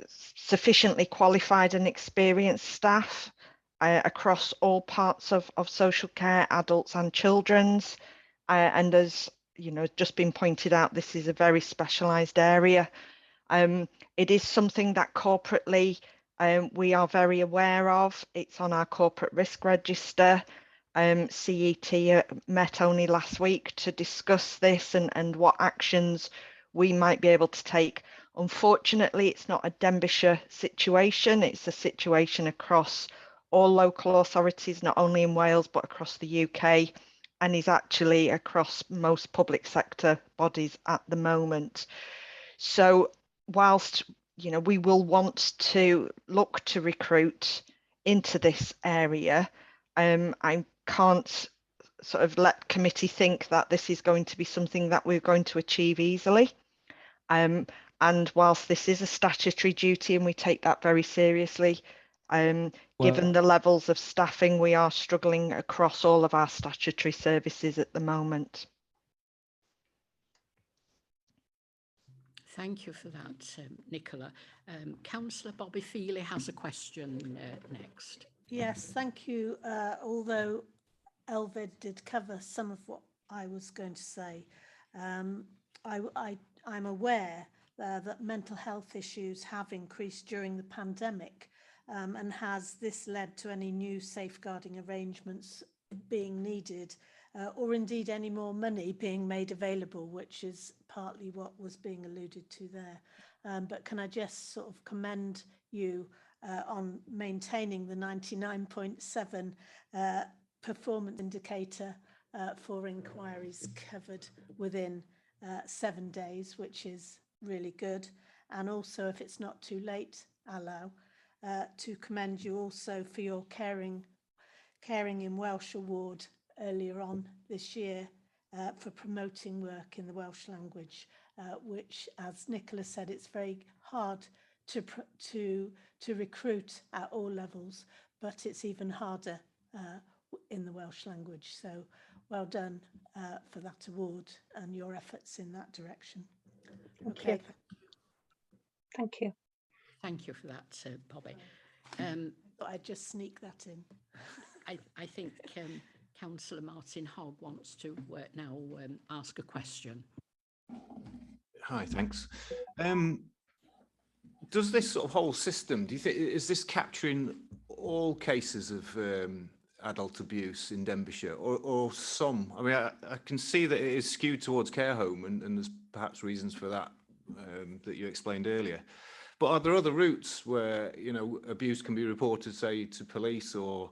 sufficiently qualified and experienced staff across all parts of social care, adults and children's. And as you know, just been pointed out, this is a very specialised area. It is something that corporately we are very aware of. It's on our corporate risk register. CET met only last week to discuss this and what actions we might be able to take. Unfortunately, it's not a Denbighshire situation. It's a situation across all local authorities, not only in Wales, but across the UK, and is actually across most public sector bodies at the moment. So whilst we will want to look to recruit into this area, I can't sort of let committee think that this is going to be something that we're going to achieve easily. And whilst this is a statutory duty and we take that very seriously, given the levels of staffing, we are struggling across all of our statutory services at the moment. Thank you for that, Nicola. Councillor Bobby Feely has a question next. Yes, thank you. Although Elvid did cover some of what I was going to say, I'm aware that mental health issues have increased during the pandemic, and has this led to any new safeguarding arrangements being needed, or indeed any more money being made available, which is partly what was being alluded to there. But can I just sort of commend you on maintaining the 99.7 performance indicator for inquiries covered within 7 days, which is really good. And also, if it's not too late, allow to commend you also for your Caring in Welsh award earlier on this year for promoting work in the Welsh language, which, as Nicola said, it's very hard to recruit at all levels, but it's even harder in the Welsh language. So well done for that award and your efforts in that direction. Thank you. Thank you. Thank you for that, Bobby. But I'd just sneak that in. I think Councillor Martin Hogg wants to now ask a question. Hi, thanks. Does this sort of whole system, do you think, is this capturing all cases of adult abuse in Denbighshire, or some? I mean, I can see that it is skewed towards care home, and there's perhaps reasons for that that you explained earlier. But are there other routes where, abuse can be reported, say, to police or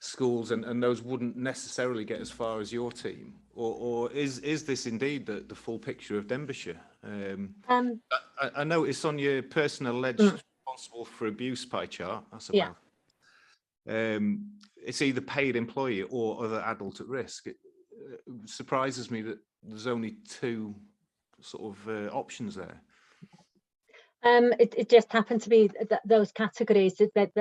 schools, and those wouldn't necessarily get as far as your team? Or is this indeed the full picture of Denbighshire? I noticed on your personal alleged responsible for abuse pie chart. That's Yeah. about. It's either paid employee or other adult at risk. It surprises me that there's only two sort of options there. It just happened to be that those categories that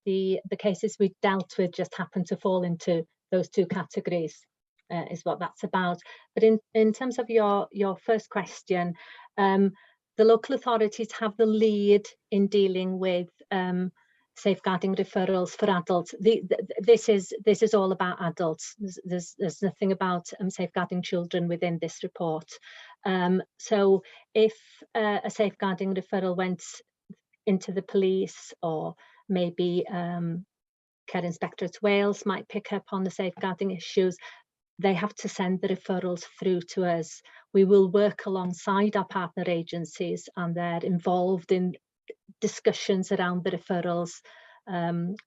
the cases we dealt with just happened to fall into those two categories, is what that's about. But in terms of your first question, the local authorities have the lead in dealing with safeguarding referrals for adults. This is all about adults. There's nothing about safeguarding children within this report. So if a safeguarding referral went into the police, or maybe Care Inspectorate Wales might pick up on the safeguarding issues, they have to send the referrals through to us. We will work alongside our partner agencies, and they're involved in discussions around the referrals.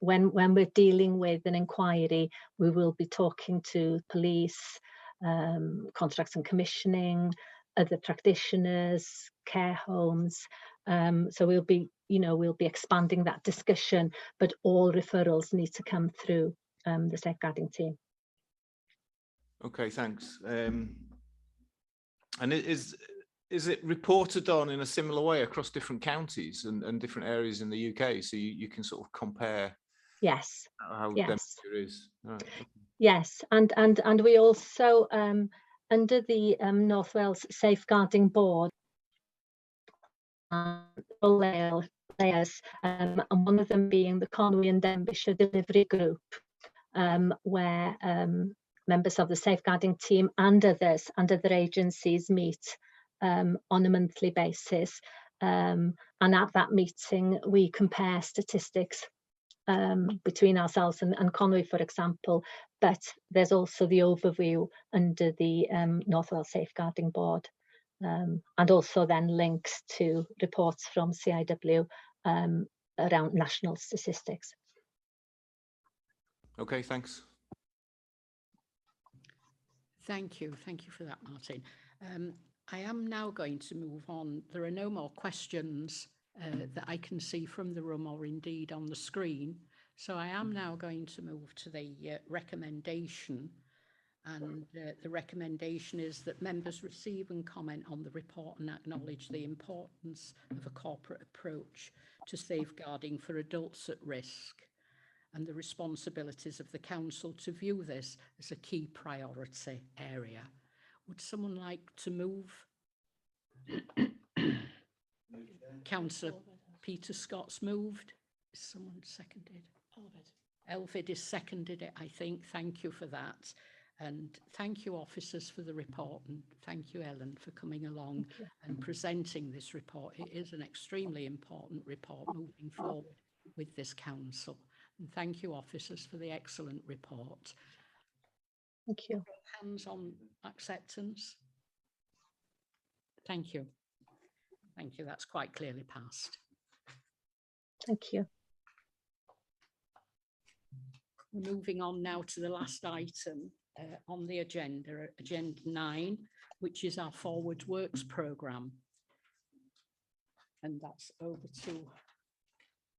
When we're dealing with an inquiry, we will be talking to police, contracts and commissioning, other practitioners, care homes. So we'll be expanding that discussion, but all referrals need to come through the safeguarding team. Okay, thanks. And is it reported on in a similar way across different counties and different areas in the UK, so you can sort of compare? Yes. How Yes. Denbighshire is. Right. Yes, and we also under the North Wales Safeguarding Board, players, and one of them being the Conwy and Denbighshire Delivery Group, where members of the safeguarding team and others and other agencies meet on a monthly basis. And at that meeting, we compare statistics between ourselves and Conwy, for example, but there's also the overview under the North Wales Safeguarding Board, and also then links to reports from CIW around national statistics. Okay, thanks. Thank you for that, Martin. I am now going to move on. There are no more questions that I can see from the room or indeed on the screen. So I am now going to move to the recommendation. And the recommendation is that members receive and comment on the report and acknowledge the importance of a corporate approach to safeguarding for adults at risk, and the responsibilities of the council to view this as a key priority area. Would someone like to move? Councillor Peter Scott's moved. Is someone seconded? Elvid is seconded it, I think. Thank you for that. And thank you, officers, for the report. And thank you, Ellen, for coming along and presenting this report. It is an extremely important report moving forward with this council. And thank you, officers, for the excellent report. Thank you. Hands on acceptance. Thank you. Thank you. That's quite clearly passed. Thank you. We're moving on now to the last item on the agenda, Agenda 9, which is our Forward Works programme. And that's over to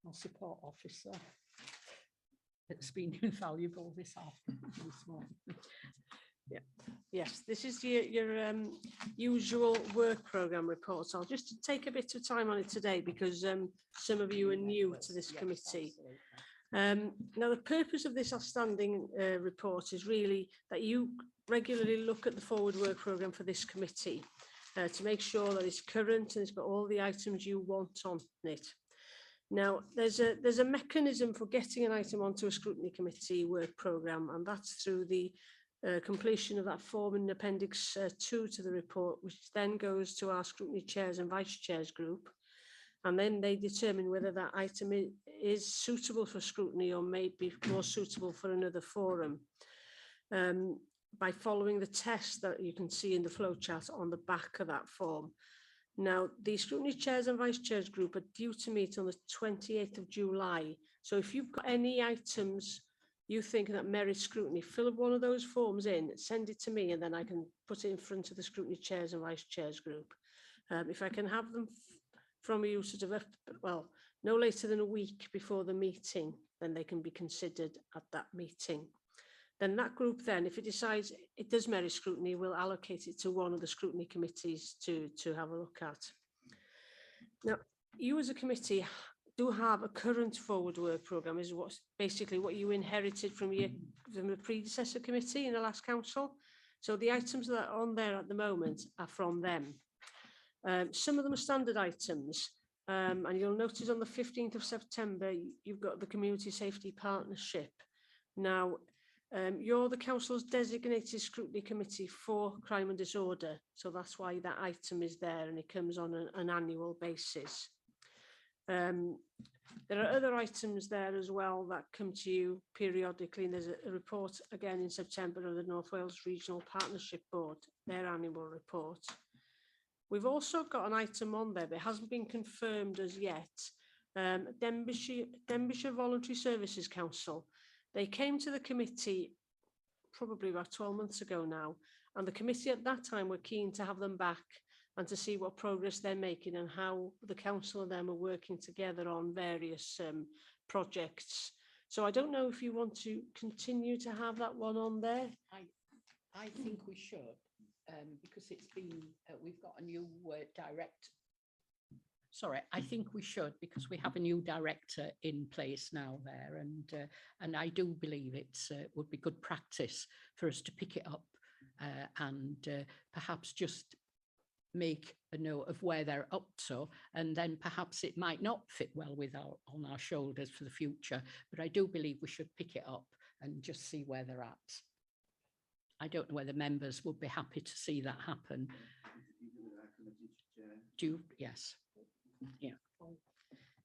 our support officer. It's been invaluable this morning. Yeah. Yes, this is your usual work programme report. I'll just take a bit of time on it today because some of you are new to this committee. Now, the purpose of this outstanding report is really that you regularly look at the forward work programme for this committee to make sure that it's current and it's got all the items you want on it. Now, there's a mechanism for getting an item onto a scrutiny committee work programme, and that's through the completion of that form in Appendix 2 to the report, which then goes to our scrutiny chairs and vice chairs group. And then they determine whether that item is suitable for scrutiny or may be more suitable for another forum by following the test that you can see in the flowchart on the back of that form. Now, the scrutiny chairs and vice chairs group are due to meet on the 28th of July. So if you've got any items you think that merit scrutiny, fill one of those forms in, send it to me, and then I can put it in front of the scrutiny chairs and vice chairs group. If I can have them from you sort of, well, no later than a week before the meeting, then they can be considered at that meeting. Then that group then, if it decides it does merit scrutiny, will allocate it to one of the scrutiny committees to have a look at. Now, you as a committee do have a current forward work programme, is what's basically what you inherited from the predecessor committee in the last council. So the items that are on there at the moment are from them. Some of them are standard items, and you'll notice on the 15th of September, you've got the Community Safety Partnership. Now, you're the council's designated scrutiny committee for crime and disorder, so that's why that item is there, and it comes on an annual basis. There are other items there as well that come to you periodically, and there's a report again in September of the North Wales Regional Partnership Board, their annual report. We've also got an item on there that hasn't been confirmed as yet. Denbighshire Voluntary Services Council. They came to the committee probably about 12 months ago now, and the committee at that time were keen to have them back and to see what progress they're making and how the council and them are working together on various projects. So I don't know if you want to continue to have that one on there. I think we should, because it's been, we've got a new I think we should, because we have a new director in place now there, and I do believe it would be good practice for us to pick it up and perhaps just make a note of where they're up to, and then perhaps it might not fit well with on our shoulders for the future, but I do believe we should pick it up and just see where they're at. I don't know whether members would be happy to see that happen. Do you? Yes. Yeah.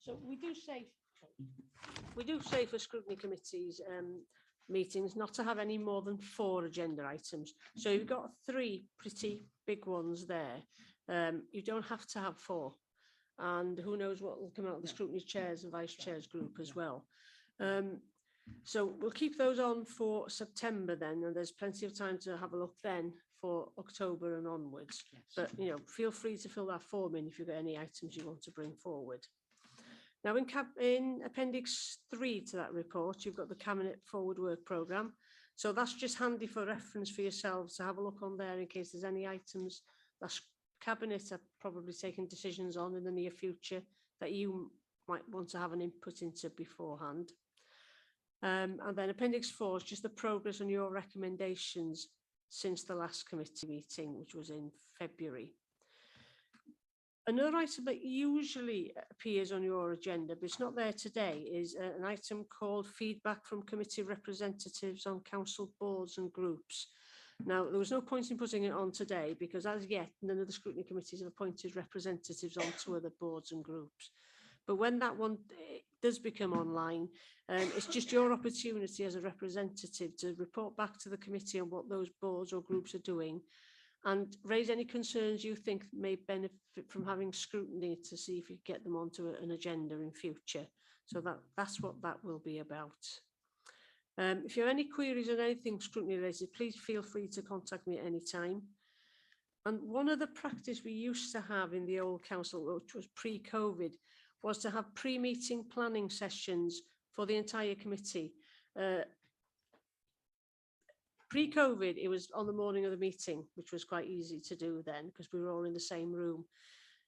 So we do say for scrutiny committees meetings not to have any more than 4 agenda items. So you've got 3 pretty big ones there. You don't have to have 4, and who knows what will come out of the scrutiny chairs and vice chairs group as well. So we'll keep those on for September then, and there's plenty of time to have a look then for October and onwards. Yes. But you know, feel free to fill that form in if you've got any items you want to bring forward. Now in Appendix 3 to that report, you've got the Cabinet Forward Work Programme. So that's just handy for reference for yourselves to have a look on there in case there's any items that Cabinet are probably taking decisions on in the near future that you might want to have an input into beforehand. And then Appendix 4 is just the progress on your recommendations since the last committee meeting, which was in February. Another item that usually appears on your agenda, but it's not there today, is an item called feedback from committee representatives on council boards and groups. Now, there was no point in putting it on today because as yet, none of the scrutiny committees have appointed representatives onto other boards and groups. But when that one does become online, it's just your opportunity as a representative to report back to the committee on what those boards or groups are doing and raise any concerns you think may benefit from having scrutiny to see if you get them onto an agenda in future. So that's what that will be about. If you have any queries on anything scrutiny related, please feel free to contact me at any time. And one of the practice we used to have in the old council, which was pre-COVID, was to have pre-meeting planning sessions for the entire committee. Pre-COVID, it was on the morning of the meeting, which was quite easy to do then because we were all in the same room.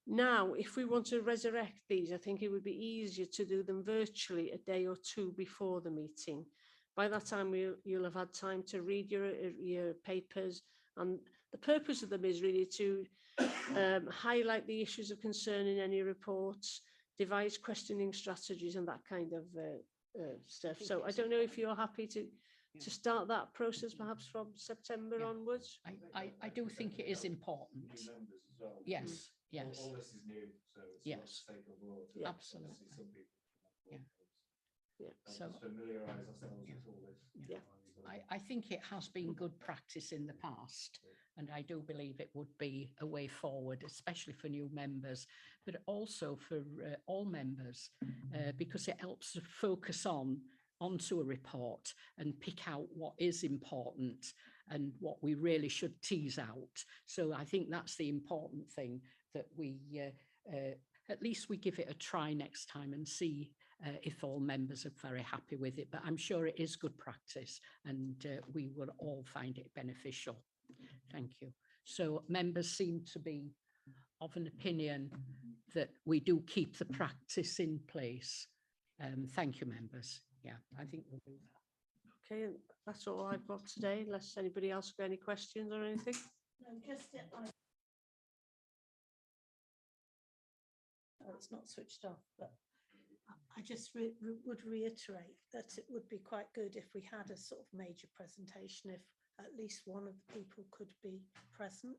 Now, if we want to resurrect these, I think it would be easier to do them virtually a day or 2 before the meeting. By that time, you'll have had time to read your papers, and the purpose of them is really to highlight the issues of concern in any reports, devise questioning strategies and that kind of stuff. So I don't know if you're happy to start that process perhaps from September onwards. I do think it is important. Yes, yes. All this is new, so it's yes, yeah. Absolutely. Yeah. Yeah. So familiarise ourselves with all this. Yeah. I think it has been good practice in the past, and I do believe it would be a way forward, especially for new members, but also for all members, because it helps to focus onto a report and pick out what is important and what we really should tease out. So I think that's the important thing, that we at least we give it a try next time and see if all members are very happy with it. But I'm sure it is good practice, and we will all find it beneficial. Thank you. So members seem to be of an opinion that we do keep the practice in place. Thank you, members. Yeah, I think we'll do that. Okay, and that's all I've got today, unless anybody else got any questions or anything. No, it's not switched off, but I just would reiterate that it would be quite good if we had a sort of major presentation, if at least one of the people could be present,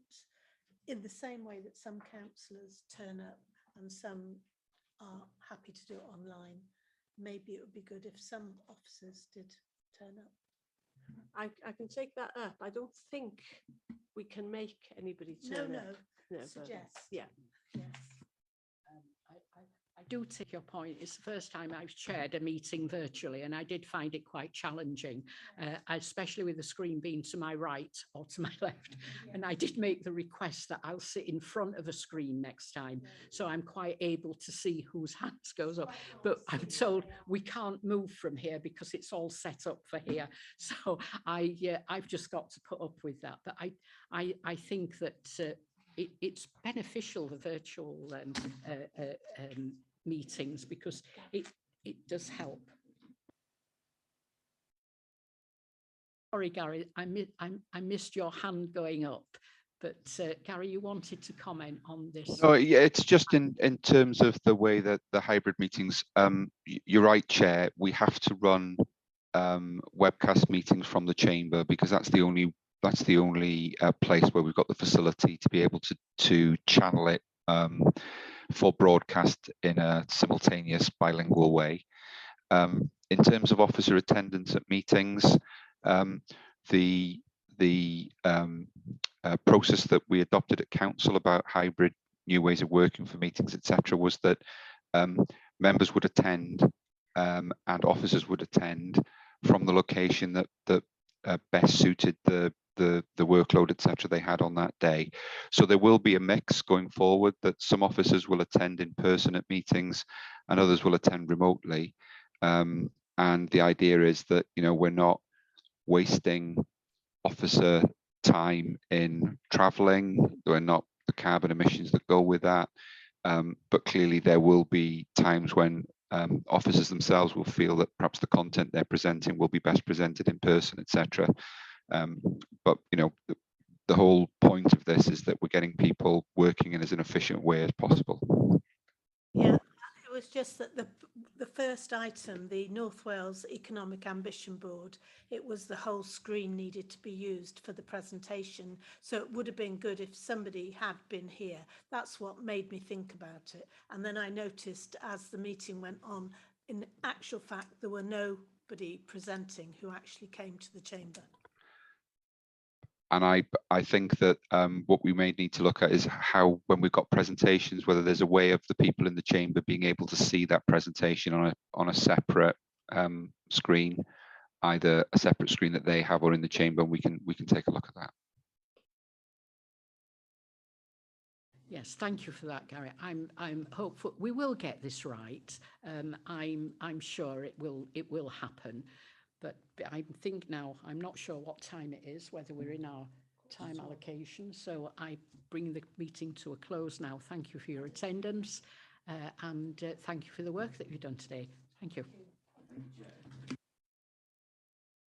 in the same way that some councillors turn up and some are happy to do it online. Maybe it would be good if some officers did turn up. I can take that up. I don't think we can make anybody turn up. No, but, suggest. yeah. Yes. I do take your point. It's the first time I've chaired a meeting virtually, and I did find it quite challenging, especially with the screen being to my right or to my left. And I did make the request that I'll sit in front of a screen next time, so I'm quite able to see whose hands goes up. But I'm told we can't move from here because it's all set up for here. So I've just got to put up with that. But I think that it's beneficial, the virtual meetings, because it does help. Sorry, Gary, I missed your hand going up, but Gary, you wanted to comment on this. Oh, yeah, it's just in terms of the way that the hybrid meetings. You're right, Chair. We have to run webcast meetings from the chamber because that's the only place where we've got the facility to be able to channel it for broadcast in a simultaneous bilingual way. In terms of officer attendance at meetings, the process that we adopted at council about hybrid new ways of working for meetings, etc., was that members would attend and officers would attend from the location that best suited the workload, etc., they had on that day. So there will be a mix going forward, that some officers will attend in person at meetings and others will attend remotely. And the idea is that, you know, we're not wasting officer time in traveling. We're not the carbon emissions that go with that. But clearly there will be times when officers themselves will feel that perhaps the content they're presenting will be best presented in person, etc. But you know, the whole point of this is that we're getting people working in as an efficient way as possible. Yeah, it was just that the first item, the North Wales Economic Ambition Board, it was the whole screen needed to be used for the presentation. So it would have been good if somebody had been here. That's what made me think about it. And then I noticed as the meeting went on, in actual fact, there were nobody presenting who actually came to the chamber. And I think that what we may need to look at is how, when we've got presentations, whether there's a way of the people in the chamber being able to see that presentation on a separate screen, either a separate screen that they have or in the chamber, and we can take a look at that. Yes, thank you for that, Gary. I'm hopeful we will get this right. I'm sure it will happen. But I think now, I'm not sure what time it is, whether we're in our time allocation. So I bring the meeting to a close now. Thank you for your attendance and thank you for the work that you've done today. Thank you.